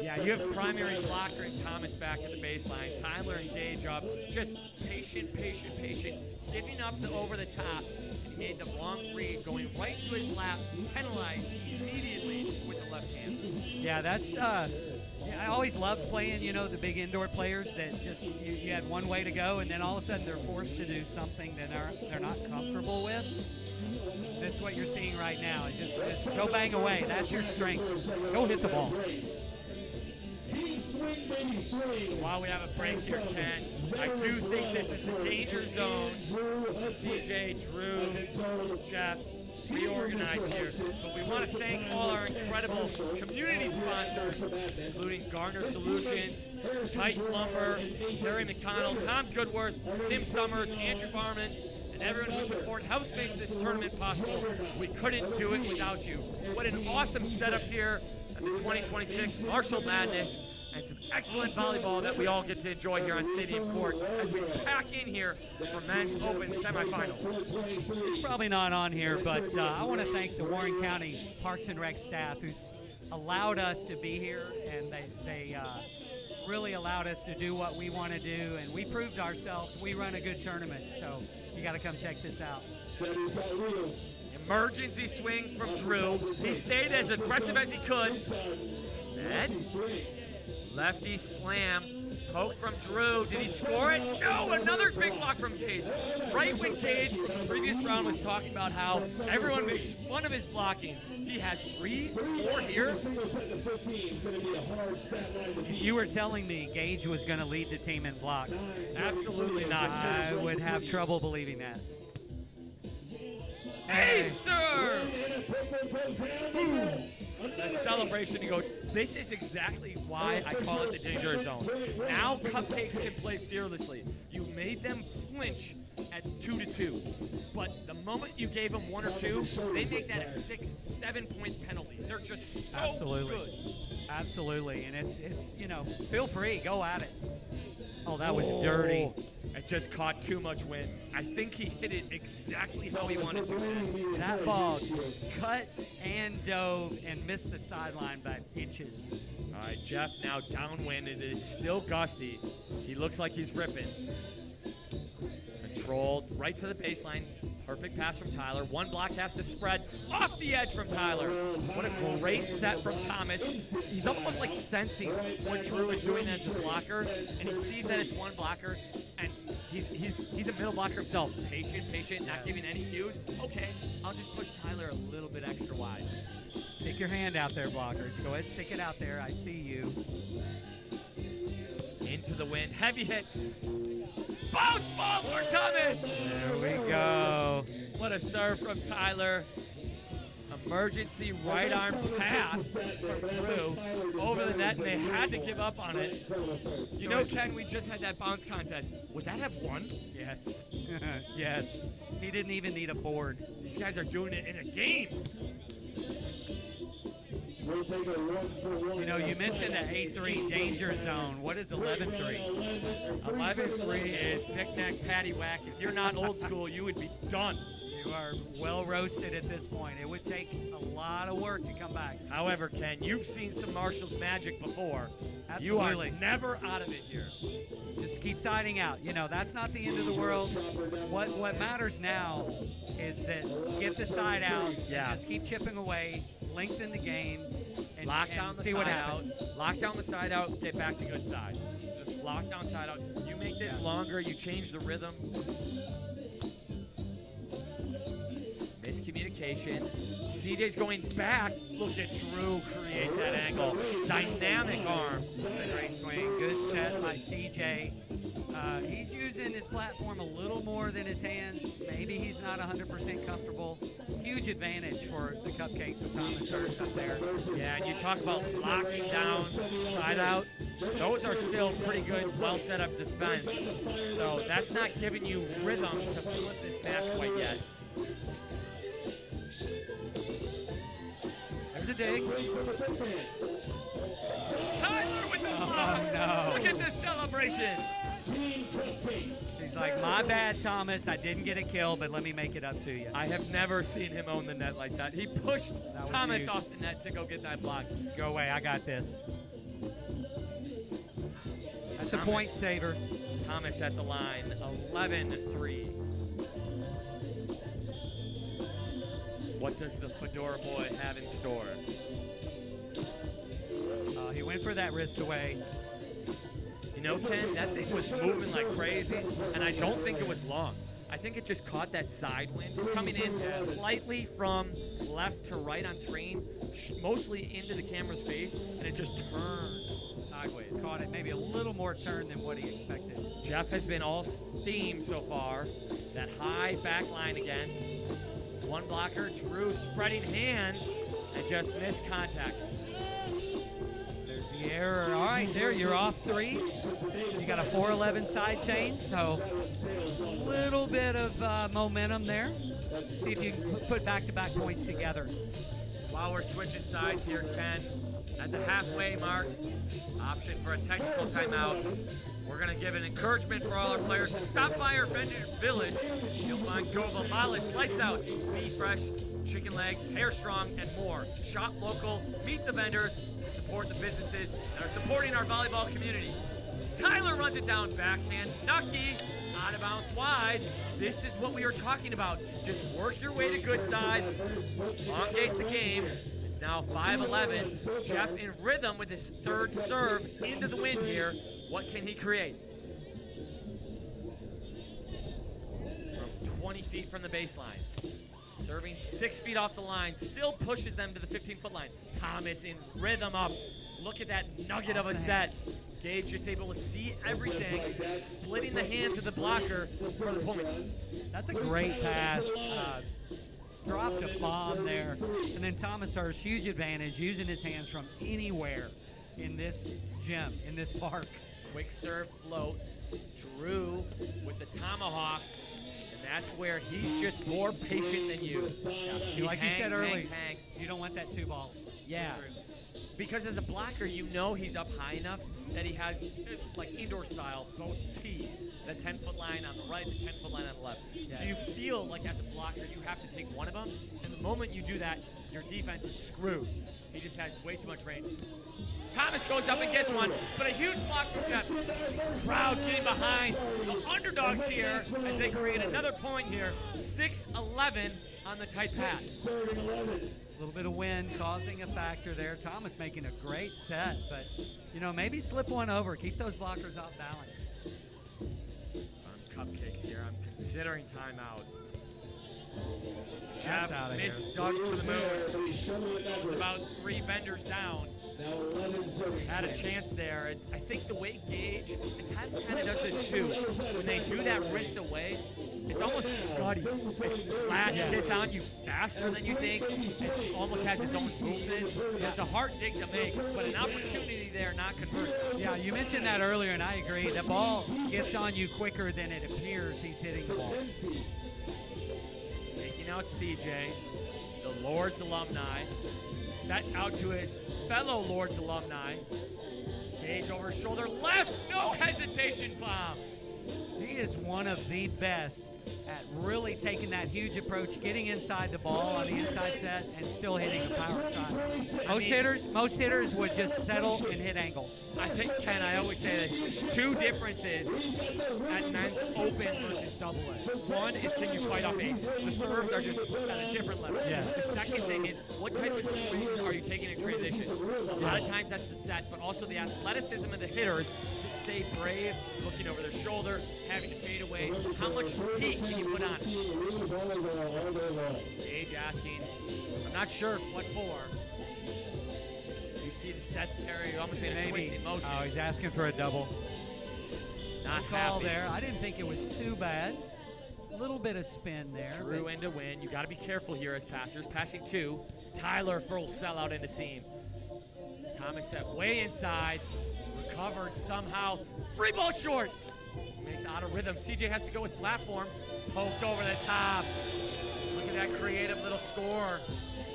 Yeah, you have primary blocker and Thomas back at the baseline. Tyler and Gage up. Just patient. Giving up the over the top. He made the wrong read, going right to his lap, penalized immediately with the left hand. Yeah, that's I always loved playing, the big indoor players that just you had one way to go, and then all of a sudden they're forced to do something that they're not comfortable with. This is what you're seeing right now. Just go bang away. That's your strength. Go hit the ball. So while we have a break here, Ken, I do think this is the danger zone. CJ, Drew, Jeff, reorganize here. But we want to thank all our incredible community sponsors, including Garner Solutions, Kite Lumber, Terry McConnell, Tom Goodworth, Tim Summers, Andrew Barman, and everyone who helps makes this tournament possible. We couldn't do it without you. What an awesome setup here. the 2026 Marshall Madness, and some excellent volleyball that we all get to enjoy here on Stadium Court as we pack in here for Men's Open semifinals. It's probably not on here, but I want to thank the Warren County Parks and Rec staff who's allowed us to be here, and they really allowed us to do what we want to do, and we proved ourselves. We run a good tournament, so you got to come check this out. Emergency swing from Drew. He stayed as aggressive as he could. And lefty slam, poke from Drew. Did he score it? No, another big block from Gage. Right when Gage, in the previous round, was talking about how everyone makes fun of his blocking. He has 3, 4 here. If you were telling me Gage was going to lead the team in blocks, Absolutely not. I would have trouble believing that. Acer! Boom! The celebration, you go, this is exactly why I call it the danger zone. Now Cupcakes can play fearlessly. You made them flinch at 2-2, but the moment you gave them 1 or 2, they make that a 6, 7 point penalty. They're just so good. Absolutely, and it's feel free, go at it. Oh, that was dirty. It just caught too much wind. I think he hit it exactly how he wanted to. That ball cut and dove and missed the sideline by inches. All right, Jeff now downwind. It is still gusty. He looks like he's ripping. Controlled right to the baseline. Perfect pass from Tyler. One block has to spread off the edge from Tyler. What a great set from Thomas. He's almost like sensing what Drew is doing as a blocker, and he sees that it's one blocker, and he's a middle blocker himself. Patient, not giving any cues. Okay, I'll just push Tyler a little bit extra wide. Stick your hand out there, blockers. Go ahead, stick it out there. I see you. Into the wind. Heavy hit. Bounce ball for Thomas. There we go. What a serve from Tyler. Emergency right arm pass from Drew over the net, and they had to give up on it. You know, Ken, we just had that bounce contest. Would that have won? Yes. Yes. He didn't even need a board. These guys are doing it in a game. You know, you mentioned an 8-3 danger zone. What is 11-3? 11-3 is knick-knack, paddywhack. If you're not old school, you would be done. You are well roasted at this point. It would take a lot of work to come back. However, Ken, you've seen some Marshall's magic before. Absolutely. You are never out of it here. Just keep siding out. You know, that's not the end of the world. What matters now is that get the side out. Yeah. Just keep chipping away, lengthen the game, and Lock down the see side what happens. out. Lock down the side out, get back to good side. Just lock down side out. You make this longer, you change the rhythm. Miscommunication. CJ's going back. Look at Drew create that angle. Dynamic arm. That's a great swing. Good set by CJ. He's using his platform a little more than his hands. Maybe he's not 100% comfortable. Huge advantage for the Cupcakes with Thomas Hurst up there. Yeah, and you talk about locking down side out. Those are still pretty good, well set up defense. So that's not giving you rhythm to flip this match quite yet. There's a dig. Tyler with the block. Oh, no. Look at this celebration. He's like, my bad, Thomas. I didn't get a kill, but let me make it up to you. I have never seen him own the net like that. He pushed Thomas huge. off the net to go get that block. Go away. I got this. That's a point saver. Thomas at the line, 11-3. What does the Fedora boy have in store? He went for that wrist away. You know, Ken, that thing was moving like crazy, and I don't think it was long. I think it just caught that side wind. It's coming in slightly from left to right on screen, mostly into the camera's face, and it just turned sideways. Caught it maybe a little more turn than what he expected. Jeff has been all steam so far. That high back line again. One blocker, Drew spreading hands, and just missed contact. There's the error. All right, there, you're off 3. You got a 4-11 side change, so a little bit of momentum there. See if you can put back-to-back points together. So while we're switching sides here, Ken, at the halfway mark. Option for a technical timeout. We're going to give an encouragement for all our players to stop by our vendor village. You'll find Gova, Malice, Lights Out, Be Fresh, Chicken Legs, Hair Strong, and more. Shop local, meet the vendors, and support the businesses that are supporting our volleyball community. Tyler runs it down, backhand, Nucky, out of bounds wide. This is what we were talking about. Just work your way to good side, elongate the game. It's now 5-11. Jeff in rhythm with his third serve into the wind here. What can he create? From 20 feet from the baseline. Serving 6 feet off the line, still pushes them to the 15-foot line. Thomas in rhythm up. Look at that nugget of a set. Gage just able to see everything, splitting the hands of the blocker for the point. That's a great pass. Dropped a bomb there. And then Thomas serves huge advantage using his hands from anywhere in this gym, in this park. Quick serve float. Drew with the tomahawk. And that's where he's just more patient than you. Yeah. Like you said earlier, hangs. you don't want that 2-ball. Yeah. Because as a blocker, you know he's up high enough that he has, like indoor style, both tees. The 10-foot line on the right, the 10-foot line on the left. Yeah. So you feel like as a blocker, you have to take one of them. And the moment you do that, your defense is screwed. He just has way too much range. Thomas goes up and gets one, but a huge block from Jeff. Crowd getting behind the underdogs here as they create another point here. 6-11 on the tight pass. A little bit of wind causing a factor there. Thomas making a great set, but, you know, maybe slip one over. Keep those blockers off balance. Cupcakes here. I'm considering timeout. That's Jeff out of here. missed Doug to the moon. It was about 3 vendors down. Had a chance there. I think the way Gage, and Tyler kind of does this too, when they do that wrist away, it's almost scuddy. It's flat, it gets on you faster than you think. It almost has its own movement. So it's a hard dig to make, but an opportunity there not converted. Yeah, you mentioned that earlier, and I agree. The ball gets on you quicker than it appears he's hitting the ball. Taking out CJ, the Lords alumni, set out to his fellow Lords alumni. Gage over his shoulder, left, no hesitation bomb. He is one of the best at really taking that huge approach, getting inside the ball on the inside set, and still hitting a power shot. Most hitters would just settle and hit angle. I think, Ken, I always say this, there's 2 differences at men's open versus double A. One is, can you fight off aces? The serves are just at a different level. Yeah. The second thing is, what type of swing are you taking in transition? A lot of times that's the set, but also the athleticism of the hitters to stay brave, looking over their shoulder, having to fade away. How much heat can you put on it? Gage asking, I'm not sure what for. You see the set there, you almost made a twisting motion. Oh, he's asking for a double. Not Call happy. there. I didn't think it was too bad. A little bit of spin there. Drew into win. You got to be careful here as passers. Passing 2. Tyler full sellout into seam. Thomas set way inside. Recovered somehow. Free ball short. Makes out of rhythm. CJ has to go with platform. Poked over the top. Look at that creative little score.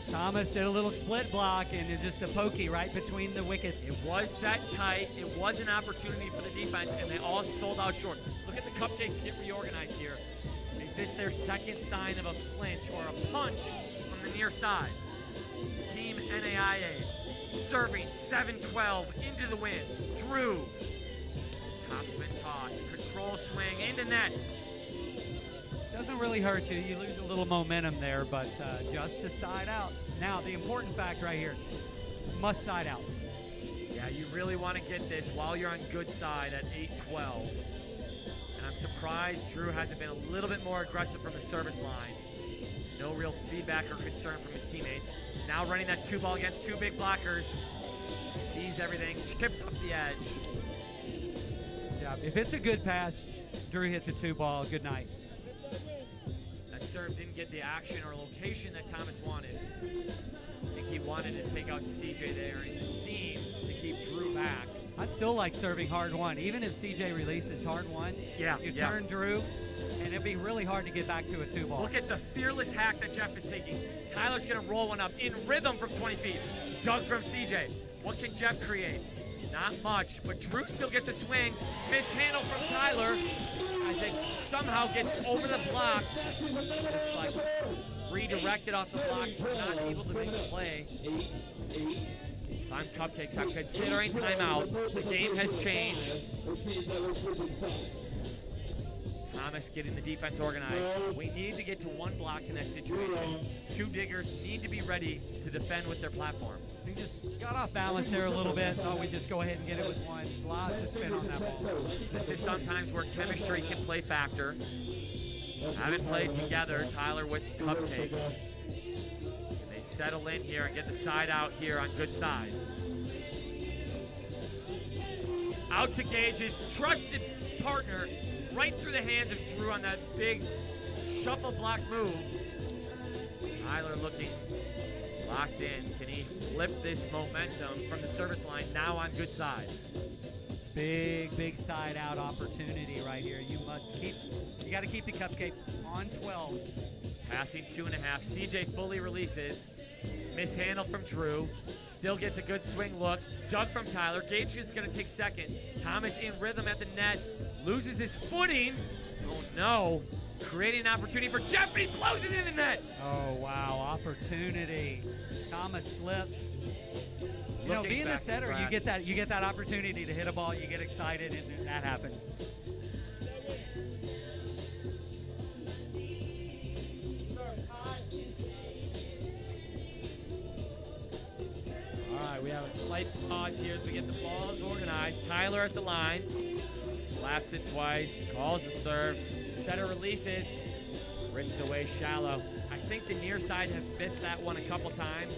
Thomas did a little split block and just a pokey right between the wickets. It was set tight. It was an opportunity for the defense, and they all sold out short. Look at the cupcakes get reorganized here. Is this their second sign of a flinch or a punch from the near side? Team NAIA serving 7-12 into the wind. Drew. Topspin toss. Control swing into net. Doesn't really hurt you. You lose a little momentum there, but just to side out. Now, the important fact right here, must side out. Yeah, you really want to get this while you're on good side at 8-12. And I'm surprised Drew hasn't been a little bit more aggressive from the service line. No real feedback or concern from his teammates. Now running that 2-ball against 2 big blockers. Sees everything, chips off the edge. Yeah, if it's a good pass, Drew hits a 2-ball, good night. That serve didn't get the action or location that Thomas wanted. I think he wanted to take out CJ there in the seam to keep Drew back. I still like serving hard one. Even if CJ releases hard one, Yeah, you turn Drew, and it'd be really hard to get back to a 2-ball. Look at the fearless hack that Jeff is taking. Tyler's gonna roll one up in rhythm from 20 feet. Dug from CJ. What can Jeff create? Not much, but Drew still gets a swing. Mishandle from Tyler as it somehow gets over the block. Just like redirected off the block, not able to make the play. I'm Cupcakes. I'm considering timeout. The game has changed. Thomas getting the defense organized. We need to get to one block in that situation. Two diggers need to be ready to defend with their platform. He just got off balance there a little bit. Thought we'd just go ahead and get it with one. Lots of spin on that ball. This is sometimes where chemistry can play factor. Haven't played together, Tyler with Cupcakes. And they settle in here and get the side out here on good side. Out to Gage's trusted partner, right through the hands of Drew on that big shuffle block move. Tyler looking locked in. Can he flip this momentum from the service line now on good side? Big side out opportunity right here. You got to keep the Cupcake on 12. Passing 2.5. CJ fully releases. Mishandle from Drew. Still gets a good swing look. Dug from Tyler. Gage is going to take second. Thomas in rhythm at the net. Loses his footing. Oh no. Creating an opportunity for Jeff, and he blows it in the net. Oh wow, opportunity. Thomas slips. You know, being a setter, you get that opportunity to hit a ball, you get excited, and that happens. All right, we have a slight pause here as we get the balls organized. Tyler at the line. Slaps it twice, calls the serve, setter releases, wrist away shallow. I think the near side has missed that one a couple times.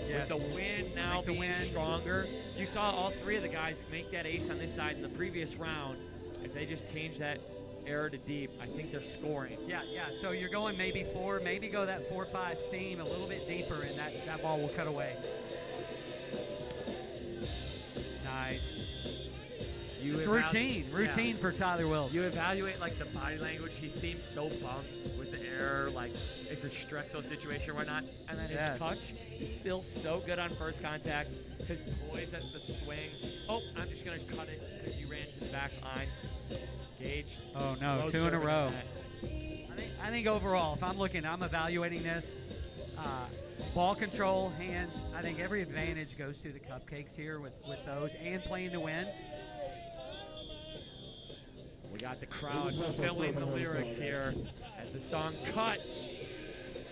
Yes. With the wind now being stronger. You saw all three of the guys make that ace on this side in the previous round. If they just change that error to deep, I think they're scoring. Yeah, so you're going maybe 4, maybe go that 4-5 seam a little bit deeper, and that ball will cut away. Nice. It's routine for Tyler Wills. You evaluate like the body language. He seems so bummed with the error, like it's a stressful situation or whatnot. And then his touch is still so good on first contact. His poise at the swing. Oh, I'm just gonna cut it because you ran to the back line. Gage. Oh no, 2 in a row. I think overall, if I'm evaluating this. Ball control, hands. I think every advantage goes to the Cupcakes here with those and playing to win. We got the crowd filling the lyrics here as the song Cut.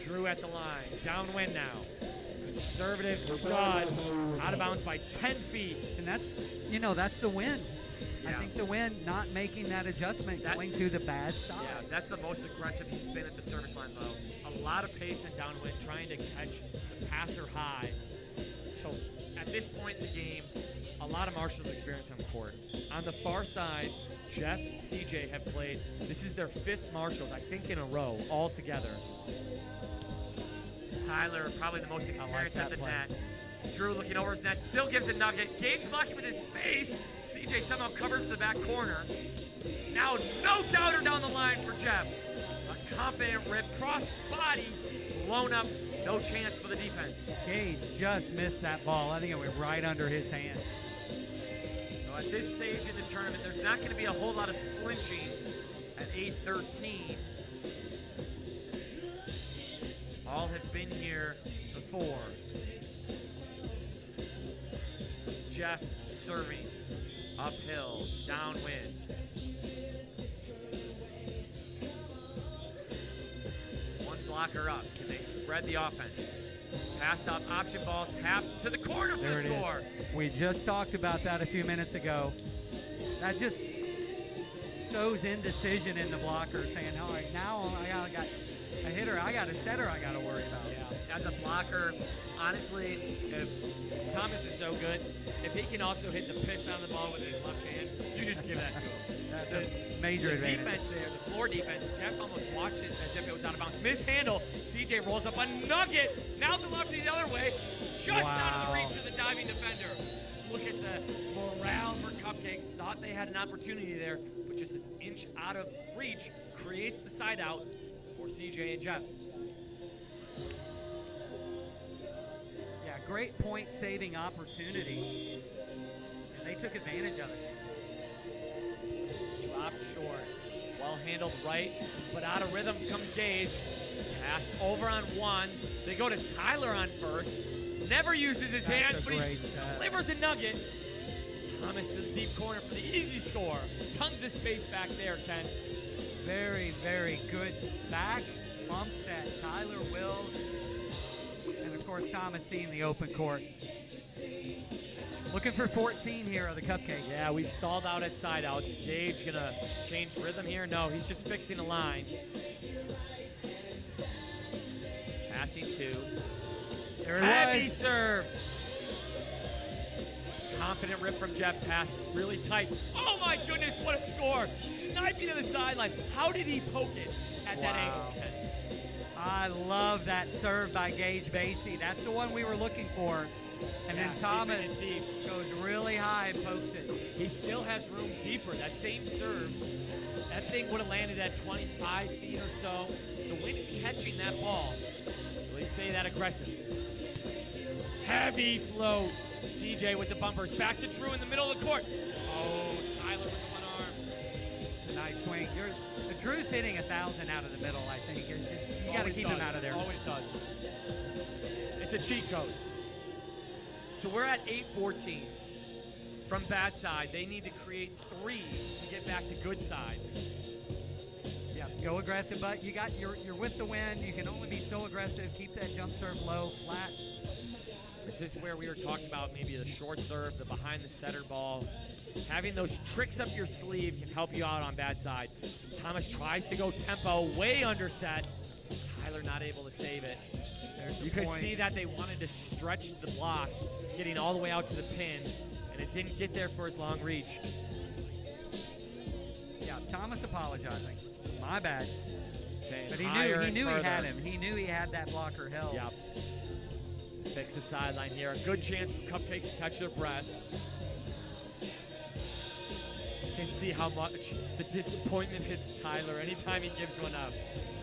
Drew at the line. Downwind now. Conservative scud. Out of bounds by 10 feet. And that's the wind. Yeah. I think the wind not making that adjustment, going to the bad side. Yeah, that's the most aggressive he's been at the service line, though. A lot of pace and downwind, trying to catch the passer high. So at this point in the game, a lot of Marshall's experience on the court. On the far side, Jeff and CJ have played. This is their 5th Marshalls, I think, in a row, all together. Tyler, probably the most experienced at the net. Drew looking over his net, still gives a nugget. Gage blocking with his face. CJ somehow covers the back corner. Now no doubter down the line for Jeff. A confident rip, cross body, blown up. No chance for the defense. Gage just missed that ball. I think it went right under his hand. So at this stage in the tournament, there's not going to be a whole lot of flinching at 8-13. All have been here before. Jeff serving uphill, downwind. One blocker up. Can they spread the offense? Passed up, option ball, tap to the corner for the score. We just talked about that a few minutes ago. That just sows indecision in the blocker, saying, all right, now I got a hitter, I got a setter I got to worry about. Yeah, as a blocker, honestly, if Thomas is so good, if he can also hit the piss out of the ball with his left hand, you just give that to him. That's a major advantage. Defense there, the floor defense, Jeff almost watched it as if it was out of bounds. Mishandle, CJ rolls up a nugget. Now the lefty the other way. Just out of the reach of the diving defender. Look at the morale for Cupcakes. Thought they had an opportunity there, but just an inch out of reach creates the side out for CJ and Jeff. Yeah, great point-saving opportunity, and they took advantage of it. Dropped short. Well handled right, but out of rhythm comes Gage. Passed over on one. They go to Tyler on first. Never uses his hands, but he delivers a nugget. Thomas to the deep corner for the easy score. Tons of space back there, Ken. Very, very good back bump set. Tyler Wills, and of course Thomas seeing the open court. Looking for 14 here of the Cupcakes. Yeah, we've stalled out at side outs. Gage gonna change rhythm here? No, he's just fixing the line. Passing two. There it Heavy was. serve. Confident rip from Jeff. Pass really tight. Oh my goodness, what a score. Sniping to the sideline. How did he poke it at that angle, Ken? I love that serve by Gage Basie. That's the one we were looking for. And Yeah, then Thomas keeping it deep. goes really high and pokes it. He still has room deeper. That same serve, that thing would have landed at 25 feet or so. The wind is catching that ball. Will he stay that aggressive? Heavy float. CJ with the bumpers. Back to Drew in the middle of the court. Oh, Tyler with the one arm. It's a nice swing. Drew's hitting 1,000 out of the middle, I think. It's just, you got to Always keep him out of there. Always does. It's a cheat code. So we're at 8-14 from bad side. They need to create 3 to get back to good side. Yeah, go aggressive, but you're with the wind. You can only be so aggressive. Keep that jump serve low, flat. This is where we were talking about maybe the short serve, the behind the setter ball. Having those tricks up your sleeve can help you out on bad side. Thomas tries to go tempo, way underset. Tyler not able to save it. You could see that they wanted to stretch the block, getting all the way out to the pin, and it didn't get there for his long reach. Yeah, Thomas apologizing. My bad. Saying But he higher knew and he had further. him. He knew he had that blocker held. Yep. Fix the sideline here. A good chance for Cupcakes to catch their breath. You can see how much the disappointment hits Tyler anytime he gives one up.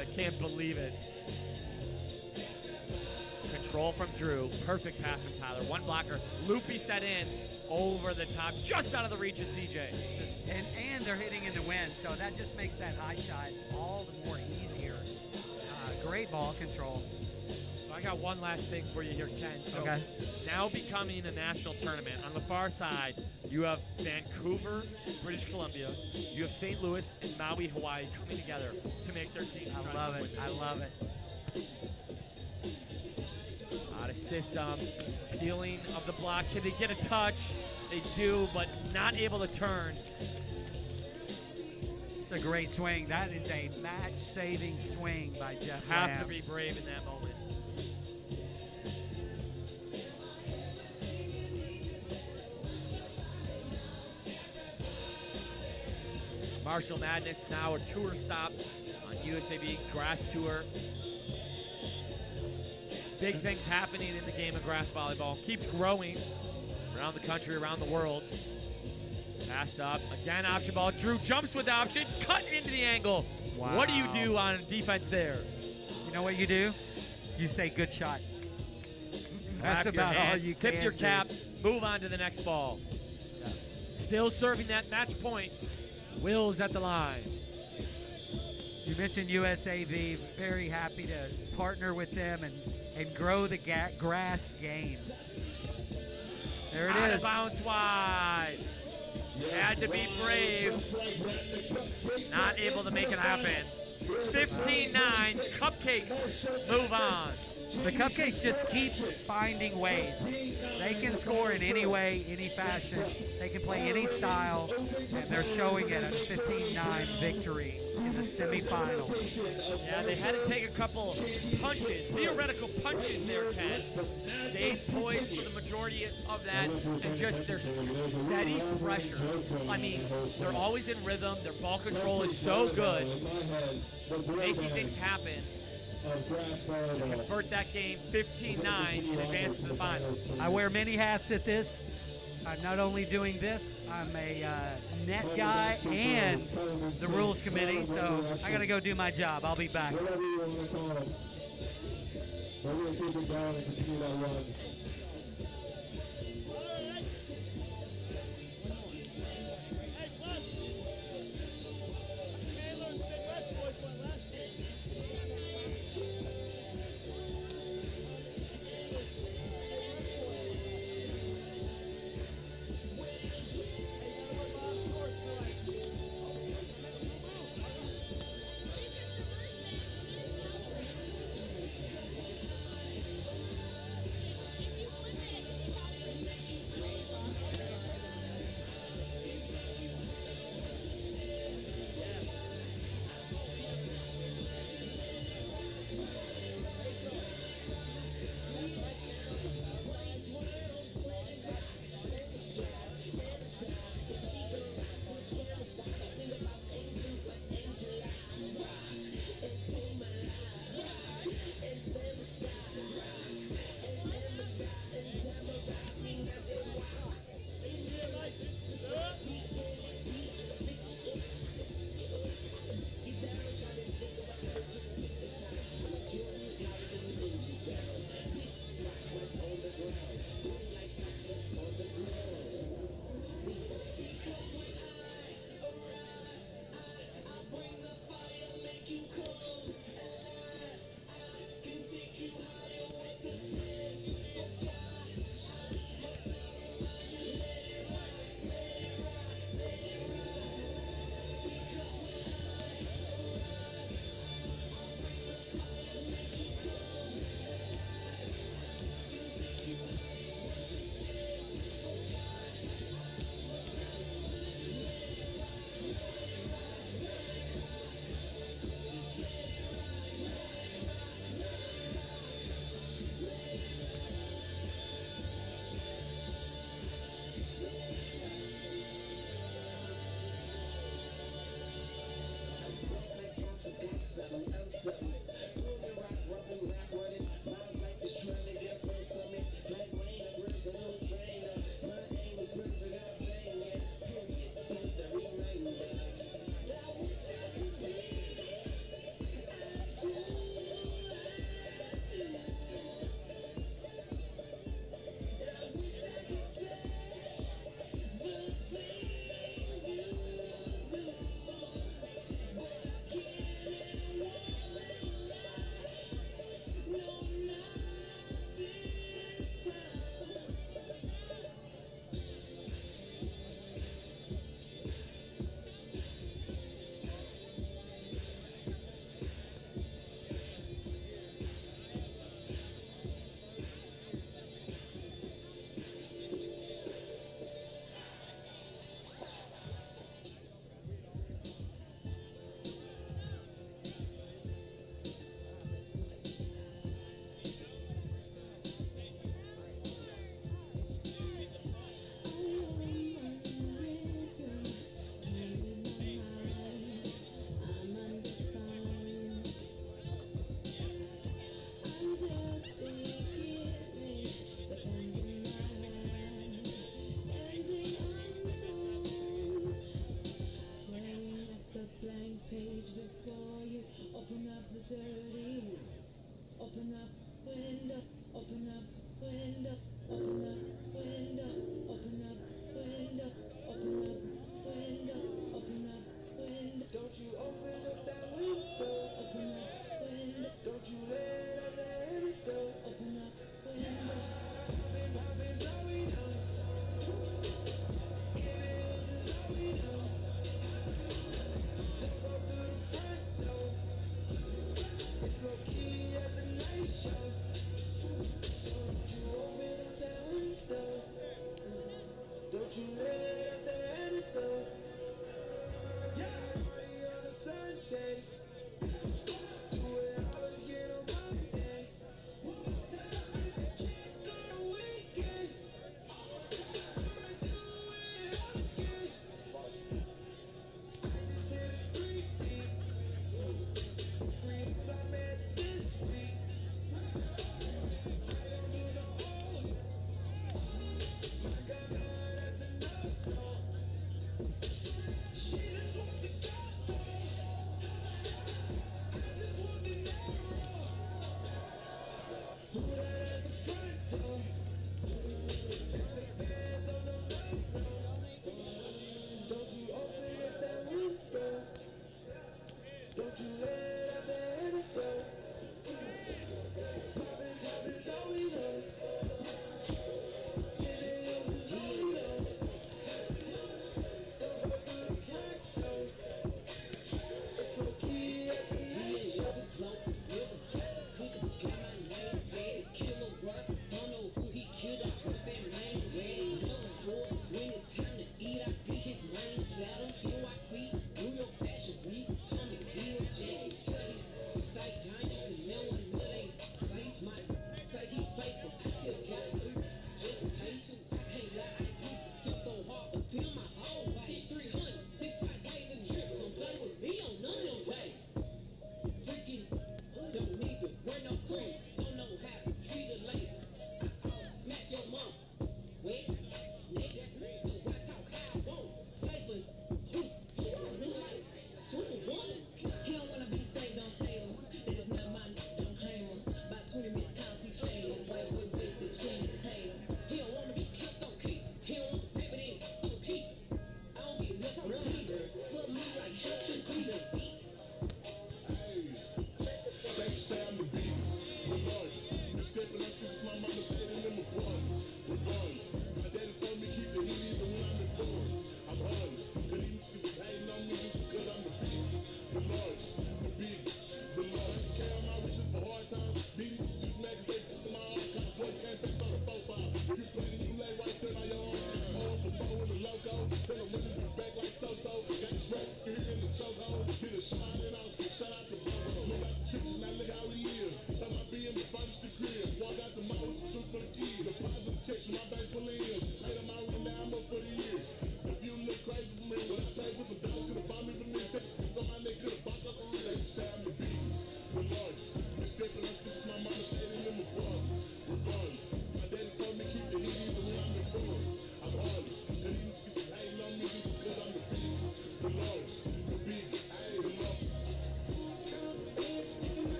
I can't believe it. Control from Drew. Perfect pass from Tyler. One blocker. Loopy set in. Over the top. Just out of the reach of CJ. And they're hitting in the wind, so that just makes that high shot all the more easier. Great ball control. So I got one last thing for you here, Ken. So Okay. now becoming a national tournament. On the far side, you have Vancouver, British Columbia. You have St. Louis and Maui, Hawaii coming together to make their team. I love it. I love it. Out of system, peeling of the block. Can they get a touch? They do, but not able to turn. It's a great swing. That is a match-saving swing by Jeff Have to Lamb. be brave in that moment. Marshall Madness now a tour stop on USAB Grass Tour. Big things happening in the game of grass volleyball. Keeps growing around the country, around the world. Passed up. Again, option ball. Drew jumps with the option. Cut into the angle. Wow. What do you do on defense there? You know what you do? You say good shot. Clap That's your about all hands, you tip can your do. cap, move on to the next ball. Yeah. Still serving that match point. Will's at the line. You mentioned USAV. Very happy to partner with them and grow the grass game. There it Out is. of bounds wide. Had to be brave. Not able to make it happen. 15-9. Cupcakes move on. The Cupcakes just keep finding ways. They can score in any way, any fashion. They can play any style, and they're showing it a 15-9 victory in the semifinal. Yeah, they had to take a couple punches, theoretical punches there, Ken. Stayed poised for the majority of that, and just their steady pressure. I mean, they're always in rhythm. Their ball control is so good, making things happen. of grass to volleyball. convert that game 15-9 and advance to the final. I wear many hats at this. I'm not only doing this, I'm a net guy and the rules committee, so I got to go do my job. I'll be back. Whatever you want to call them. We're going to keep it going and continue that run. Hey, plus, Chandler's Midwest boys won last year.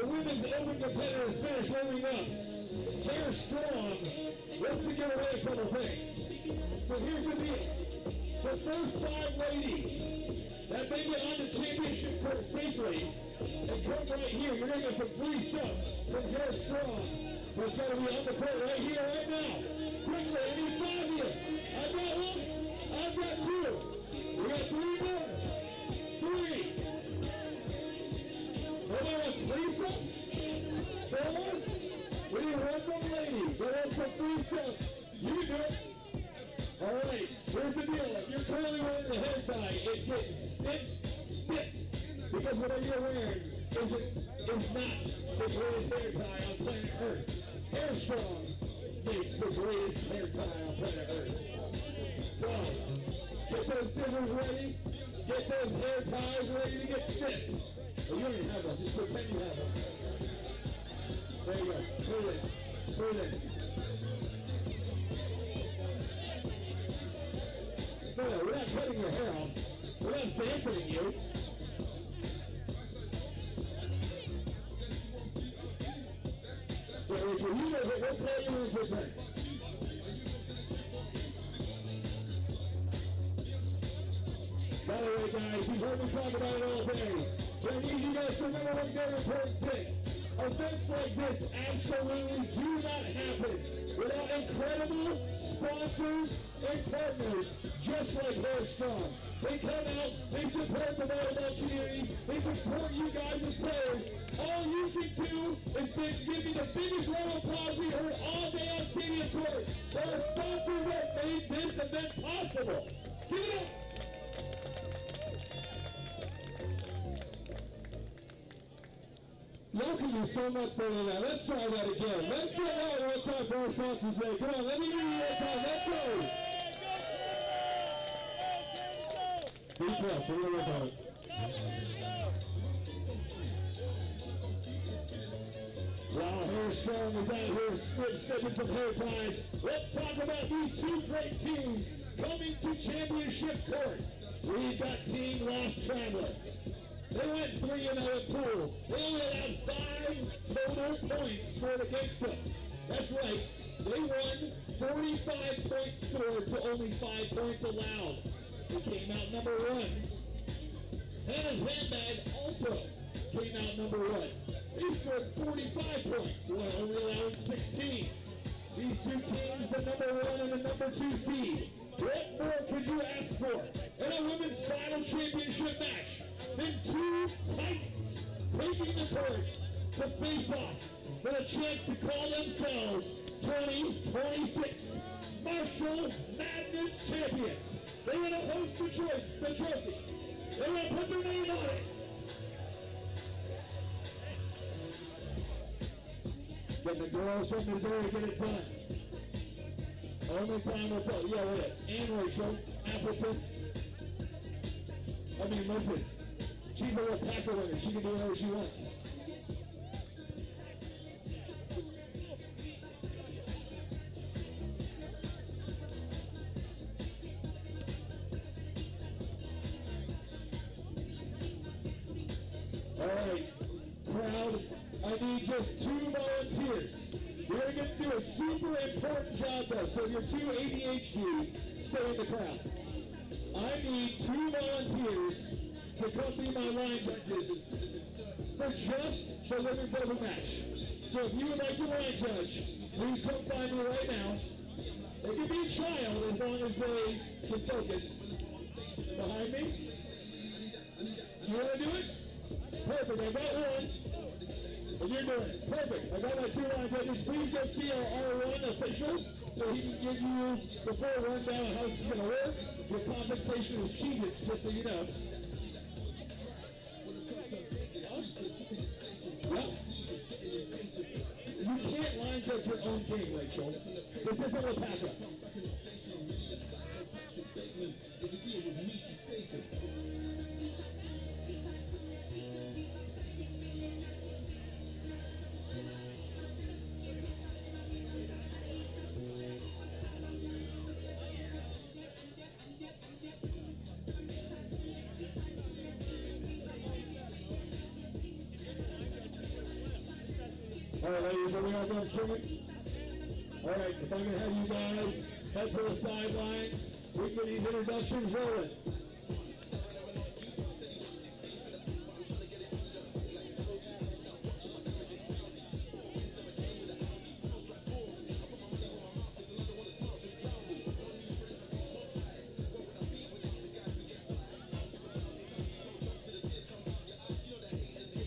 our women's open competitors finish warming up, they're strong. Let's to give away a couple things. So here's the deal. The first 5 ladies that make it on the championship court safely and come right here, you're going to get some free stuff from Hair Strong. That's going to be on the court right here, right now. Quickly, I need 5 of you. I've got 1. I've got 2. We got 3 more. 3. Nobody wants free stuff? 4 more? We need 1 more lady. They want some free stuff. You can do it. All right, here's the deal. If you're currently wearing the hair tie, it's getting stiff. Because whatever you're wearing is not the greatest hair tie on planet Earth. Hair Strong makes the greatest hair tie on planet Earth. So, get those scissors ready. Get those hair ties ready to get stiff. Well, you don't even have them. Just pretend you have them. There you go. Put it in. Put it in. No, we're not cutting your hair off. We're not sampling you. Yeah, Rachel, you know that we're playing you in your turn. By the way, guys, you've heard me talk about it all day. But I need you guys to remember one very important thing. Events like this absolutely do not happen without incredible sponsors and partners just like Hair Strong. They come out, they support the volleyball community, they support you guys as players. All you can do is give me the biggest round of applause we heard all day on Stadium Court. There are sponsors that made this event possible. Give it up! Y'all can do so much better than that. Let's try that again. Let's get that one time for our sponsors today. Come on, let me do it one time. Let's go! Be close, we're going to work on it. Wow, Hair Strong is out here stepping some hair ties. Let's talk about these 2 great teams coming to championship court. We've got Team Lost Traveler. They went 3-0 at pool. They only allowed 5 total points scored against them. That's right. They won 45 points scored to only 5 points allowed. They came out number 1. Hannah's Handbag also came out number 1. They scored 45 points while only allowing 16. These 2 teams, the number 1 and the number 2 seed. What more could you ask for in a women's final championship match than 2 titans taking the court to face off with a chance to call themselves 2026 Marshall Madness champions? They want to host the trophy. They want to put their name on it. Can the girls from Missouri get it done? Only time will tell. Yeah, wait. And Rachel Appleton. I mean, listen. She's a little Packer winner. She can do whatever she wants. All right, crowd, I need just 2 volunteers. We're going to do a super important job though, so if you're too ADHD, stay in the crowd. I need 2 volunteers to come be my line judges for just the women's open match. So if you would like to line judge, please come find me right now. They can be a child as long as they can focus. Behind me? You want to do it? Perfect, I got 1. And you're doing it. Perfect. I got my 2 line judges. Please go see our R1 official so he can give you the full rundown of how this is going to work. Your compensation is Cheez-Its, just so you know. Yeah. You can't line judge your own game, Rachel. This isn't Alpaca. All right, ladies, are we all done swimming? All right, if I can have you guys head to the sidelines, we can get these introductions rolling.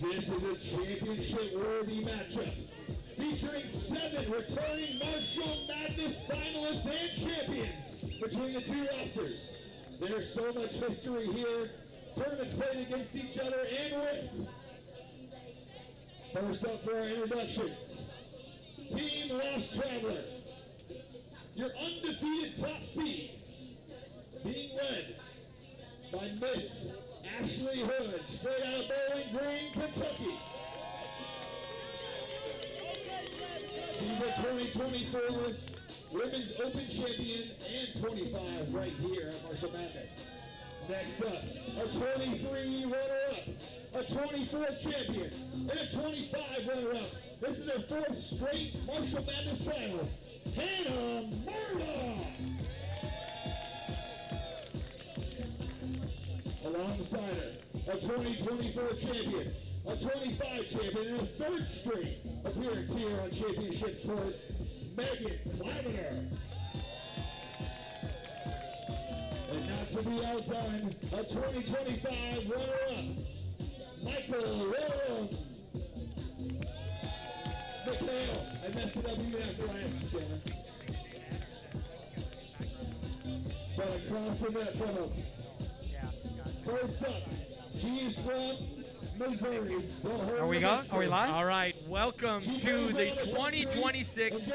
This is a championship-worthy matchup, featuring 7 returning Marshall Madness finalists and champions between the two rosters. There's so much history here, tournaments played against each other and win. First up for our introductions, Team Lost Traveler, your undefeated top seed, being led by Miss Ashley Hood, straight out of Bowling Green, Kentucky. She's a 2024 Women's Open Champion and 25 right here at Marshall Madness. Next up, a 23 runner-up, a 24 champion, and a 25 runner-up. This is her 4th straight Marshall Madness final, Hannah Murdoch. Alongside her, a 2024 champion, a 25 champion, and a 3rd straight appearance here on Championship Court, Megan Lavender. And not to be outdone, a 2025 runner-up, Michael Williams. Mikhail, I messed it up even after I asked you, Shannon. But across the net from him. First up, he's from Missouri. Are we going? Are we live? All right, welcome to the 2026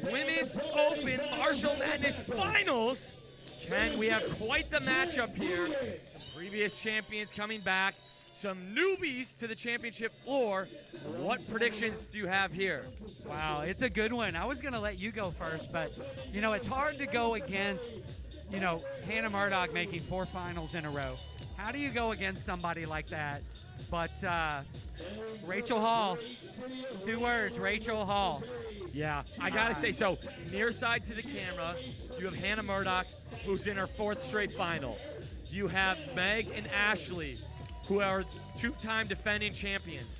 Women's Open Marshall Madness Finals. Ken, we have quite the matchup here. Some previous champions coming back, some newbies to the championship floor. What predictions do you have here? Wow, it's a good one. I was going to let you go first, but, you know, it's hard to go against, you know, Hannah Murdoch making 4 finals in a row. How do you go against somebody like that? But Rachel Hall, 2 words, Rachel Hall. Yeah, I gotta say, so near side to the camera, you have Hannah Murdoch, who's in her 4th straight final. You have Meg and Ashley, who are 2-time defending champions.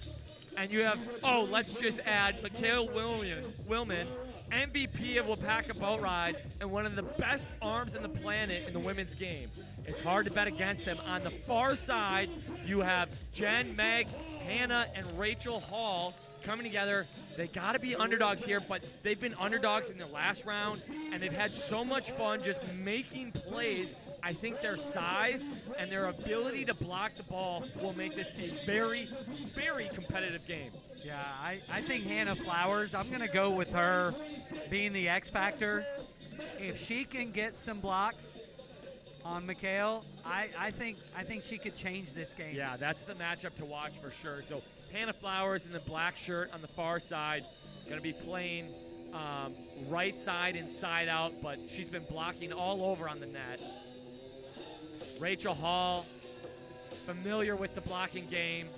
And you have, oh, let's just add Mikhail Willman, MVP of Wapaka Boat Ride and one of the best arms on the planet in the women's game. It's hard to bet against them. On the far side, you have Jen, Meg, Hannah, and Rachel Hall coming together. They got to be underdogs here, but they've been underdogs in the last round, and they've had so much fun just making plays. I think their size and their ability to block the ball will make this a very, very competitive game. Yeah, I think Hannah Flowers, I'm going to go with her being the X factor. If she can get some blocks on Mikhail, I think she could change this game. Yeah, that's the matchup to watch for sure. So Hannah Flowers in the black shirt on the far side, going to be playing right side and side out, but she's been blocking all over on the net. Rachel Hall, familiar with the blocking game.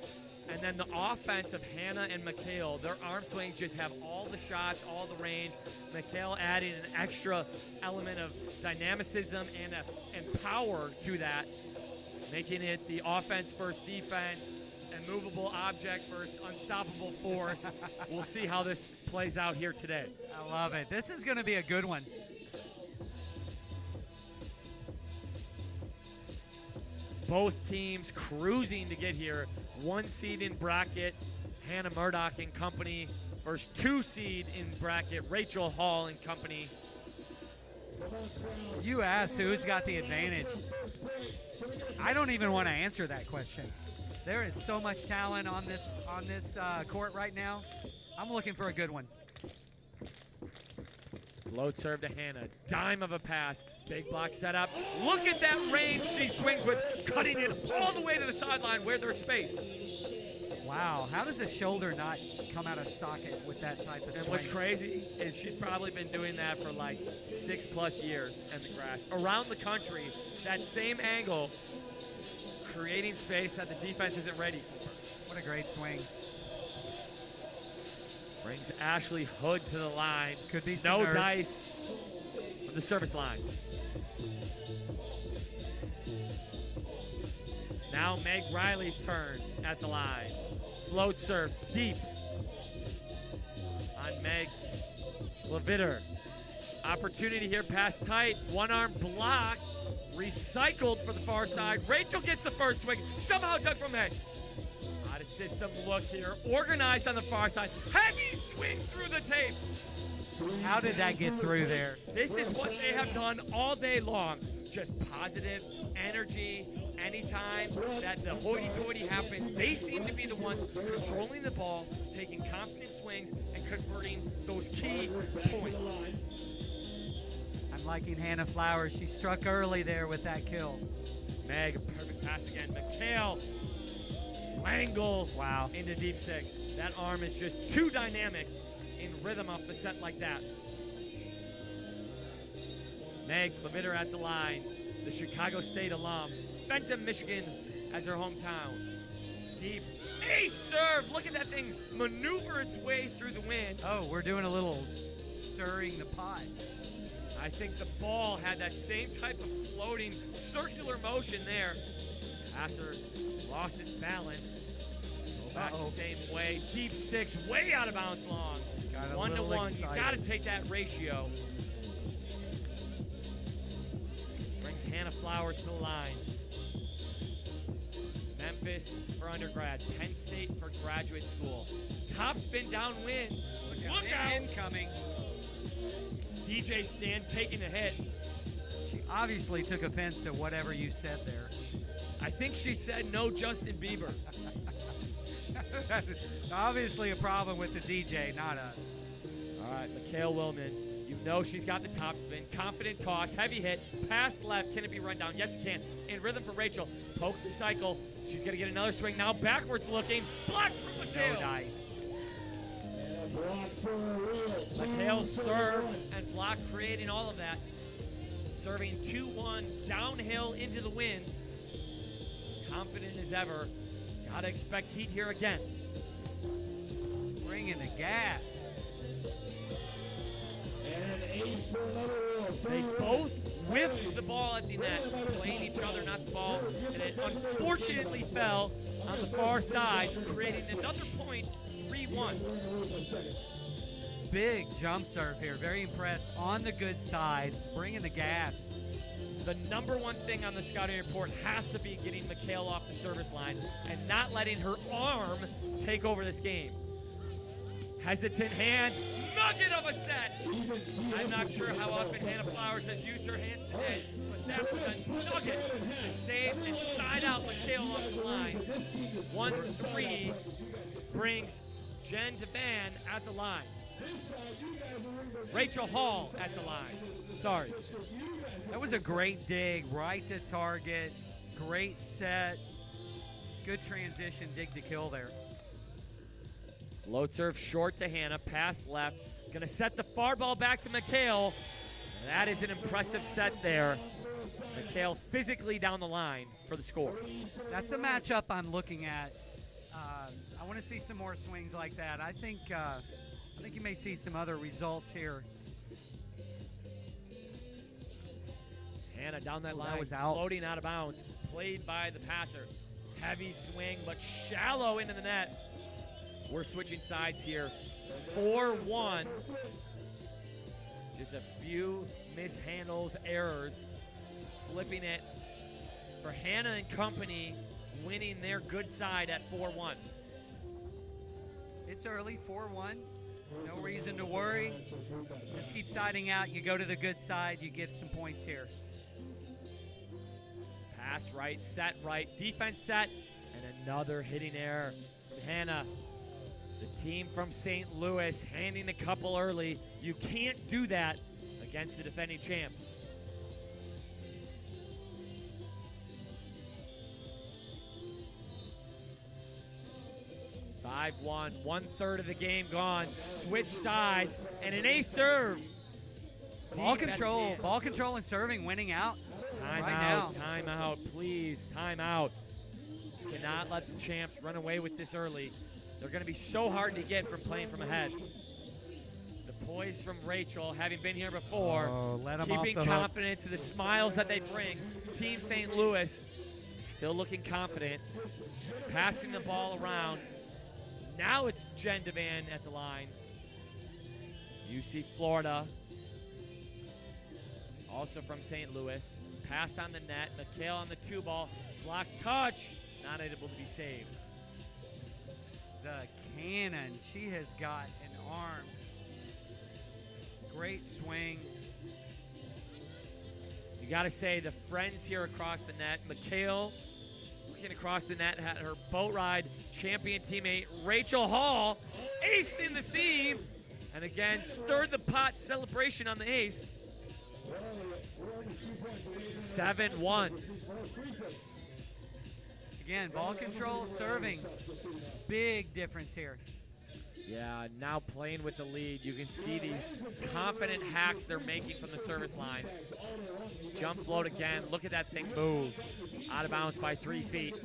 And then the offense of Hannah and Mikhail, their arm swings just have all the shots, all the range. Mikhail adding an extra element of dynamicism and power to that, making it the offense versus defense, and movable object versus unstoppable force. We'll see how this plays out here today. I love it. This is going to be a good one. Both teams cruising to get here. 1 seed in bracket, Hannah Murdoch and company, versus 2 seed in bracket, Rachel Hall and company. You asked who's got the advantage. I don't even want to answer that question. There is so much talent on this court right now. I'm looking for a good one. Float serve to Hannah. Dime of a pass. Big block set up. Look at that range she swings with, cutting it all the way to the sideline where there's space. Wow, how does a shoulder not come out of socket with that type of swing? And what's crazy is she's probably been doing that for like 6+ years in the grass. Around the country, that same angle, creating space that the defense isn't ready for. What a great swing. Brings brings Ashley Hood to the line. Could be some no nerves. dice from the service line. Now Meg Riley's turn at the line. Float serve deep on Meg Levitter. Opportunity here, pass tight, one arm block, recycled for the far side. Rachel gets the first swing, somehow dug from Meg. Out of system look here, organized on the far side. Heavy swing through the tape. How did that get through there? This is what they have done all day long. Just positive energy. Anytime that the hoity-toity happens, they seem to be the ones controlling the ball, taking confident swings, and converting those key points. I'm liking Hannah Flowers. She struck early there with that kill. Meg, a perfect pass again. McHale, Langle, wow, into deep six. That arm is just too dynamic in rhythm off the set like that. Meg Levitter at the line, the Chicago State alum. Benton, Michigan as her hometown. Deep ace serve. Look at that thing maneuver its way through the wind. Oh, we're doing a little stirring the pot. I think the ball had that same type of floating circular motion there. Passer lost its balance. Go back the same way. Deep six, way out of bounds long. 1-to-1. You got to take that ratio. Brings Hannah Flowers to the line. Memphis for undergrad, Penn State for graduate school. Top spin downwind. Look out. Incoming. DJ Stan taking the hit. She obviously took offense to whatever you said there. I think she said no Justin Bieber. Obviously a problem with the DJ, not us. All right, Mikhail Willman. You know she's got the top spin. Confident toss, heavy hit, pass left. Can it be run down? Yes, it can. In rhythm for Rachel. Poke, recycle. She's going to get another swing. Now backwards looking. Block from Mikhail. No dice. Mikhail serve and block, creating all of that. Serving 2-1 downhill into the wind. Confident as ever. Got to expect heat here again. Bringing the gas. They both whiffed the ball at the net, playing each other, not the ball, and it unfortunately fell on the far side, creating another point, 3-1. Big jump serve here, very impressed. On the good side, bringing the gas. The number one thing on the scouting report has to be getting Mikhail off the service line and not letting her arm take over this game. Hesitant hands, nugget of a set. I'm not sure how often Hannah Flowers has used her hands today, but that was a nugget to save and side out Mikhail off the line. 1-3 brings Jen DeVan at the line. Rachel Hall at the line. Sorry. That was a great dig, right to target. Great set. Good transition, dig to kill there. Float serve short to Hannah, pass left. Gonna set the far ball back to Mikhail. That is an impressive set there. Mikhail physically down the line for the score. That's a matchup I'm looking at. I want to see some more swings like that. I think you may see some other results here. Hannah down that line, that was out. floating out of bounds. Played by the passer. Heavy swing, but shallow into the net. We're switching sides here. 4-1. Just a few mishandles, errors. Flipping it for Hannah and company, winning their good side at 4-1. It's early, 4-1. No reason to worry. Just keep siding out. You go to the good side, you get some points here. Pass right, set right, defense set, and another hitting error. Hannah, the team from St. Louis, handing a couple early. You can't do that against the defending champs. (5-1), 1/3 of the game gone. Switch sides, and an ace serve. Ball control and serving, winning out. Timeout, please, timeout. Cannot let the champs run away with this early. They're going to be so hard to get from playing from ahead. Poise from Rachel, having been here before. Oh, let 'em off keeping the hook. confidence to the smiles that they bring. Team St. Louis still looking confident. Passing the ball around. Now it's Jen Devan at the line. UC Florida. Also from St. Louis. Passed on the net. McHale on the 2-ball. Block touch. Not able to be saved. The cannon. She has got an arm. Great swing. You got to say the friends here across the net. McHale looking across the net had her boat ride champion teammate Rachel Hall aced in the seam. And again, stirred the pot celebration on the ace. 7-1. Again, ball control, serving. Big difference here. Yeah, now playing with the lead. You can see these confident hacks they're making from the service line. Jump float again. Look at that thing move. Out of bounds by 3 feet.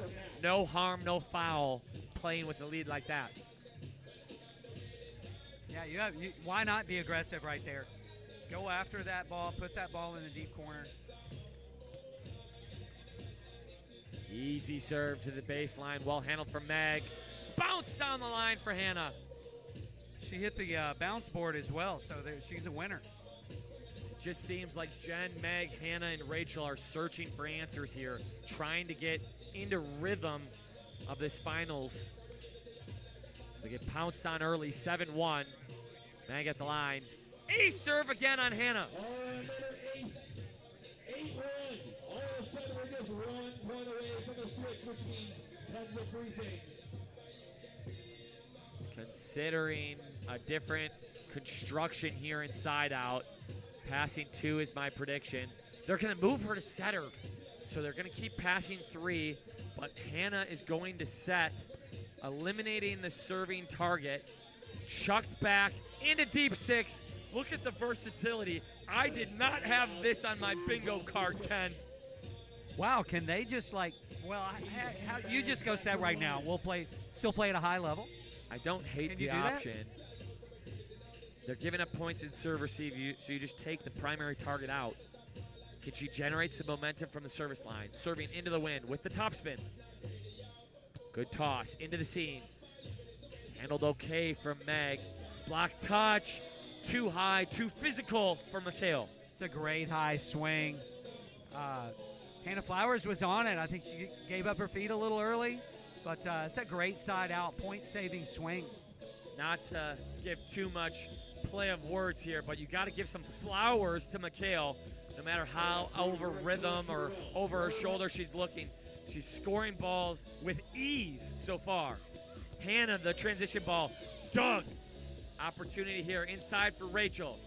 No harm, no foul playing with the lead like that. Yeah, why not be aggressive right there? Go after that ball, put that ball in the deep corner. Easy serve to the baseline. Well handled from Meg. Bounce down the line for Hannah. She hit the bounce board as well, so she's a winner. It just seems like Jen, Meg, Hannah, and Rachel are searching for answers here, trying to get into rhythm of this finals. So they get pounced on early, 7-1. Meg at the line. Ace serve again on Hannah. Another ace. 8-1. All of a sudden, we're just 1 point away from the switch, which means tons of free things. Considering a different construction here inside out, passing 2 is my prediction. They're going to move her to setter, so they're going to keep passing 3, but Hannah is going to set, eliminating the serving target, chucked back into deep 6. Look at the versatility. I did not have this on my bingo card, Ken. Wow, can they just you just go set right now. We'll still play at a high level. I don't hate the option. They're giving up points in serve receive, so you just take the primary target out. Can she generate some momentum from the service line? Serving into the wind with the topspin. Good toss into the seam. Handled okay from Meg. Block touch. Too high, too physical for McHale. It's a great high swing. Hannah Flowers was on it. I think she gave up her feet a little early, but it's a great side out, point-saving swing. Not to give too much play of words here, but you got to give some flowers to McHale, no matter how over rhythm or over her shoulder she's looking. She's scoring balls with ease so far. Hannah, the transition ball, dug. Opportunity here inside for Rachel.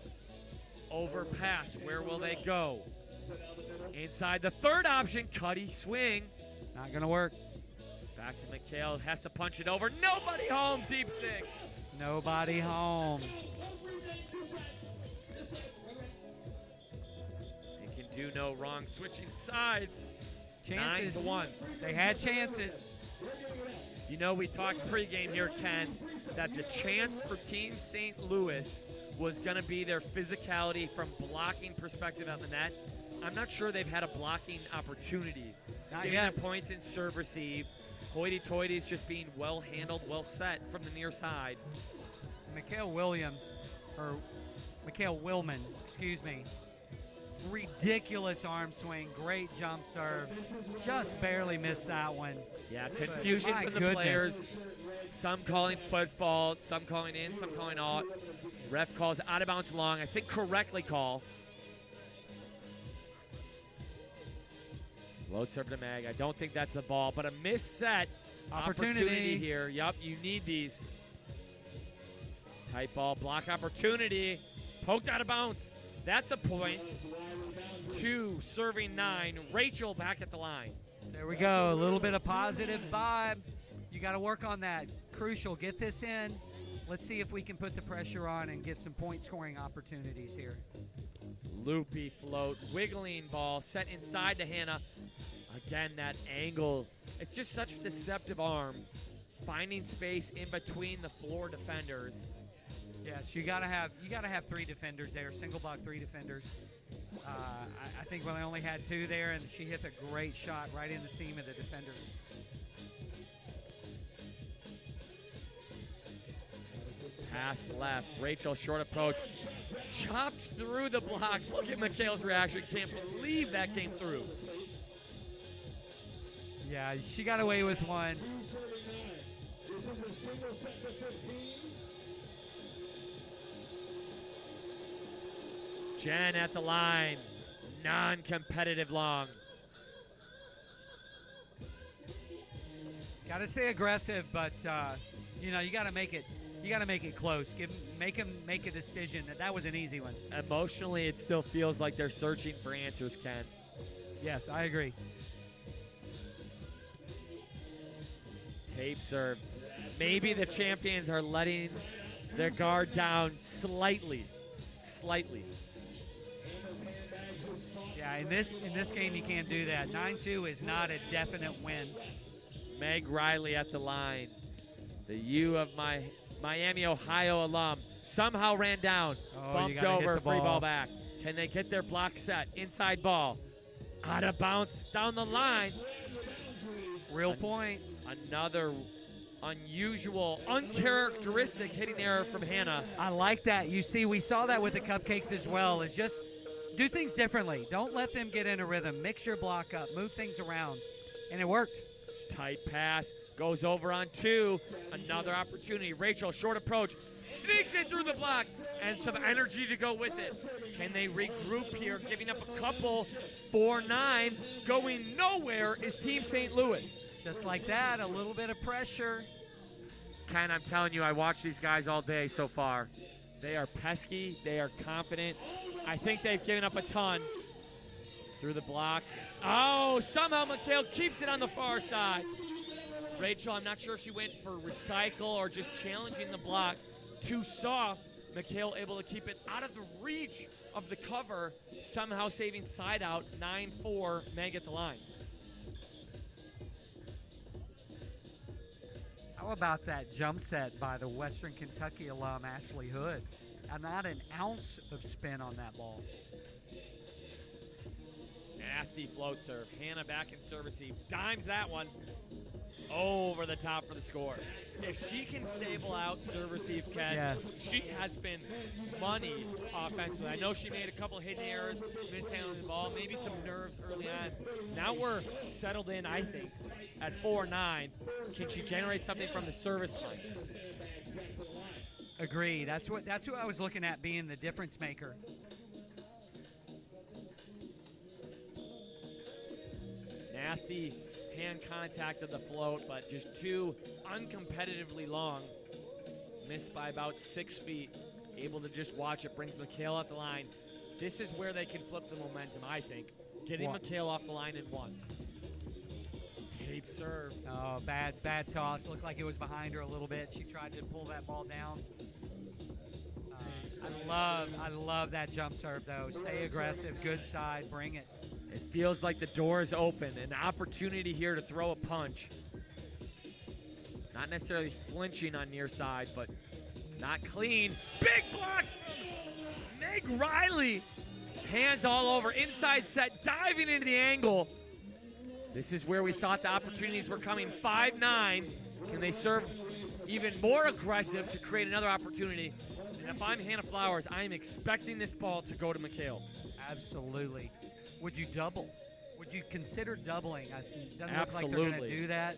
Overpass, where will they go? Inside the third option, Cuddy swing. Not gonna work. Back to McHale, has to punch it over. Nobody home, deep 6. Nobody home. They can do no wrong, switching sides. Chances. 9-1. They had chances. You know, we talked pregame here, Ken, that the chance for Team St. Louis was going to be their physicality from blocking perspective at the net. I'm not sure they've had a blocking opportunity. Not Giving yet. them points in serve receive. Hoity-toities just being well handled, well set from the near side. Mikhail Willman, excuse me. Ridiculous arm swing, great jump serve. Just barely missed that one. Yeah, confusion My from the goodness. players. Some calling foot fault, some calling in, some calling out. Ref calls out of bounds long. I think correctly call. Load serve to Mag. I don't think that's the ball, but a missed set opportunity here. Yup, you need these. Tight ball, block opportunity. Poked out of bounds. That's a point. 2 serving 9. Rachel back at the line. There we go. A little bit of positive vibe. You got to work on that. Crucial. Get this in. Let's see if we can put the pressure on and get some point scoring opportunities here. Loopy float, wiggling ball set inside to Hannah. Again, that angle. It's just such a deceptive arm finding space in between the floor defenders. Yes, you gotta have 3 defenders there, single block 3 defenders. I think we only had 2 there, and she hit a great shot right in the seam of the defender. Pass left. Rachel, short approach. Chopped through the block. Look at Mikhail's reaction. Can't believe that came through. Yeah, she got away with one. Jen at the line. Non-competitive long. Got to stay aggressive, but you know, you got to make it. You got to make it close. Make him make a decision. That was an easy one. Emotionally, it still feels like they're searching for answers, Ken. Yes, I agree. Tape serve. Maybe the champions are letting their guard down slightly. Slightly. Yeah, in this game you can't do that. 9-2 is not a definite win. Meg Riley at the line. The U of my Miami, Ohio alum somehow ran down, bumped over, free ball back. Can they get their block set? Inside ball. Out of bounds down the line. Real point. Another unusual, uncharacteristic hitting error from Hannah. I like that. You see, we saw that with the cupcakes as well. Is just do things differently. Don't let them get in a rhythm. Mix your block up. Move things around. And it worked. Tight pass. Goes over on 2. Another opportunity. Rachel, short approach. Sneaks in through the block. And some energy to go with it. Can they regroup here? Giving up a couple. 4-9. Going nowhere is Team St. Louis. Just like that. A little bit of pressure. Ken, I'm telling you, I watched these guys all day so far. They are pesky. They are confident. I think they've given up a ton. Through the block. Oh, somehow Mikhail keeps it on the far side. Rachel, I'm not sure if she went for recycle or just challenging the block. Too soft. Mikhail able to keep it out of the reach of the cover, somehow saving side out. 9-4, Meg at the line. How about that jump set by the Western Kentucky alum Ashley Hood? Not an ounce of spin on that ball. Nasty float serve. Hannah back in serve receive. Dimes that one. Over the top for the score. If she can stable out serve receive, Ken, yes, she has been money offensively. I know she made a couple hidden errors, mishandling the ball, maybe some nerves early on. Now we're settled in, I think, at 4-9. Can she generate something from the service line? Agree. That's who I was looking at being the difference maker. Nasty hand contact of the float, but just too uncompetitively long. Missed by about 6 feet. Able to just watch it. Brings Mikhail at the line. This is where they can flip the momentum, I think. Getting Mikhail off the line in 1. Tape serve. Oh, bad toss. Looked like it was behind her a little bit. She tried to pull that ball down. I love that jump serve, though. Stay aggressive. Good side. Bring it. It feels like the door is open. An opportunity here to throw a punch. Not necessarily flinching on near side, but not clean. Big block! Meg Riley. Hands all over. Inside set. Diving into the angle. This is where we thought the opportunities were coming. 5-9. Can they serve even more aggressive to create another opportunity? And if I'm Hannah Flowers, I am expecting this ball to go to Mikhail. Absolutely. Would you double? Would you consider doubling? It doesn't look like Absolutely. they're going to do that.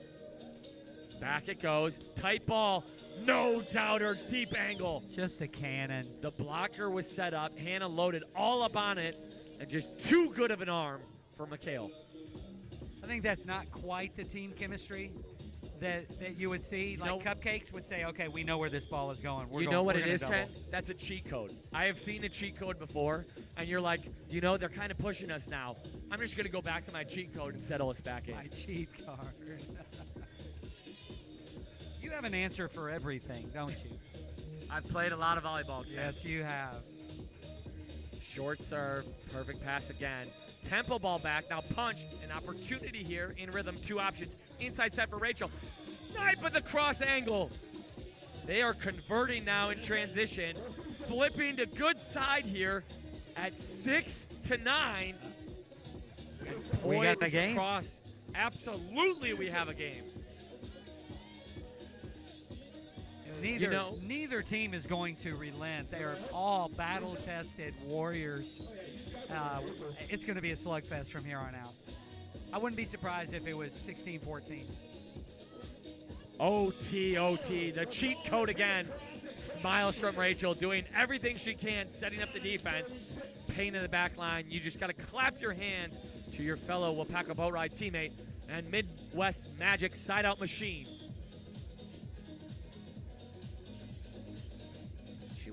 Back it goes. Tight ball. No doubter. Deep angle. Just a cannon. The blocker was set up. Hannah loaded all up on it. And just too good of an arm for Mikhail. I think that's not quite the team chemistry that you would see. Like Cupcakes would say, okay, we know where this ball is going. You know what it is, Ken? That's a cheat code. I have seen a cheat code before, and you're like, they're kind of pushing us now. I'm just going to go back to my cheat code and settle us back in. My cheat card. You have an answer for everything, don't you? I've played a lot of volleyball, Ken. Yes, you have. Short serve. Perfect pass again. Tempo ball back. Now punch. An opportunity here in rhythm. 2 options. Inside set for Rachel. Snipe at the cross angle. They are converting now in transition. Flipping to good side here at 6-9. And We got the poised game? across. Absolutely, we have a game. Neither team is going to relent. They are all battle-tested warriors. It's going to be a slugfest from here on out. I wouldn't be surprised if it was 16-14. OT, the cheat code again. Smiles from Rachel, doing everything she can, setting up the defense. Pain in the back line. You just got to clap your hands to your fellow Wapaka Boat Ride teammate and Midwest Magic side-out machine.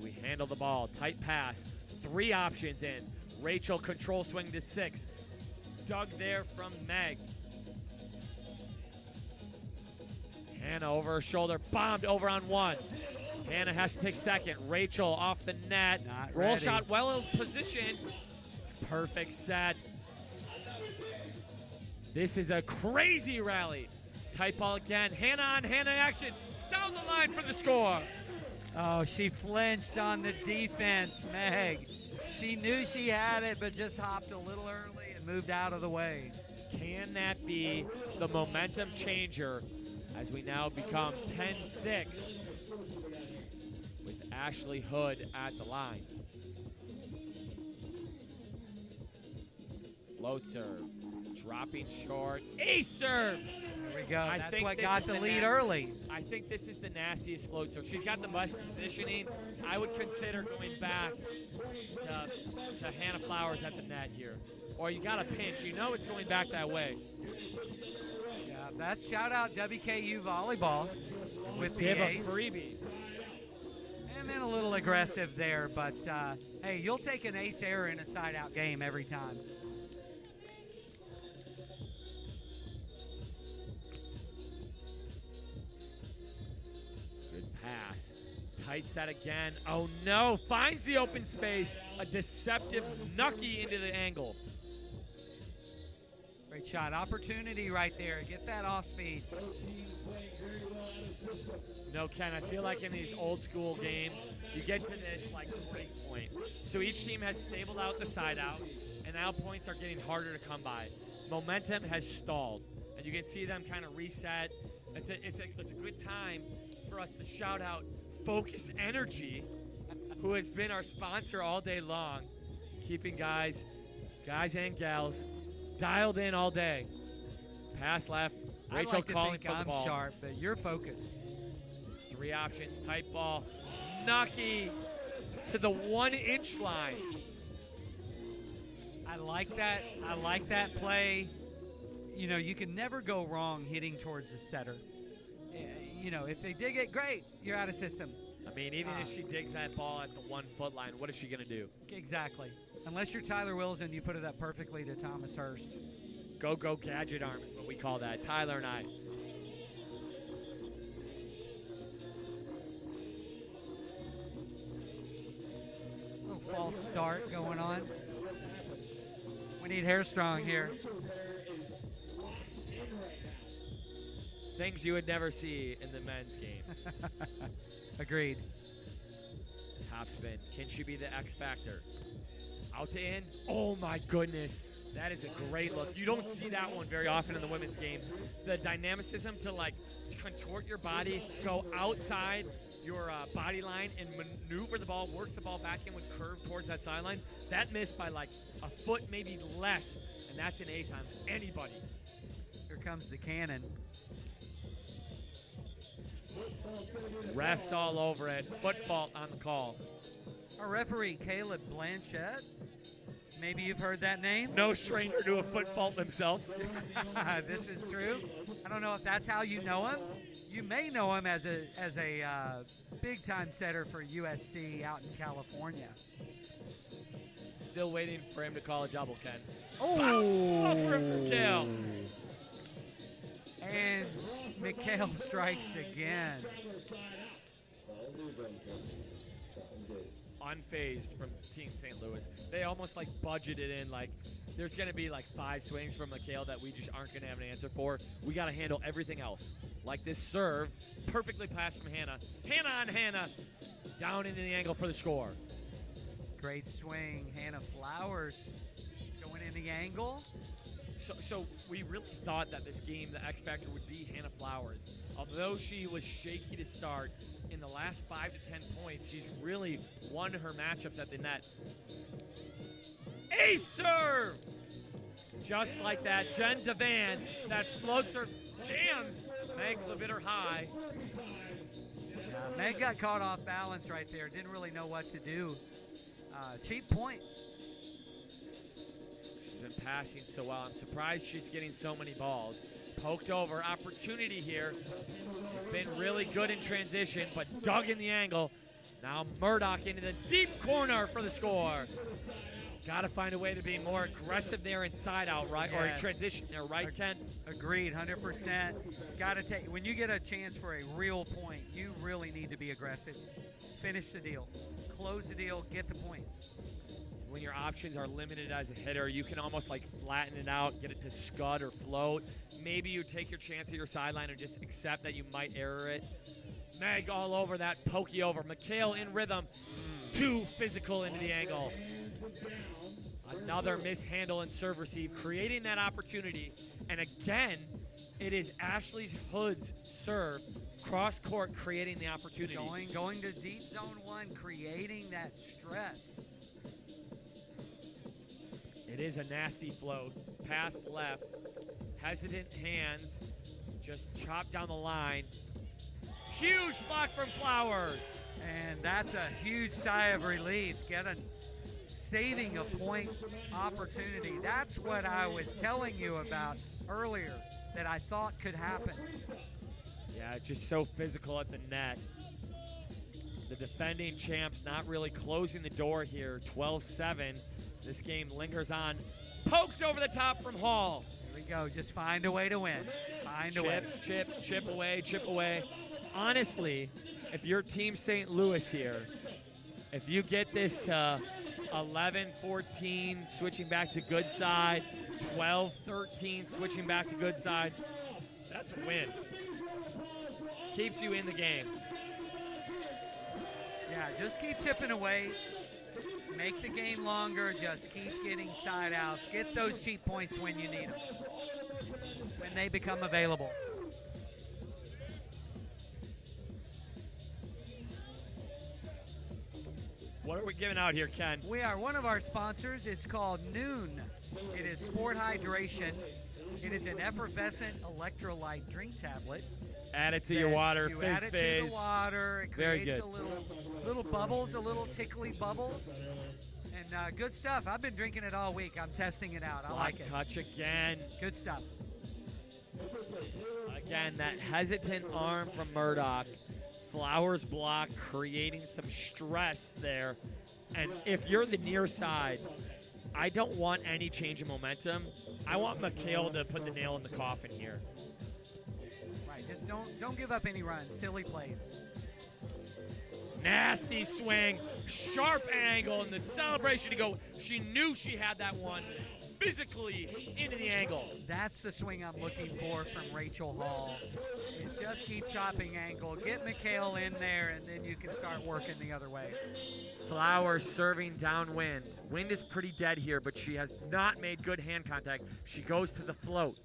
We handle the ball, tight pass, 3 options in. Rachel control swing to 6. Dug there from Meg. Hannah over her shoulder, bombed over on 1. Hannah has to take second. Rachel off the net. Not Roll ready. shot well positioned. Perfect set. This is a crazy rally. Tight ball again. Hannah on Hannah action. Down the line for the score. Oh, she flinched on the defense, Meg. She knew she had it, but just hopped a little early and moved out of the way. Can that be the momentum changer as we now become 10-6 with Ashley Hood at the line? Float serve, dropping short, ace serve. There we go. I That's think what this got is the the lead net. early. I think this is the nastiest float serve. She's got the best positioning. I would consider going back to Hannah Flowers at the net here. Or you got a pinch. You know it's going back that way. Yeah, that's shout out WKU volleyball with the Give a ace. freebie. And then a little aggressive there, but hey, you'll take an ace error in a side out game every time. Good pass. Tight set again. Oh no, finds the open space. A deceptive knucky into the angle. Great shot. Opportunity right there. Get that off speed. No, Ken, I feel like in these old school games, you get to this like break point. So each team has stabled out the side out, and now points are getting harder to come by. Momentum has stalled, and you can see them kind of reset. It's a good time for us to shout out Focus Energy, who has been our sponsor all day long, keeping guys and gals dialed in all day. Pass left. Rachel I like to calling think for the I'm ball. sharp, but you're focused. 3 options, tight ball, knucky to the 1-inch line. I like that. I like that play. You know, you can never go wrong hitting towards the setter. You know, if they dig it, great. You're out of system. I mean, even if she digs that ball at the 1-foot line, what is she going to do? Exactly. Unless you're Tyler Wills and you put it up perfectly to Thomas Hurst. Go gadget arm is what we call that. Tyler and I. Little false start going on. We need hair strong here. Things you would never see in the men's game. Agreed. Top spin. Can she be the X factor? Out to in. Oh my goodness. That is a great look. You don't see that one very often in the women's game. The dynamicism to like contort your body, go outside your body line and maneuver the ball, work the ball back in with curve towards that sideline. That missed by like a foot, maybe less, and that's an ace on anybody. Here comes the cannon. Refs all over it. Foot fault on the call. Our referee, Caleb Blanchett. Maybe you've heard that name. No stranger to a foot fault himself. This is true. I don't know if that's how you know him. You may know him as a big-time setter for USC out in California. Still waiting for him to call a double, Ken. Oh! Bounce off from Mikhail. And Mikhail strikes again. unfazed from Team St. Louis. They almost like budgeted in like there's going to be like 5 swings from Mikhail that we just aren't going to have an answer for. We got to handle everything else. Like this serve, perfectly passed from Hannah. Hannah on Hannah, down into the angle for the score. Great swing, Hannah Flowers going in the angle. So we really thought that this game, the X factor would be Hannah Flowers. Although she was shaky to start, in the last 5 to 10 points, she's really won her matchups at the net. Ace serve! Just like that, Jen Devan, that floats her, jams Meg Levitter high. Yeah, Meg got caught off balance right there. Didn't really know what to do. Cheap point. She's been passing so well. I'm surprised she's getting so many balls. Poked over, opportunity here. Been really good in transition, but dug in the angle. Now Murdoch into the deep corner for the score. Got to find a way to be more aggressive there inside out, right? Yes. Or in transition there, right, Ken? Agreed, 100%. Got to take, when you get a chance for a real point, you really need to be aggressive. Finish the deal. Close the deal, get the point. When your options are limited as a hitter, you can almost like flatten it out, get it to scud or float. Maybe you take your chance at your sideline and just accept that you might error it. Meg all over that, pokey over. Mikhail in rhythm, too physical into the angle. Another mishandle and serve receive, creating that opportunity. And again, it is Ashley Hood's serve, cross court, creating the opportunity. Going to deep zone 1, creating that stress. It is a nasty float, pass left, hesitant hands, just chop down the line. Huge block from Flowers. And that's a huge sigh of relief. Saving a point opportunity. That's what I was telling you about earlier that I thought could happen. Yeah, just so physical at the net. The defending champs not really closing the door here, 12-7. This game lingers on. Poked over the top from Hall. Here we go. Just find a way to win. Find a way. Chip away. Honestly, if you're Team St. Louis here, if you get this to 11-14, switching back to good side, 12-13, switching back to good side, that's a win. Keeps you in the game. Yeah, just keep chipping away. Make the game longer. Just keep getting side outs. Get those cheap points when you need them, when they become available. What are we giving out here, Ken? We are one of our sponsors. It's called Noon. It is sport hydration. It is an effervescent electrolyte drink tablet. Add it to your water, you fizz add it to the water. It Very creates good. a little bubbles, a little tickly bubbles. And good stuff. I've been drinking it all week. I'm testing it out. I like it. Touch again. Good stuff. Again, that hesitant arm from Murdoch. Flowers block, creating some stress there. And if you're the near side, I don't want any change in momentum. I want Mikhail to put the nail in the coffin here. Right, just don't give up any runs. Silly plays. Nasty swing, sharp angle, and the celebration to go. She knew she had that one physically into the angle. That's the swing I'm looking for from Rachel Hall. Is just keep chopping angle, get Mikhail in there, and then you can start working the other way. Flowers serving downwind. Wind is pretty dead here, but she has not made good hand contact. She goes to the float.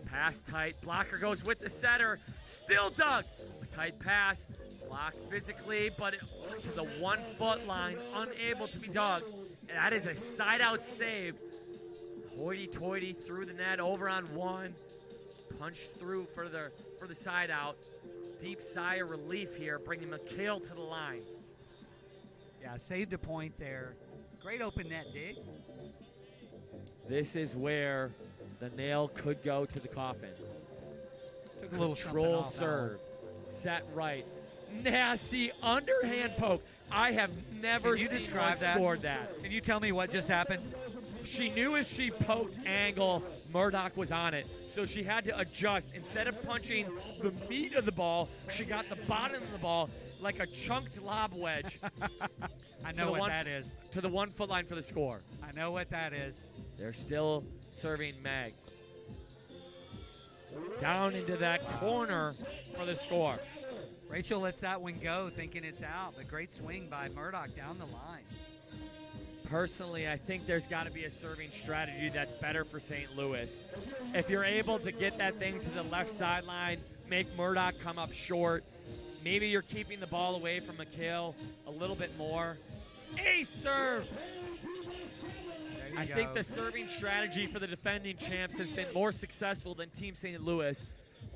Pass tight. Blocker goes with the setter. Still dug. A tight pass. Block physically, but to the 1 foot line. Unable to be dug. That is a side out save. Hoity-toity through the net, over on one. Punched through for the side out. Deep sigh of relief here, bringing Mikhail to the line. Yeah, saved a point there. Great open net dig. This is where the nail could go to the coffin. Took a little Control something off serve. Set right. Nasty underhand poke. I have never Can you seen describe one that? scored that. Can you tell me what just happened? She knew if she poked angle, Murdoch was on it. So she had to adjust. Instead of punching the meat of the ball, she got the bottom of the ball like a chunked lob wedge. I know what that is. To the 1 foot line for the score. I know what that is. They're still serving Meg. Down into that corner for the score. Rachel lets that one go thinking it's out, but great swing by Murdoch down the line. Personally, I think there's got to be a serving strategy that's better for St. Louis. If you're able to get that thing to the left sideline, make Murdoch come up short, maybe you're keeping the ball away from McHale a little bit more. Ace serve! I think the serving strategy for the defending champs has been more successful than Team St. Louis,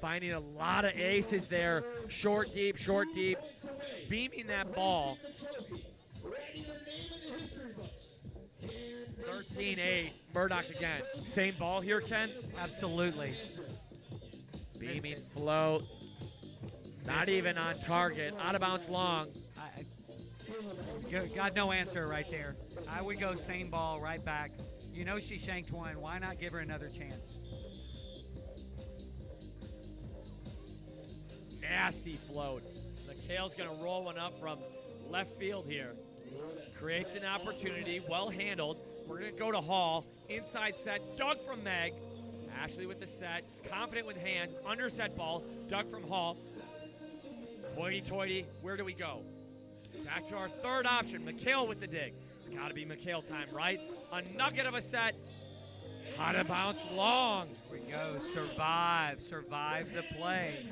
finding a lot of aces there, short, deep, beaming that ball. 13-8, Murdoch again. Same ball here, Ken? Absolutely. Beaming float. Not even on target. Out of bounds long. Got no answer right there. I would go same ball right back. You know she shanked one. Why not give her another chance? Nasty float. McHale's going to roll one up from left field here. Creates an opportunity. Well handled. We're going to go to Hall. Inside set. Dug from Meg. Ashley with the set. Confident with hands. Underset ball. Dug from Hall. Hoity-toity. Where do we go? Back to our third option. McHale with the dig. It's got to be McHale time, right? A nugget of a set. Hot to bounce long. Here we go. Survive the play.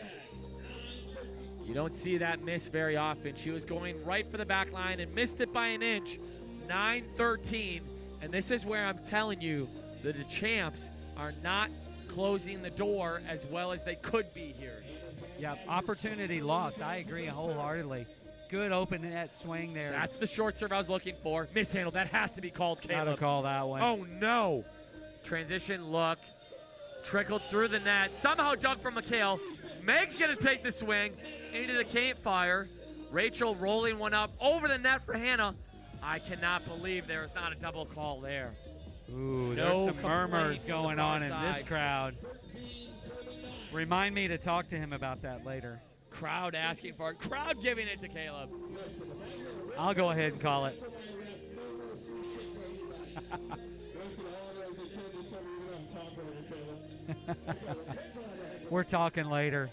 You don't see that miss very often. She was going right for the back line and missed it by an inch. 9-13. And this is where I'm telling you that the champs are not closing the door as well as they could be here. Yeah, opportunity lost. I agree wholeheartedly. Good open net swing there. That's the short serve I was looking for. Mishandled. That has to be called, Caleb. Gotta call that one. Oh, no. Transition look. Trickled through the net. Somehow dug from McHale. Meg's going to take the swing into the campfire. Rachel rolling one up over the net for Hannah. I cannot believe there is not a double call there. Ooh, No there's some murmurs complaint going from the on far in this side. crowd. Remind me to talk to him about that later. Crowd asking for it. Crowd giving it to Caleb. I'll go ahead and call it. We're talking later.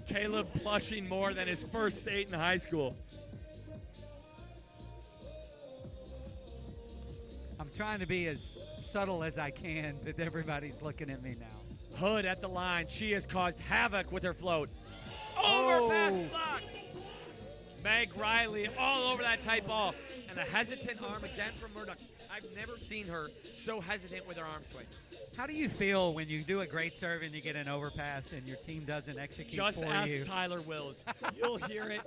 Caleb blushing more than his first date in high school. I'm trying to be as subtle as I can, but everybody's looking at me now. Hood at the line. She has caused havoc with her float. Overpass block. Meg Riley all over that tight ball. And a hesitant arm again from Murdoch. I've never seen her so hesitant with her arm swing. How do you feel when you do a great serve and you get an overpass and your team doesn't execute Just for ask you? Tyler Wills. You'll hear it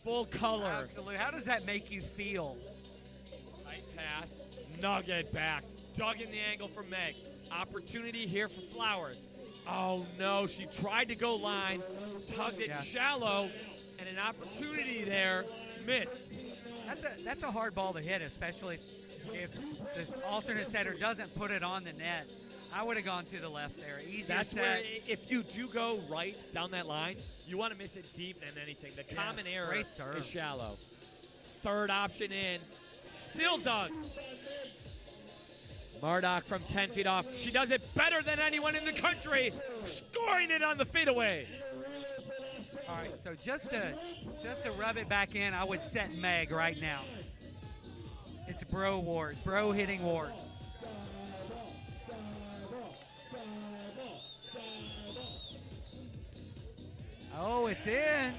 full color. Absolutely. How does that make you feel? Tight pass. Nugget back. Dug in the angle for Meg. Opportunity here for Flowers. Oh, no. She tried to go line. Tugged it shallow. And an opportunity there. Missed. That's a hard ball to hit, especially if this alternate setter doesn't put it on the net. I would have gone to the left there. Easier That's set. where, if you do go right down that line, you want to miss it deep than anything. The common error great serve. is shallow. Third option in. Still dug. Murdoch from 10 feet off. She does it better than anyone in the country. Scoring it on the fadeaway. All right, so just to rub it back in, I would set Meg right now. It's bro wars, bro hitting wars. Oh, it's in.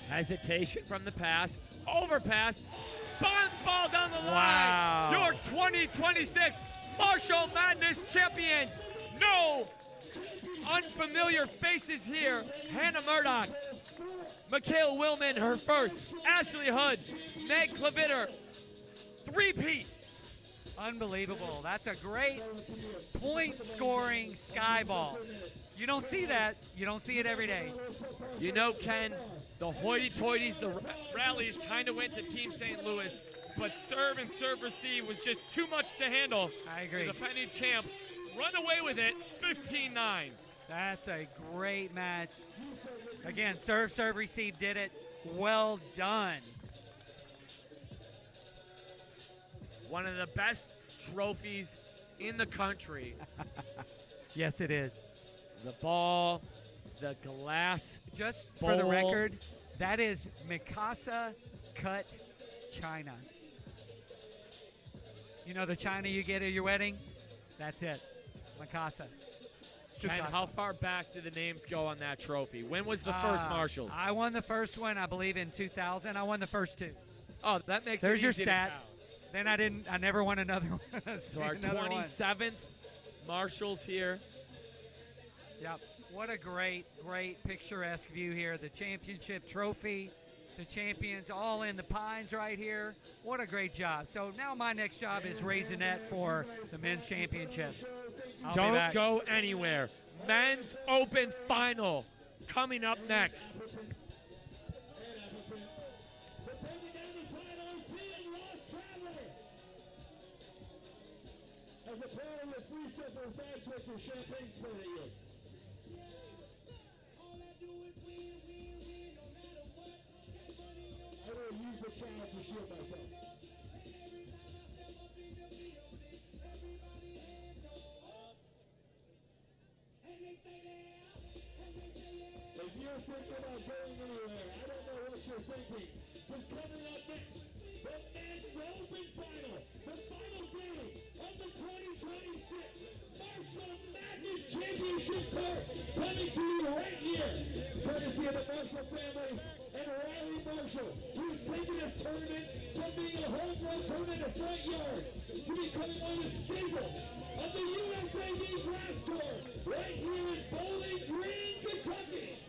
Hesitation from the pass. Overpass. Bounce ball down the line. Wow. Your 2026 Marshall Madness champions. No unfamiliar faces here. Hannah Murdoch. McHale Willman, her first. Ashley Hood. Meg Clevitter. Three-peat. Unbelievable. That's a great point-scoring sky ball. You don't see that. You don't see it every day. You know, Ken, the hoity-toities, the rallies kind of went to Team St. Louis, but serve and serve receive was just too much to handle. I agree. The defending champs run away with it, 15-9. That's a great match. Again, serve, receive did it. Well done. One of the best trophies in the country. Yes, it is. The ball, the glass. Just bowl. for the record, that is Mikasa cut china. You know the china you get at your wedding? That's it. Mikasa. Ken, how far back do the names go on that trophy? When was the first Marshalls? I won the first one, I believe, in 2000. I won the first two. Oh, that makes There's it your easy to stats. count. Then I never won another one. So our 27th Marshalls here. Yep. What a great picturesque view here. The championship trophy, the champions all in the pines right here. What a great job. So now my next job is raising that for the men's championship. Don't go anywhere. Men's Open Final coming up next. As a player with free simple side switch for champagne sport at you. I will use the crowd to shield myself. If you're thinking about going anywhere, I don't know what you're thinking. Because coming up next, the men's Open Final, the final game of the 2026 Marshall Madness Championship Tour, coming to you right here, courtesy of the Marshall family and Riley Marshall, who's taken this tournament from being a home run tournament in the front yard to becoming one of the staples of the USAD Grass Tour right here in Bowling Green, Kentucky.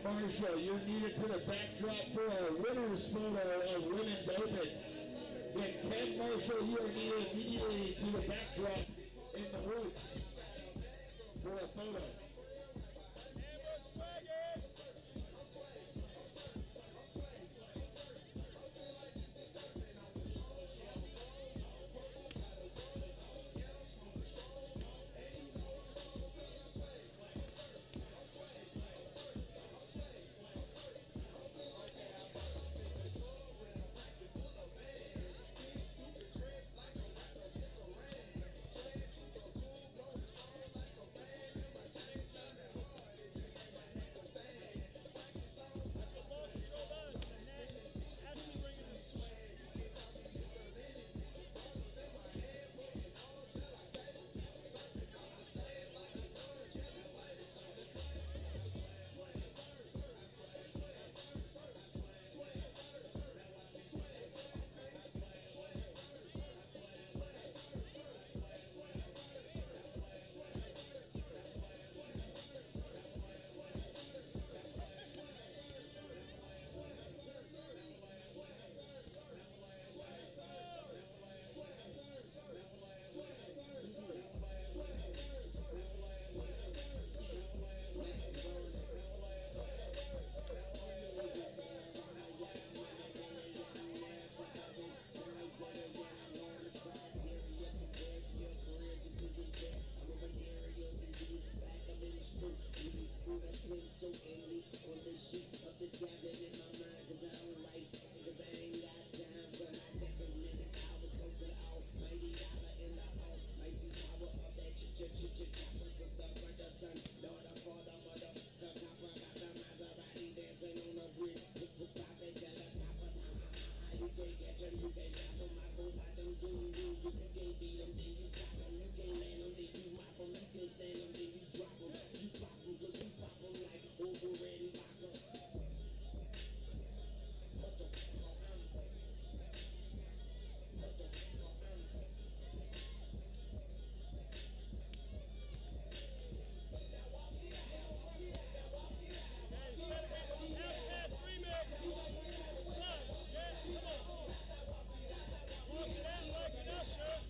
Marshall, you're needed to the backdrop for a winner's photo of Women's Open. Then Ken Marshall, you are needed immediately to the backdrop in the woods for a photo. So angry on the sheet of the tablet in my mind, cause I don't like, cause I ain't got time for my second minutes. I was go to the almighty dollar in the almighty power of that chopper, sister, brother, son, daughter, father, mother, the copper, got the Maserati dancing on the grid, pop it, tell the coppers, you can't catch them, you can't stop them, I go by them, you can't beat them, then you drop them, you can't land them, then you mop them, you can't stand them, then you drop them, you pop them, cause we pop them like over and vodka. Walk it out like an usher.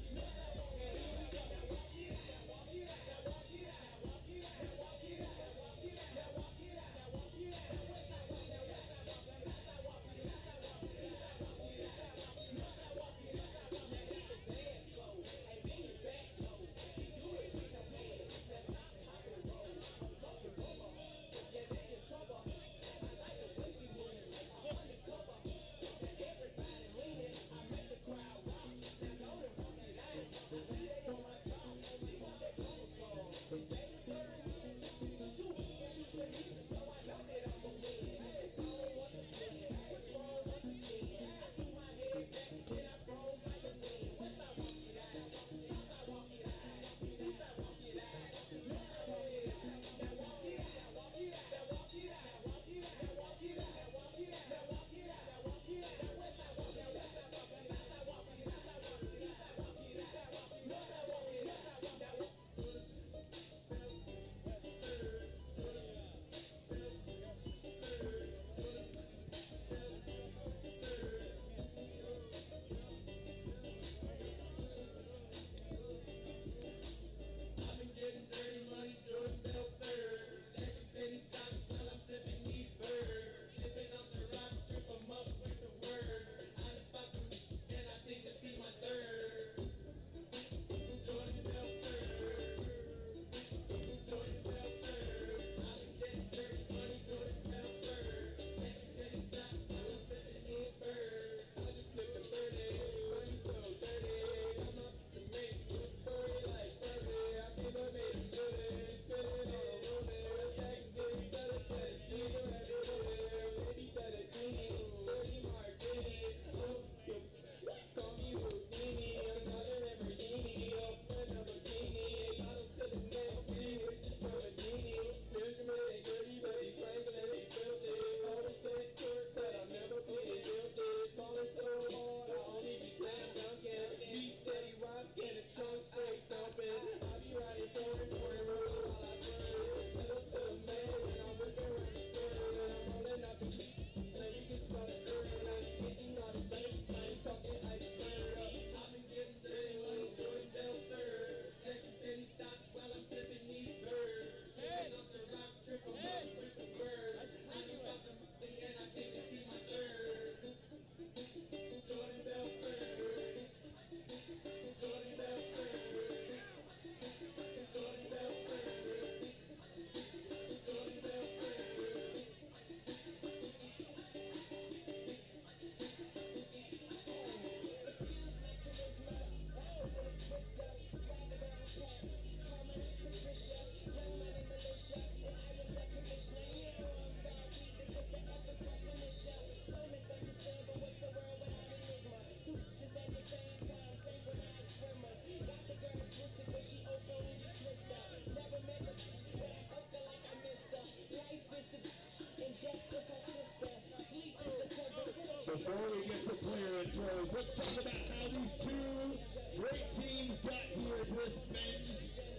Metros. Let's talk about how these two great teams got here to this men's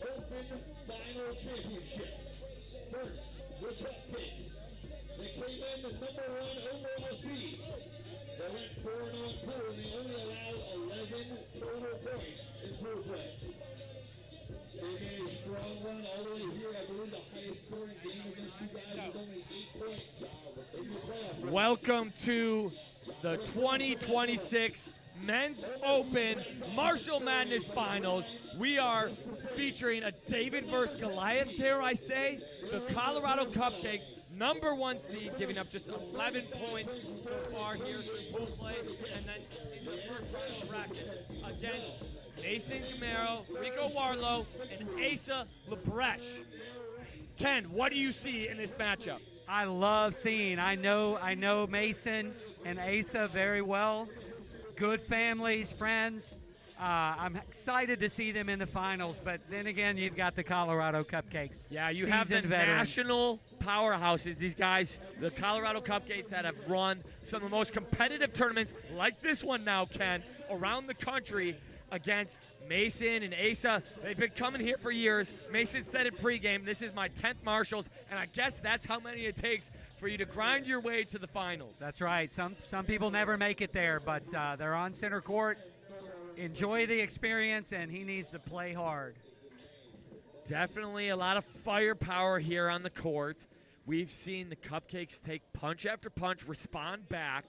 open final championship. First, the Cupcakes. They came in the #1 overall seed. They went 4-0 in pool, and they only allowed 11 total points in pool play. They made a strong run all the way here. I believe the highest scoring game against you guys was only 8 points in your playoff run. Welcome to the 2026 Men's Open Marshall Madness Finals. We are featuring a David versus Goliath, dare I say. The Colorado Cupcakes, #1 seed, giving up just 11 points so far here in pool play. And then in the first round bracket against Mason Camaro, Rico Warlow, and Asa Lebrecht. Ken, what do you see in this matchup? I love seeing. I know Mason and Asa very well. Good families, friends. I'm excited to see them in the finals, but then again, you've got the Colorado Cupcakes. Yeah, you have the Seasoned veterans. national powerhouses. These guys, the Colorado Cupcakes, that have run some of the most competitive tournaments, like this one now, Ken, around the country against Mason and Asa. They've been coming here for years. Mason said in pregame, this is my 10th Marshalls, and I guess that's how many it takes for you to grind your way to the finals. That's right. Some people never make it there, but they're on center court. Enjoy the experience, and he needs to play hard. Definitely a lot of firepower here on the court. We've seen the Cupcakes take punch after punch, respond back.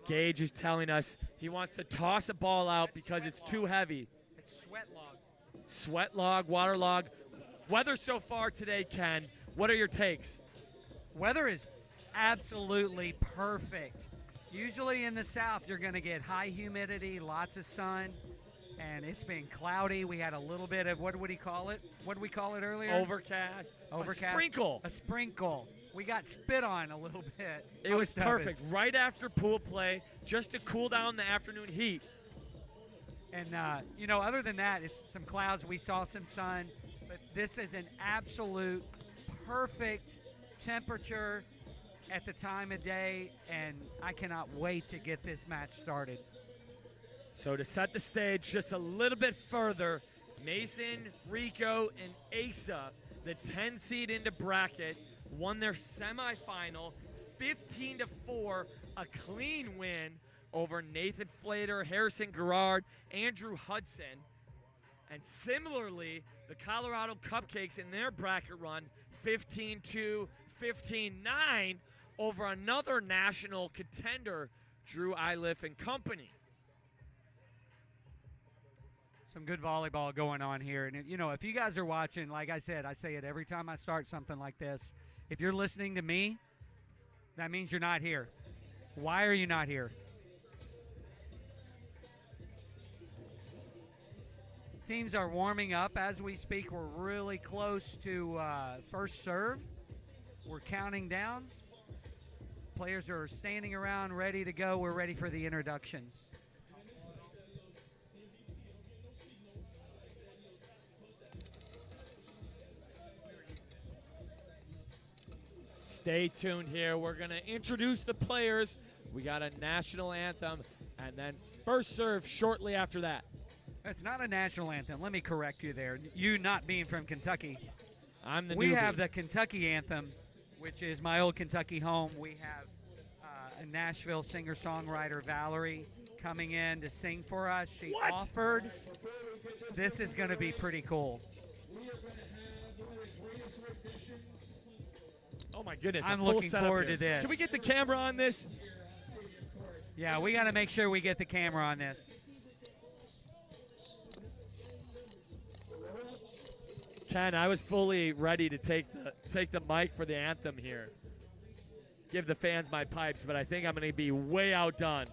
Gage is telling us he wants to toss a ball out because it's too heavy. It's sweat logged. Sweat log, water log. Weather so far today, Ken. What are your takes? Weather is absolutely perfect. Usually in the south, you're going to get high humidity, lots of sun, and it's been cloudy. We had a little bit of, what would he call it? What did we call it earlier? Overcast. Overcast. A sprinkle. A sprinkle. We got spit on a little bit. It was Most of perfect. us. Right after pool play, just to cool down the afternoon heat. And, other than that, it's some clouds. We saw some sun. But this is an absolute perfect temperature at the time of day, and I cannot wait to get this match started. So to set the stage just a little bit further, Mason, Rico, and Asa, the 10 seed into bracket, won their semifinal 15-4, a clean win over Nathan Flater, Harrison Garrard, Andrew Hudson. And similarly, the Colorado Cupcakes in their bracket run 15-2, 15-9 over another national contender, Drew Iliff and company. Some good volleyball going on here. And, if you guys are watching, like I said, I say it every time I start something like this. If you're listening to me, that means you're not here. Why are you not here? Teams are warming up as we speak. We're really close to first serve. We're counting down. Players are standing around ready to go. We're ready for the introductions. Stay tuned here. We're going to introduce the players. We got a national anthem, and then first serve shortly after that. It's not a national anthem. Let me correct you there. You not being from Kentucky. I'm the We newbie. have the Kentucky anthem, which is my old Kentucky home. We have a Nashville singer-songwriter, Valerie, coming in to sing for us. She What? offered. This is going to be pretty cool. Oh my goodness! I'm a full looking setup forward here. to this. Can we get the camera on this? Yeah, we got to make sure we get the camera on this. Ken, I was fully ready to take the mic for the anthem here. Give the fans my pipes, but I think I'm going to be way outdone.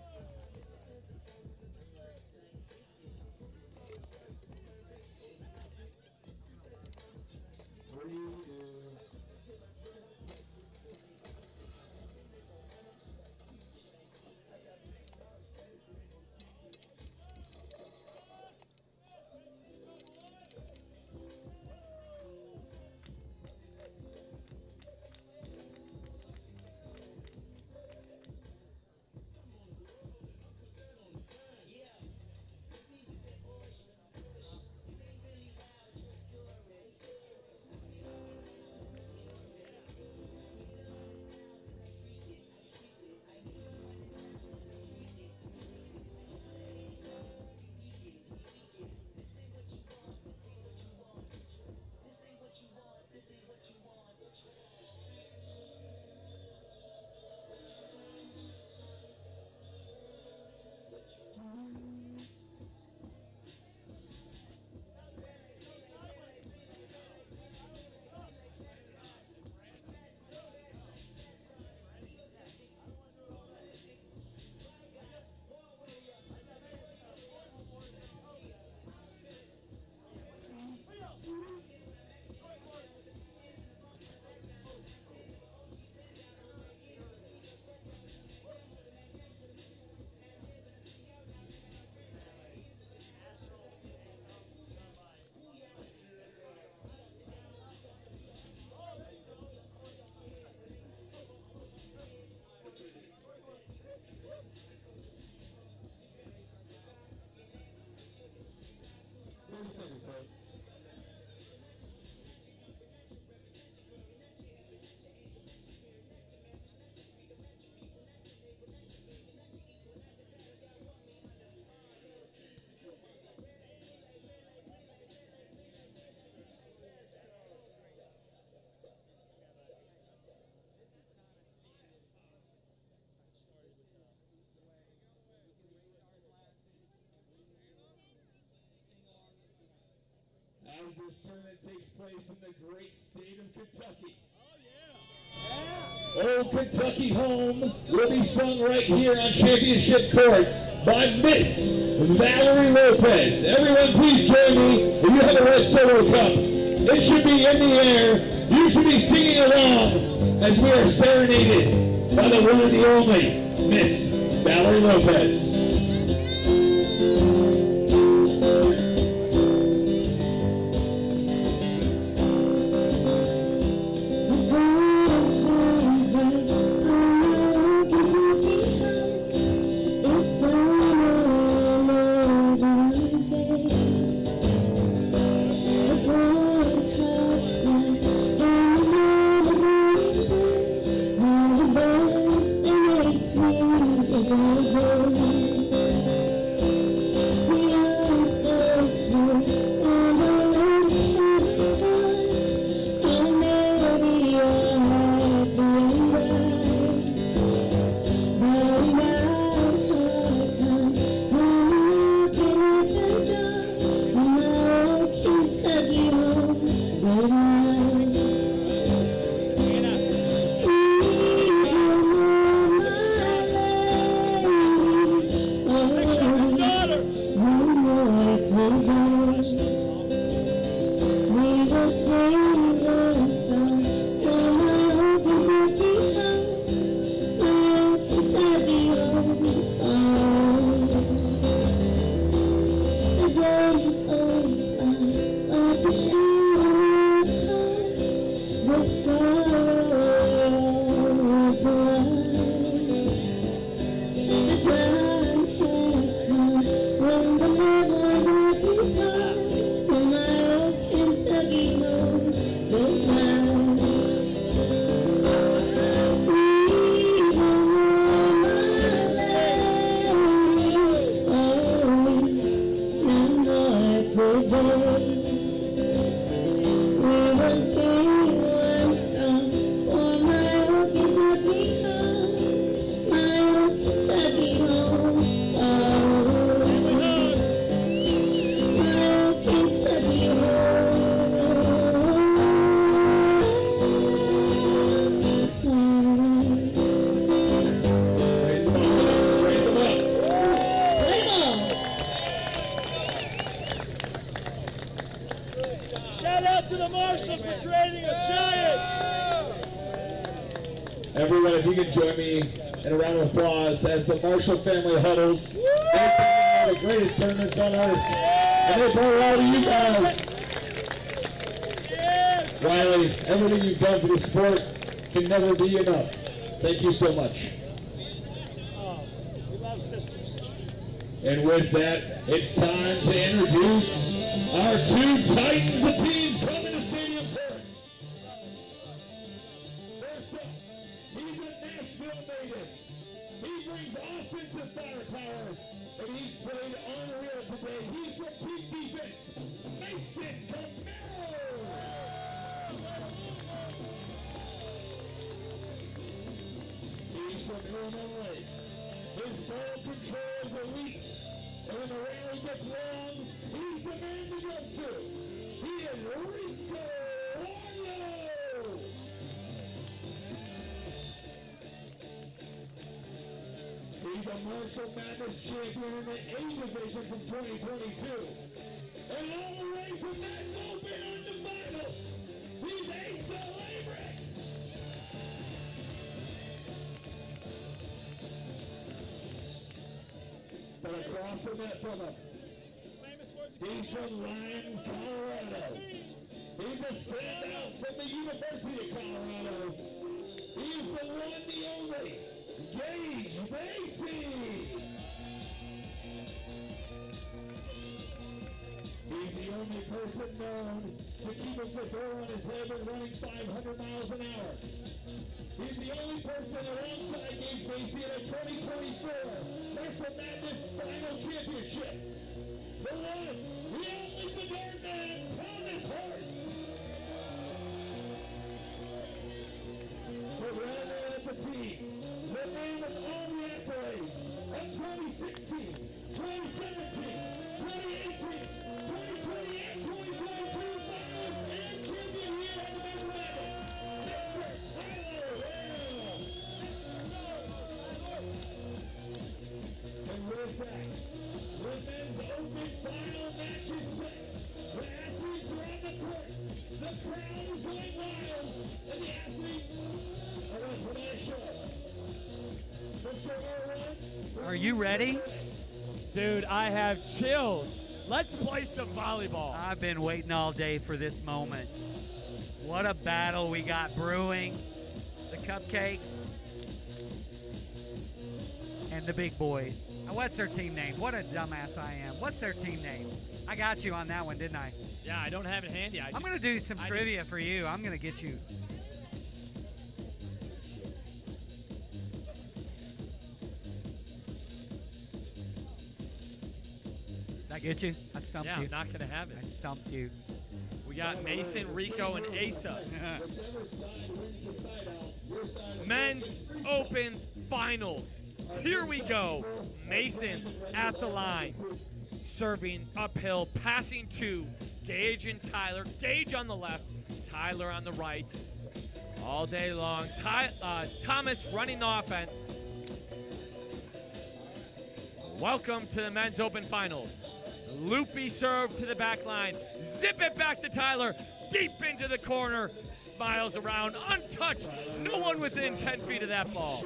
as this tournament takes place in the great state of Kentucky. Old Kentucky Home will be sung right here on Championship Court by Miss Valerie Lopez. Everyone please join me. If you have a red solo cup, it should be in the air. You should be singing along as we are serenaded by the one and the only Miss Valerie Lopez. Everyone, if you can join me in a round of applause as the Marshall family huddles. They're the greatest tournaments on earth. And they brought it all to you guys. Riley, everything you've done for the sport can never be enough. Thank you so much. We love sisters. And with that, it's time to introduce our two titans of teams coming to Stadium Court. First up, he's a Nashville native. He brings offensive firepower, and he's played unreal today. He's from peak defense, Mason Camaro. He's from Illinois. His ball control is elite, and when the rally gets long, he's the man to go to. He is Rico Warlow. He's a Marshall Madness champion in the A division from 2022. And all the way from that open on the finals, he's Asa Labrick. But across the net from him, he's from Lyons, Colorado. He's a standout from the University of Colorado. He's the one, the only, Gage Macy. He's the only person known to keep a door on his head and running 500 miles an hour. He's the only person alongside Gage Macy in a 2024 Marshall Madness Final Championship. The one, the only Bedard man, Thomas Horse. The runner of the team, the man of all the accolades of 2016, 2017, 2018, 2020, and 2022. are you ready? Dude, I have chills. Let's play some volleyball. I've been waiting all day for this moment. What a battle we got brewing. The cupcakes and the big boys. What's their team name? What a dumbass I am. What's their team name? I got you on that one, didn't I? Yeah, I don't have it handy. I'm going to do some trivia for you. I'm going to get you. Did I get you? I stumped Yeah, you. I'm not going to have it. I stumped you. We got Mason, Rico, and Asa. Men's Open Finals. Here we go. Mason at the line. Serving uphill, passing to Gage and Tyler. Gage on the left, Tyler on the right. All day long. Thomas running the offense. Welcome to the Men's Open Finals. Loopy serve to the back line. Zip it back to Tyler. Deep into the corner. Smiles around, untouched. No one within 10 feet of that ball.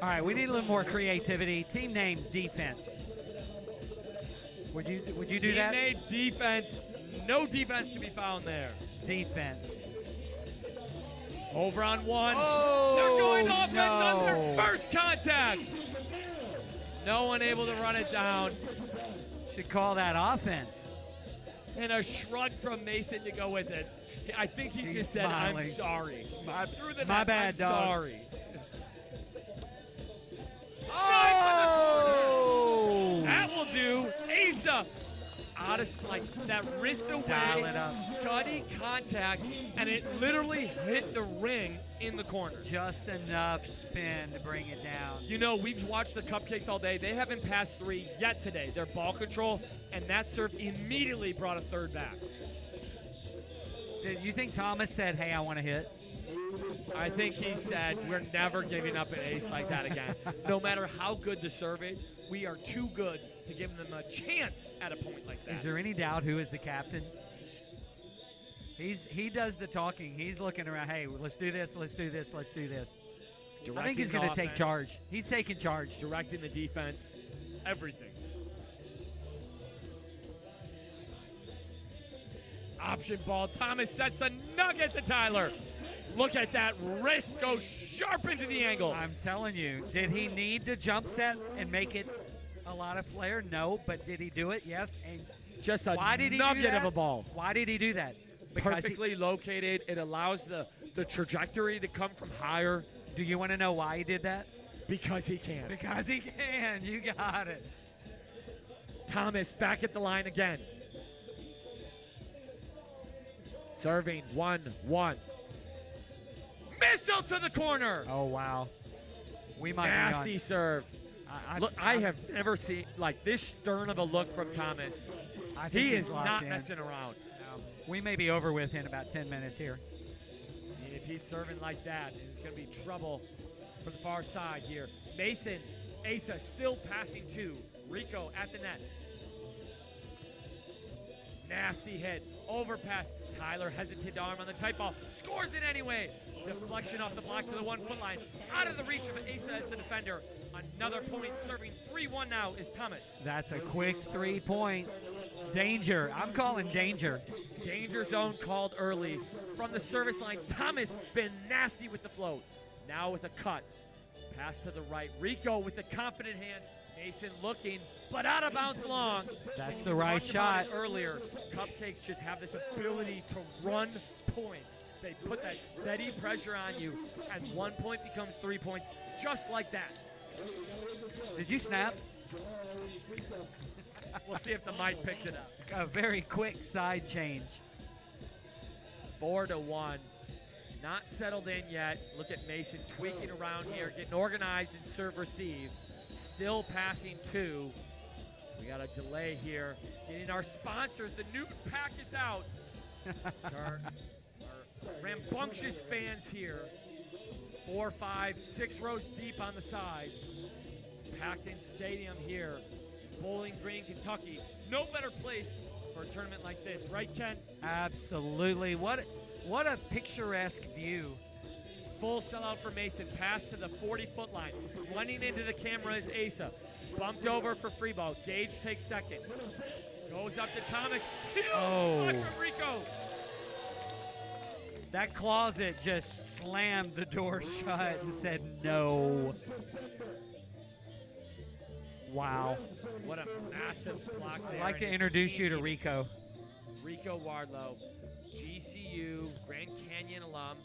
All right, we need a little more creativity. Team name defense. Would you do that? Team name defense. No defense to be found there. Defense. Over on one. Oh, they're going offense on no. their first contact. No one able to run it down. Should call that offense. And a shrug from Mason to go with it. I think he He's just said, smiling. I'm sorry. Through the My net, bad, I'm dog. sorry. Oh! That will do. Asa out of that wrist Dial away, it up. scuddy contact, and it literally hit the ring in the corner. Just enough spin to bring it down. You know, we've watched the Cupcakes all day. They haven't passed three yet today. Their ball control and that serve immediately brought a third back. Did you think Thomas said, hey, I want to hit? I think he said, we're never giving up an ace like that again. No matter how good the serve is, we are too good to give them a chance at a point like that. Is there any doubt who is the captain? He does the talking. He's looking around, hey, let's do this, let's do this, let's do this. I think he's going to take charge. He's taking charge. Directing the defense, everything. Option ball. Thomas sets a nugget to Tyler. Look at that wrist go sharp into the angle. I'm telling you, did he need to jump set and make it a lot of flair? No, but did he do it? Yes. And just a why did he do nugget that? of a ball. Why did he do that? Because Perfectly located. It allows the trajectory to come from higher. Do you want to know why he did that? Because he can. Because he can. You got it. Thomas back at the line again. Serving 1-1. Missile to the corner. Oh, wow. We might Nasty be on. serve. I have never seen like this stern of a look from Thomas. I think He he's is locked not in. messing around. No. We may be over with in about 10 minutes here. And if he's serving like that, it's going to be trouble from the far side here. Mason, Asa still passing to Rico at the net. Nasty hit, overpass. Tyler hesitated arm on the tight ball, scores it anyway. Deflection off the block to the 1 foot line. Out of the reach of Asa as the defender. Another point serving 3-1 now is Thomas. That's a quick 3 point. Danger. I'm calling danger. Danger zone called early. From the service line, Thomas been nasty with the float. Now with a cut. Pass to the right. Rico with the confident hands. Mason looking, but out of bounds long. That's the right Talked about shot. it earlier, Cupcakes just have this ability to run points. They put that steady pressure on you, and 1 point becomes 3 points, just like that. Did you snap? We'll see if the mic picks it up. A very quick side change. 4-1. Not settled in yet. Look at Mason tweaking around here, getting organized in serve receive. Still passing two. So we got a delay here. Getting our sponsors, the new packets out. our rambunctious fans here. 4, 5, 6 rows deep on the sides. Packed in stadium here. Bowling Green, Kentucky. No better place for a tournament like this, right, Ken? Absolutely. What a picturesque view. Full sellout for Mason. Pass to the 40-foot line. Running into the camera is Asa. Bumped over for free ball. Gage takes second. Goes up to Thomas. Huge Oh. block from Rico. That closet just slammed the door shut and said no. Wow. What a massive block there. I'd like to and his introduce you to team, Rico. Rico Wardlow, GCU, Grand Canyon alum.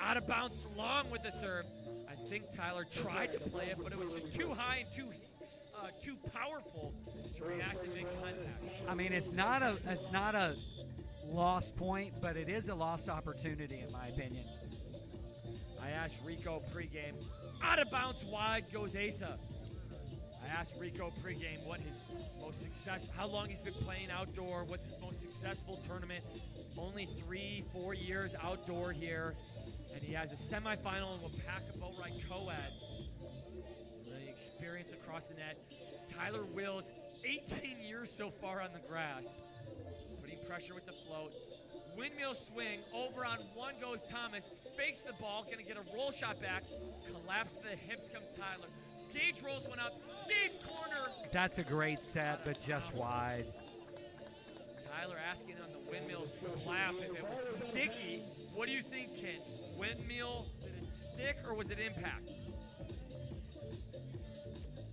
Out of bounds long with the serve. I think Tyler tried to play it, but it was just too high and too powerful to react and make contact. I mean, it's not a lost point, but it is a lost opportunity in my opinion. I asked Rico pregame. Out of bounds wide goes Asa. I asked Rico pregame what his most success, how long he's been playing outdoor, what's his most successful tournament. Only 3-4 years outdoor here, and he has a semifinal in Wapaka Boatwright Co-Ed. The experience across the net. Tyler Wills, 18 years so far on the grass, putting pressure with the float. Windmill swing, over on one goes Thomas, fakes the ball, gonna get a roll shot back, collapse to the hips comes Tyler. Gage rolls one up, deep corner. That's a great set, but just wide. Tyler asking on the windmill slap if it was sticky. What do you think, Ken? Windmill, did it stick or was it impact?